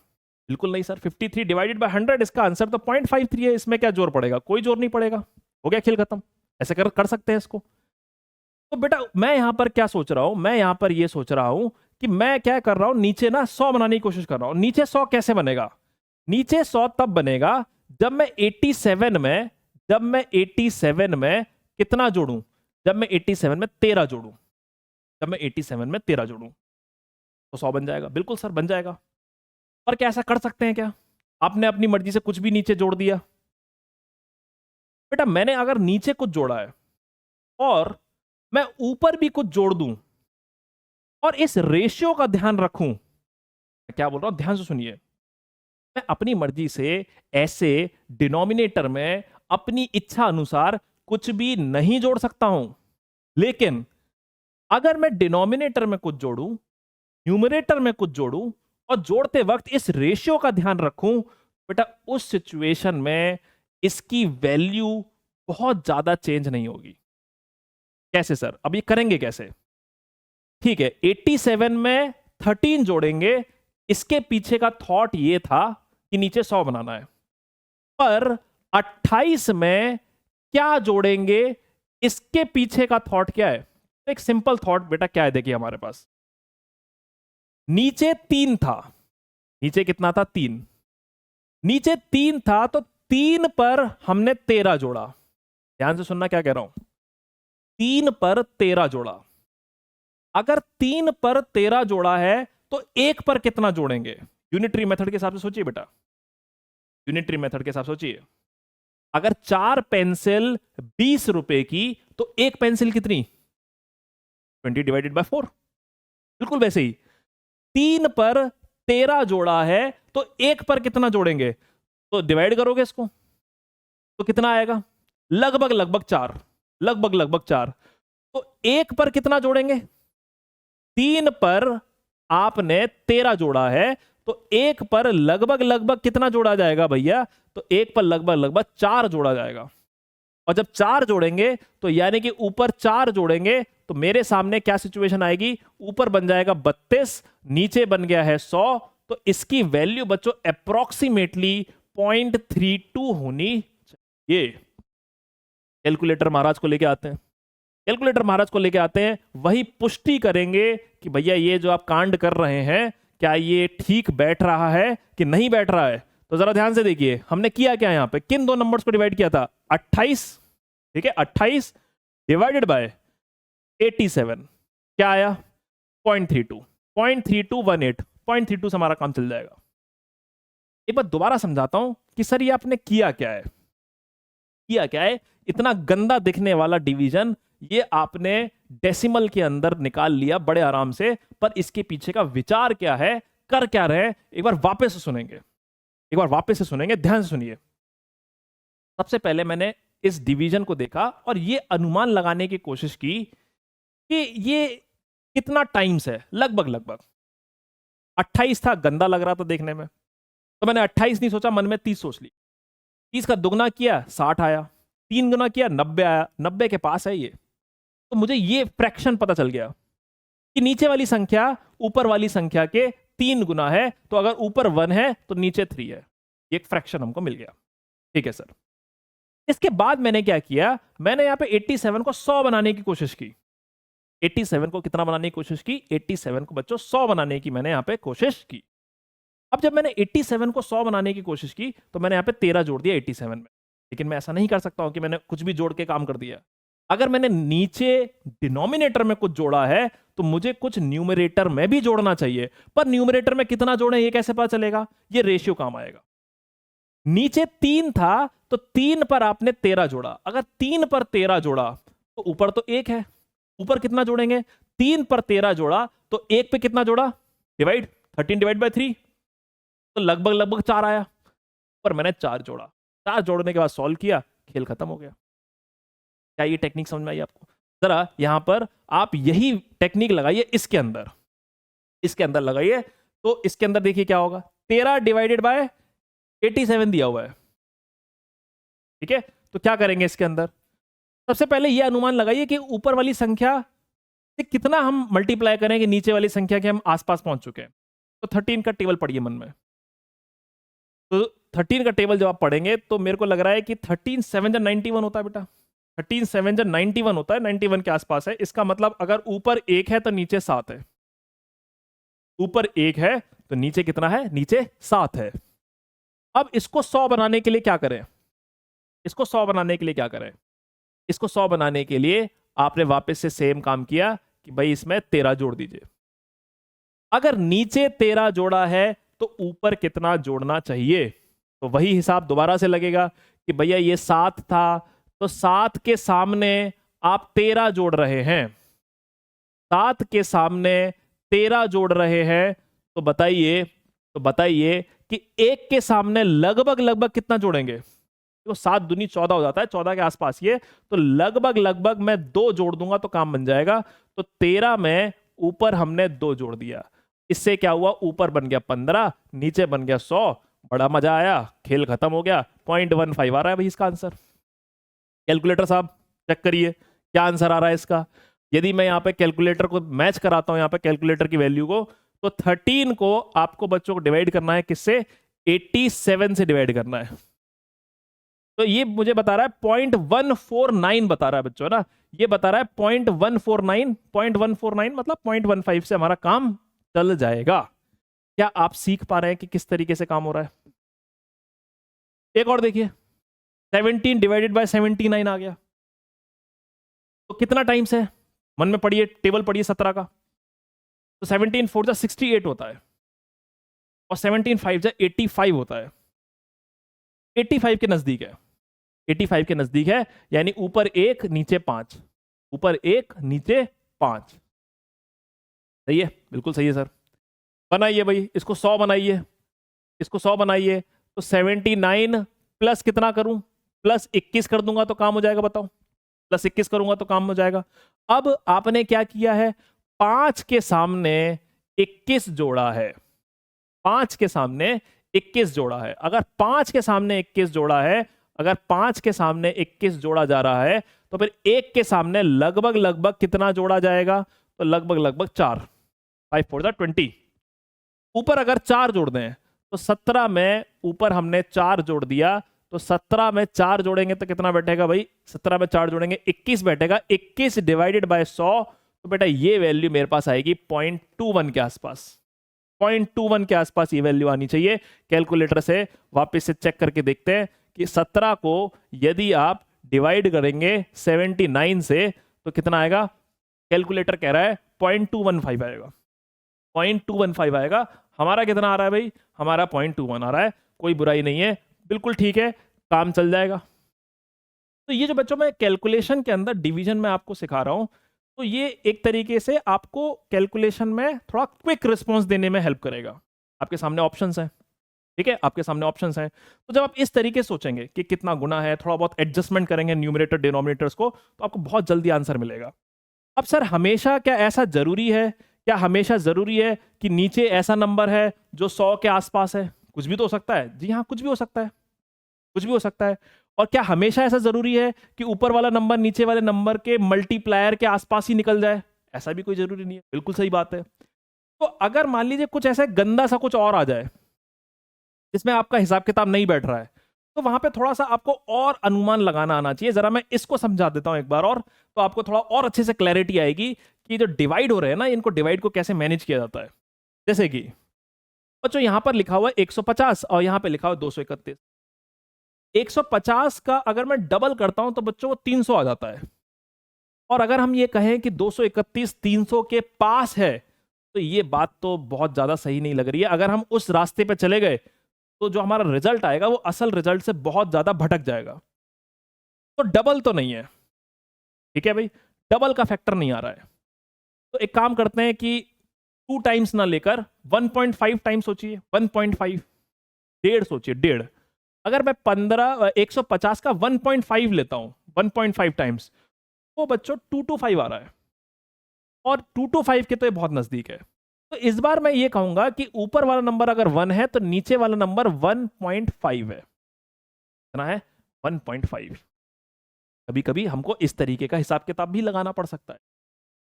Speaker 1: बिल्कुल नहीं सर। 53 डिवाइडेड बाय 100, इसका आंसर तो 0.53 है, इसमें क्या जोर पड़ेगा? कोई जोर नहीं पड़ेगा। हो गया, खेल खत्म। ऐसे कर सकते हैं इसको। तो बेटा मैं यहां पर क्या सोच रहा हूं, मैं यहां पर ये सोच रहा हूं कि मैं क्या कर रहा हूं, नीचे ना 100 बनाने की कोशिश कर रहा हूं। नीचे 100 कैसे बनेगा? नीचे 100 तब बनेगा जब मैं 87 में, कितना जोड़ूं? जब मैं 87 में 13 जोड़ूं। जब मैं 87 में 13 जोड़ूं तो 100 बन जाएगा। बिल्कुल सर, बन जाएगा। पर क्या ऐसा कर सकते हैं क्या? आपने अपनी मर्जी से कुछ भी नीचे जोड़ दिया। बेटा मैंने अगर नीचे कुछ जोड़ा है और मैं ऊपर भी कुछ जोड़ दूं और इस रेशियो का ध्यान रखूं, मैं क्या बोल रहा हूं ध्यान से सुनिए, मैं अपनी मर्जी से ऐसे डिनोमिनेटर में अपनी इच्छा अनुसार कुछ भी नहीं जोड़ सकता हूं। लेकिन अगर मैं डिनोमिनेटर में कुछ जोड़ूं, न्यूमरेटर में कुछ जोड़ूं और जोड़ते वक्त इस रेशियो का ध्यान रखूं, बेटा उस सिचुएशन में इसकी वैल्यू बहुत ज्यादा चेंज नहीं होगी। कैसे सर? अब ये करेंगे कैसे? ठीक है, 87 में 13 जोड़ेंगे। इसके पीछे का थॉट ये था कि नीचे 100 बनाना है। पर 28 में क्या जोड़ेंगे, इसके पीछे का थॉट क्या है? तो एक सिंपल थॉट बेटा क्या है, देखिए हमारे पास नीचे 3 था। नीचे कितना था? 3। नीचे 3 था तो 3 पर हमने 13 जोड़ा। ध्यान से सुनना क्या कह रहा हूं। 3 पर 13 जोड़ा। अगर 3 पर 13 जोड़ा है तो 1 पर कितना जोड़ेंगे? यूनिटरी मेथड के हिसाब से सोचिए बेटा, यूनिटरी मेथड के हिसाब से सोचिए। अगर 4 पेंसिल 20 रुपए की तो 1 पेंसिल कितनी? 20 डिवाइडेड बाय 4। बिल्कुल वैसे ही 3 पर 13 जोड़ा है तो 1 पर कितना जोड़ेंगे? तो डिवाइड करोगे इसको तो कितना आएगा? लगभग लगभग 4। लगभग लगभग 4। तो 1 पर कितना जोड़ेंगे? 3 पर आपने 13 जोड़ा है तो 1 पर लगभग लगभग कितना जोड़ा जाएगा भैया? तो 1 पर लगभग लगभग 4 जोड़ा जाएगा। और जब 4 जोड़ेंगे तो यानी कि ऊपर 4 जोड़ेंगे तो मेरे सामने क्या सिचुएशन आएगी? ऊपर बन जाएगा 32, नीचे बन गया है 100। तो इसकी वैल्यू बच्चों अप्रोक्सीमेटली 0.32 होनी चाहिए। कैलकुलेटर महाराज को लेके आते हैं, कैलकुलेटर महाराज को लेके आते हैं, वही पुष्टि करेंगे कि भैया ये जो आप कांड कर रहे हैं क्या ये ठीक बैठ रहा है कि नहीं बैठ रहा है। तो जरा ध्यान से देखिए हमने किया क्या यहां पे, किन दो नंबर्स को डिवाइड किया था? 28। ठीक है, 28 डिवाइडेड बाय 87 क्या आया? 0.32। 0.3218, 0.32 से हमारा काम चल जाएगा। एक बार दोबारा समझाता हूं कि सर ये आपने किया क्या है। किया क्या है? इतना गंदा दिखने वाला डिवीजन ये आपने डेसिमल के अंदर निकाल लिया बड़े आराम से, पर इसके पीछे का विचार क्या है, कर क्या रहे, एक बार वापस से सुनेंगे, एक बार वापस से सुनेंगे, ध्यान से सुनिए। सबसे पहले मैंने इस डिवीजन को देखा और ये अनुमान लगाने की कोशिश की कि ये कितना टाइम्स है। लगभग लगभग 28 था, गंदा लग रहा था देखने में, तो मैंने 28 नहीं सोचा, मन में 30 सोच ली। 30 का दुगना किया 60 आया, 3 गुना किया 90 आया, 90 के पास है ये। तो मुझे ये फ्रैक्शन पता चल गया कि नीचे वाली संख्या ऊपर वाली संख्या के 3 गुना है, तो अगर ऊपर 1 है तो नीचे 3 है। एक फ्रैक्शन हमको मिल गया। ठीक है सर। इसके बाद मैंने क्या किया, मैंने यहां पे 87 को 100 बनाने की कोशिश की। 87 को कितना बनाने की कोशिश की? 87 को बच्चों 100 बनाने की मैंने यहां पे कोशिश की। अब जब मैंने 87 को 100 बनाने की कोशिश की तो मैंने यहां पे 13 जोड़ दिया 87 में। लेकिन मैं ऐसा नहीं कर सकता हूं कि मैंने कुछ भी जोड़ के काम कर दिया। अगर मैंने नीचे डिनोमिनेटर में कुछ जोड़ा है तो मुझे कुछ न्यूमरेटर में भी जोड़ना चाहिए, पर न्यूमरेटर में कितना जोड़े ये कैसे पता चलेगा? ये रेशियो काम आएगा। नीचे 3 था तो 3 पर आपने 13 जोड़ा। अगर 3 पर 13 जोड़ा तो ऊपर तो 1 है, ऊपर कितना जोड़ेंगे? 3 पर 13 जोड़ा तो 1 पे कितना जोड़ा? डिवाइड 13 डिवाइड बाय 3, तो लगभग लगभग 4 आया। पर मैंने 4 जोड़ा। 4 जोड़ने के बाद सॉल्व किया, खेल खत्म हो गया। क्या ये टेक्निक समझ में आई आपको? जरा यहां पर आप यही टेक्निक लगाइए इसके अंदर लगाइए, तो इसके अंदर देखिए क्या होगा। 13 डिवाइडेड बाय 87 दिया हुआ है। ठीक है, तो क्या करेंगे इसके अंदर? सबसे पहले यह अनुमान लगाइए कि ऊपर वाली संख्या से कितना हम मल्टीप्लाई करें कि नीचे वाली संख्या के हम आसपास पहुंच चुके हैं। तो 13 का टेबल पढ़िए मन में। तो 13 का टेबल जब आप पढ़ेंगे तो मेरे को लग रहा है कि 13 7 जा 91 होता है बेटा। 13 7 जा 91 होता है, 91 के आसपास है। इसका मतलब अगर ऊपर 1 है तो नीचे 7 है। ऊपर 1 है तो नीचे कितना है? नीचे 7 है। अब इसको 100 बनाने के लिए क्या करें? इसको 100 बनाने के लिए क्या करें? इसको 100 बनाने के लिए आपने वापस से सेम काम किया कि भाई इसमें 13 जोड़ दीजिए। अगर नीचे 13 जोड़ा है तो ऊपर कितना जोड़ना चाहिए? तो वही हिसाब दोबारा से लगेगा कि भैया ये 7 था तो 7 के सामने आप 13 जोड़ रहे हैं। 7 के सामने 13 जोड़ रहे हैं तो बताइए कि 1 के सामने लगभग लगभग कितना जोड़ेंगे? तो 7 दूनी 14 हो जाता है, 14 के आसपास ये, तो लगभग मैं 2 जोड़ दूंगा तो काम बन जाएगा। तो 13 में ऊपर हमने 2 जोड़ दिया। इससे क्या हुआ? ऊपर बन गया 15, नीचे बन गया 100। बड़ा मजा आया, खेल खत्म हो गया। 0.15 आ रहा है भाई इसका आंसर। कैलकुलेटर साहब चेक करिए क्या आंसर आ रहा है इसका। यदि मैं यहाँ पे कैलकुलेटर को मैच कराता हूं, यहाँ पे कैलकुलेटर की वैल्यू को, तो 13 को आपको बच्चों को डिवाइड करना है किससे? 87 से डिवाइड करना है। तो ये मुझे बता रहा है 0.149 बता रहा है बच्चों ना। ये बता रहा है 0.149, 0.149 मतलब 0.15 से हमारा काम चल जाएगा। क्या आप सीख पा रहे हैं कि किस तरीके से काम हो रहा है? एक और देखिए, 17 डिवाइडेड बाय 79 आ गया। तो कितना टाइम्स है? मन में पढ़िए, टेबल पढ़िए 17 का। तो 17 4 जा 68 होता है और 17 5 जा 85 होता है। 85 के नजदीक है, 85 के नजदीक है, यानी ऊपर 1 नीचे 5, ऊपर 1 नीचे 5। सही है, बिल्कुल सही है सर। बनाइए भाई, इसको 100 बनाइए, इसको 100 बनाइए। तो 79 प्लस कितना करूं? प्लस 21 कर दूंगा तो काम हो जाएगा। बताओ, प्लस 21 करूंगा तो काम हो जाएगा। अब आपने क्या किया है? 5 के सामने 21 जोड़ा है। 5 के सामने 21 जोड़ा है। अगर 5 के सामने 21 जोड़ा है, अगर 5 के सामने 21 जोड़ा जा रहा है तो फिर 1 के सामने लगभग लगभग कितना जोड़ा जाएगा? तो लगभग लगभग 4। 5 4 जा 20। ऊपर अगर 4 जोड़ दें तो 17 में ऊपर हमने 4 जोड़ दिया, तो 17 में 4 जोड़ेंगे तो कितना बैठेगा भाई? 17 में 4 जोड़ेंगे 21 बैठेगा। 21 डिवाइडेड बाय 100, तो बेटा ये वैल्यू मेरे पास आएगी 0.21 के आसपास। 0.21 के आसपास ये वैल्यू आनी चाहिए। कैलकुलेटर से वापस से चेक करके देखते हैं कि 17 को यदि आप डिवाइड करेंगे 79 से तो कितना आएगा? कैलकुलेटर कह रहा है 0.215 आएगा। 0.215 आएगा। हमारा कितना आ रहा है भाई? हमारा 0.21 आ रहा है। कोई बुराई नहीं है, बिल्कुल ठीक है, काम चल जाएगा। तो ये जो बच्चों मैं कैलकुलेशन के अंदर डिवीजन में आपको सिखा रहा हूं, तो ये एक तरीके से आपको कैलकुलेशन में थोड़ा क्विक रिस्पॉन्स देने में हेल्प करेगा। आपके सामने ऑप्शंस हैं, ठीक है, आपके सामने ऑप्शंस हैं। तो जब आप इस तरीके सोचेंगे कि कितना गुना है, थोड़ा बहुत एडजस्टमेंट करेंगे न्यूमरेटर डिनोमिनेटर्स को, तो आपको बहुत जल्दी आंसर मिलेगा। अब सर हमेशा क्या ऐसा जरूरी है? क्या हमेशा जरूरी है कि नीचे ऐसा नंबर है जो 100 के आसपास है? कुछ भी तो हो सकता है। जी हाँ, कुछ भी हो सकता है, कुछ भी हो सकता है। और क्या हमेशा ऐसा जरूरी है कि ऊपर वाला नंबर नीचे वाले नंबर के मल्टीप्लायर के आसपास ही निकल जाए? ऐसा भी कोई जरूरी नहीं है, बिल्कुल सही बात है। तो अगर मान लीजिए कुछ ऐसा गंदा सा कुछ और आ जाए जिसमें आपका हिसाब किताब नहीं बैठ रहा है, तो वहां पे थोड़ा सा आपको और अनुमान लगाना आना चाहिए। जरा मैं इसको समझा देता हूं एक बार और, तो आपको थोड़ा और अच्छे से क्लैरिटी आएगी कि जो डिवाइड हो रहे हैं ना, इनको डिवाइड को कैसे मैनेज किया जाता है। जैसे कि बच्चों यहां पर लिखा हुआ है 150 और यहां पे लिखा हुआ है 231। 150 का अगर मैं डबल करता हूं तो बच्चों वो 300 आ जाता है। और अगर हम ये कहें कि 231 300 के पास है, तो ये बात तो बहुत ज्यादा सही नहीं लग रही है। अगर हम उस रास्ते पे चले गए तो जो हमारा रिजल्ट आएगा वो असल रिजल्ट से बहुत ज्यादा भटक जाएगा। तो डबल तो नहीं है, ठीक है भाई, डबल का फैक्टर नहीं आ रहा है। तो एक काम करते हैं कि 2 टाइम्स ना लेकर 1.5 टाइम्स सोचिए। 1.5 डेढ़ सोचिए, डेढ़। अगर मैं 150 का 1.5 लेता हूं, 1.5 टाइम्स, वो बच्चों 225 आ रहा है। और 225 के तो ये बहुत नजदीक है। तो इस बार मैं ये कहूंगा कि ऊपर वाला नंबर अगर 1 है तो नीचे वाला नंबर 1.5 है। कितना है? 1.5। कभी कभी हमको इस तरीके का हिसाब किताब भी लगाना पड़ सकता है।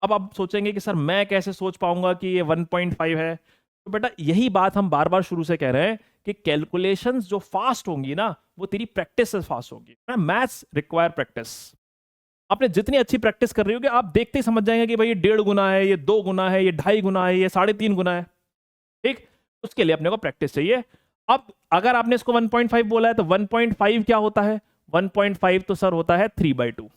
Speaker 1: अब आप सोचेंगे कि सर मैं कैसे सोच पाऊंगा कि ये 1.5 है? तो बेटा यही बात हम बार बार शुरू से कह रहे हैं कि कैलकुलेशंस जो फास्ट होंगी ना, वो तेरी प्रैक्टिस से फास्ट होगी। Maths require practice. आपने जितनी अच्छी प्रैक्टिस कर रही होगी, आप देखते ही समझ जाएंगे कि भाई ये 1.5 गुना है, ये 2 गुना है, ये 2.5 गुना है, ये 3.5 गुना है। ठीक, उसके लिए अपने को प्रैक्टिस चाहिए। अब अगर आपने इसको 1.5 बोला है तो 1.5 क्या होता है? 1.5 तो सर होता है 3/2।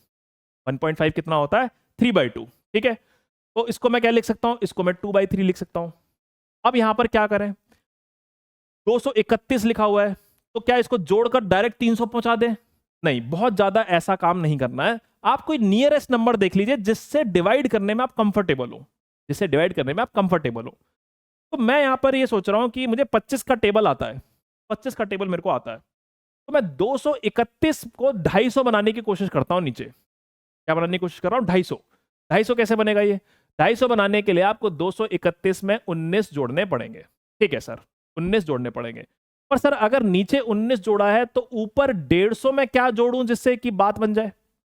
Speaker 1: 1.5 कितना होता है? 3/2। ठीक है, तो इसको मैं क्या लिख सकता हूं? इसको मैं 2/3 लिख सकता हूं। अब यहां पर क्या करें? 231 लिखा हुआ है, तो क्या इसको जोड़कर डायरेक्ट 300 पहुंचा दें? नहीं, बहुत ज्यादा ऐसा काम नहीं करना है। आप कोई नियरेस्ट नंबर देख लीजिए जिससे डिवाइड करने में आप कंफर्टेबल हो, जिससे डिवाइड करने में आप कंफर्टेबल हो। तो मैं यहां पर ये सोच रहा हूं कि मुझे 25 का टेबल आता है, 25 का टेबल मेरे को आता है, तो मैं 231 को 250 बनाने की कोशिश करता हूं। नीचे क्या बनाने की कोशिश कर रहा हूं? 250। 250 कैसे बनेगा ये? 250 बनाने के लिए आपको 231 में 19 जोड़ने पड़ेंगे। ठीक है सर, 19 जोड़ने पड़ेंगे। पर सर अगर नीचे 19 जोड़ा है तो ऊपर 150 में क्या जोड़ूं जिससे कि बात बन जाए?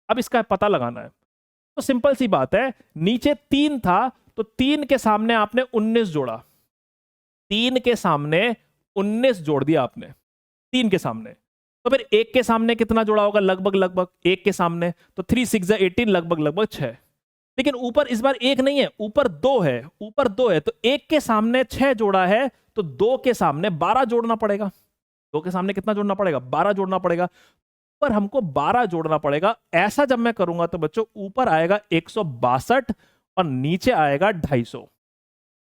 Speaker 1: अब इसका पता लगाना है। तो सिंपल सी बात है, नीचे 3 था तो 3 के सामने आपने 19 जोड़ा। 3 के सामने 19 जोड़ दिया आपने, 3 के सामने। तो फिर 1 के सामने कितना जोड़ा होगा? लगभग लगभग 1 के सामने, तो 3 6 18, लगभग लगभग 6। लेकिन ऊपर इस बार 1 नहीं है, ऊपर 2 है। ऊपर 2 है तो 1 के सामने 6 जोड़ा है, तो 2 के सामने 12 जोड़ना पड़ेगा। 2 के सामने कितना जोड़ना पड़ेगा? 12 जोड़ना पड़ेगा। पर हमको 12 जोड़ना पड़ेगा। ऐसा जब मैं करूंगा तो बच्चों ऊपर आएगा 162 और नीचे आएगा 250।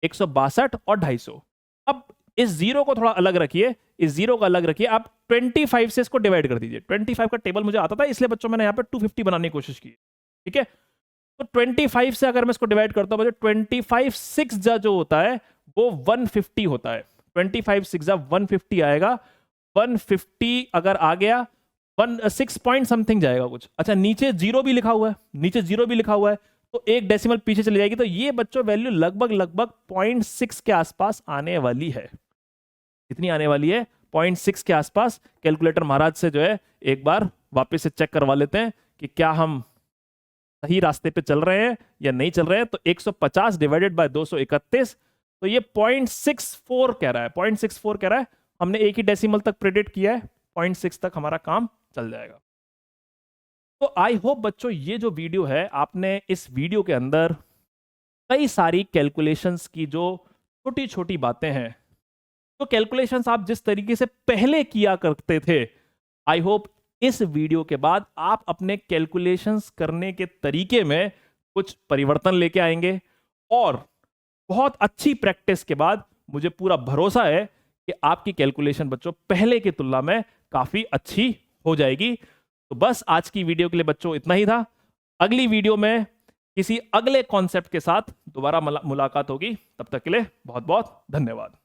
Speaker 1: 162 और 250। अब इस जीरो को थोड़ा अलग रखिए, इस जीरो को अलग रखिए। आप 25 से इसको डिवाइड कर दीजिए। 25 का टेबल मुझे आता था, इसलिए बच्चों मैंने यहाँ पे 250 बनाने की कोशिश की। ठीक है, तो 25 से अगर मैं इसको डिवाइड करता हूं, 25 6 जो होता है वो 150 होता है। 25 6 150 आएगा। 150 अगर आ गया, 6 पॉइंट समथिंग जाएगा कुछ। अच्छा, नीचे जीरो भी लिखा हुआ है, नीचे जीरो भी लिखा हुआ है, तो एक डेसिमल पीछे चली जाएगी। तो ये बच्चों वैल्यू लगभग लगभग 0.6 के आसपास आने वाली है। कितनी आने वाली है? 0.6 के आसपास। कैलकुलेटर महाराज से जो है एक बार वापस से चेक करवा लेते हैं कि क्या हम सही रास्ते पे चल रहे हैं या नहीं चल रहे हैं। तो 150 डिवाइडेड बाय 231, तो ये 0.64 कह रहा है। 0.64 कह रहा है। हमने एक ही डेसिमल तक प्रेडिक्ट किया है, 0.6 तक हमारा काम चल जाएगा। तो आई होप बच्चों ये जो वीडियो है, आपने इस वीडियो के अंदर कई सारी कैलकुलेशंस की जो छोटी छोटी बातें हैं, तो कैलकुलेशंस आप जिस तरीके से पहले किया करते थे, आई होप इस वीडियो के बाद आप अपने कैलकुलेशंस करने के तरीके में कुछ परिवर्तन लेके आएंगे। और बहुत अच्छी प्रैक्टिस के बाद मुझे पूरा भरोसा है कि आपकी कैलकुलेशन बच्चों पहले की तुलना में काफी अच्छी हो जाएगी। तो बस आज की वीडियो के लिए बच्चों इतना ही था। अगली वीडियो में किसी अगले कॉन्सेप्ट के साथ दोबारा मुलाकात होगी। तब तक के लिए बहुत बहुत धन्यवाद।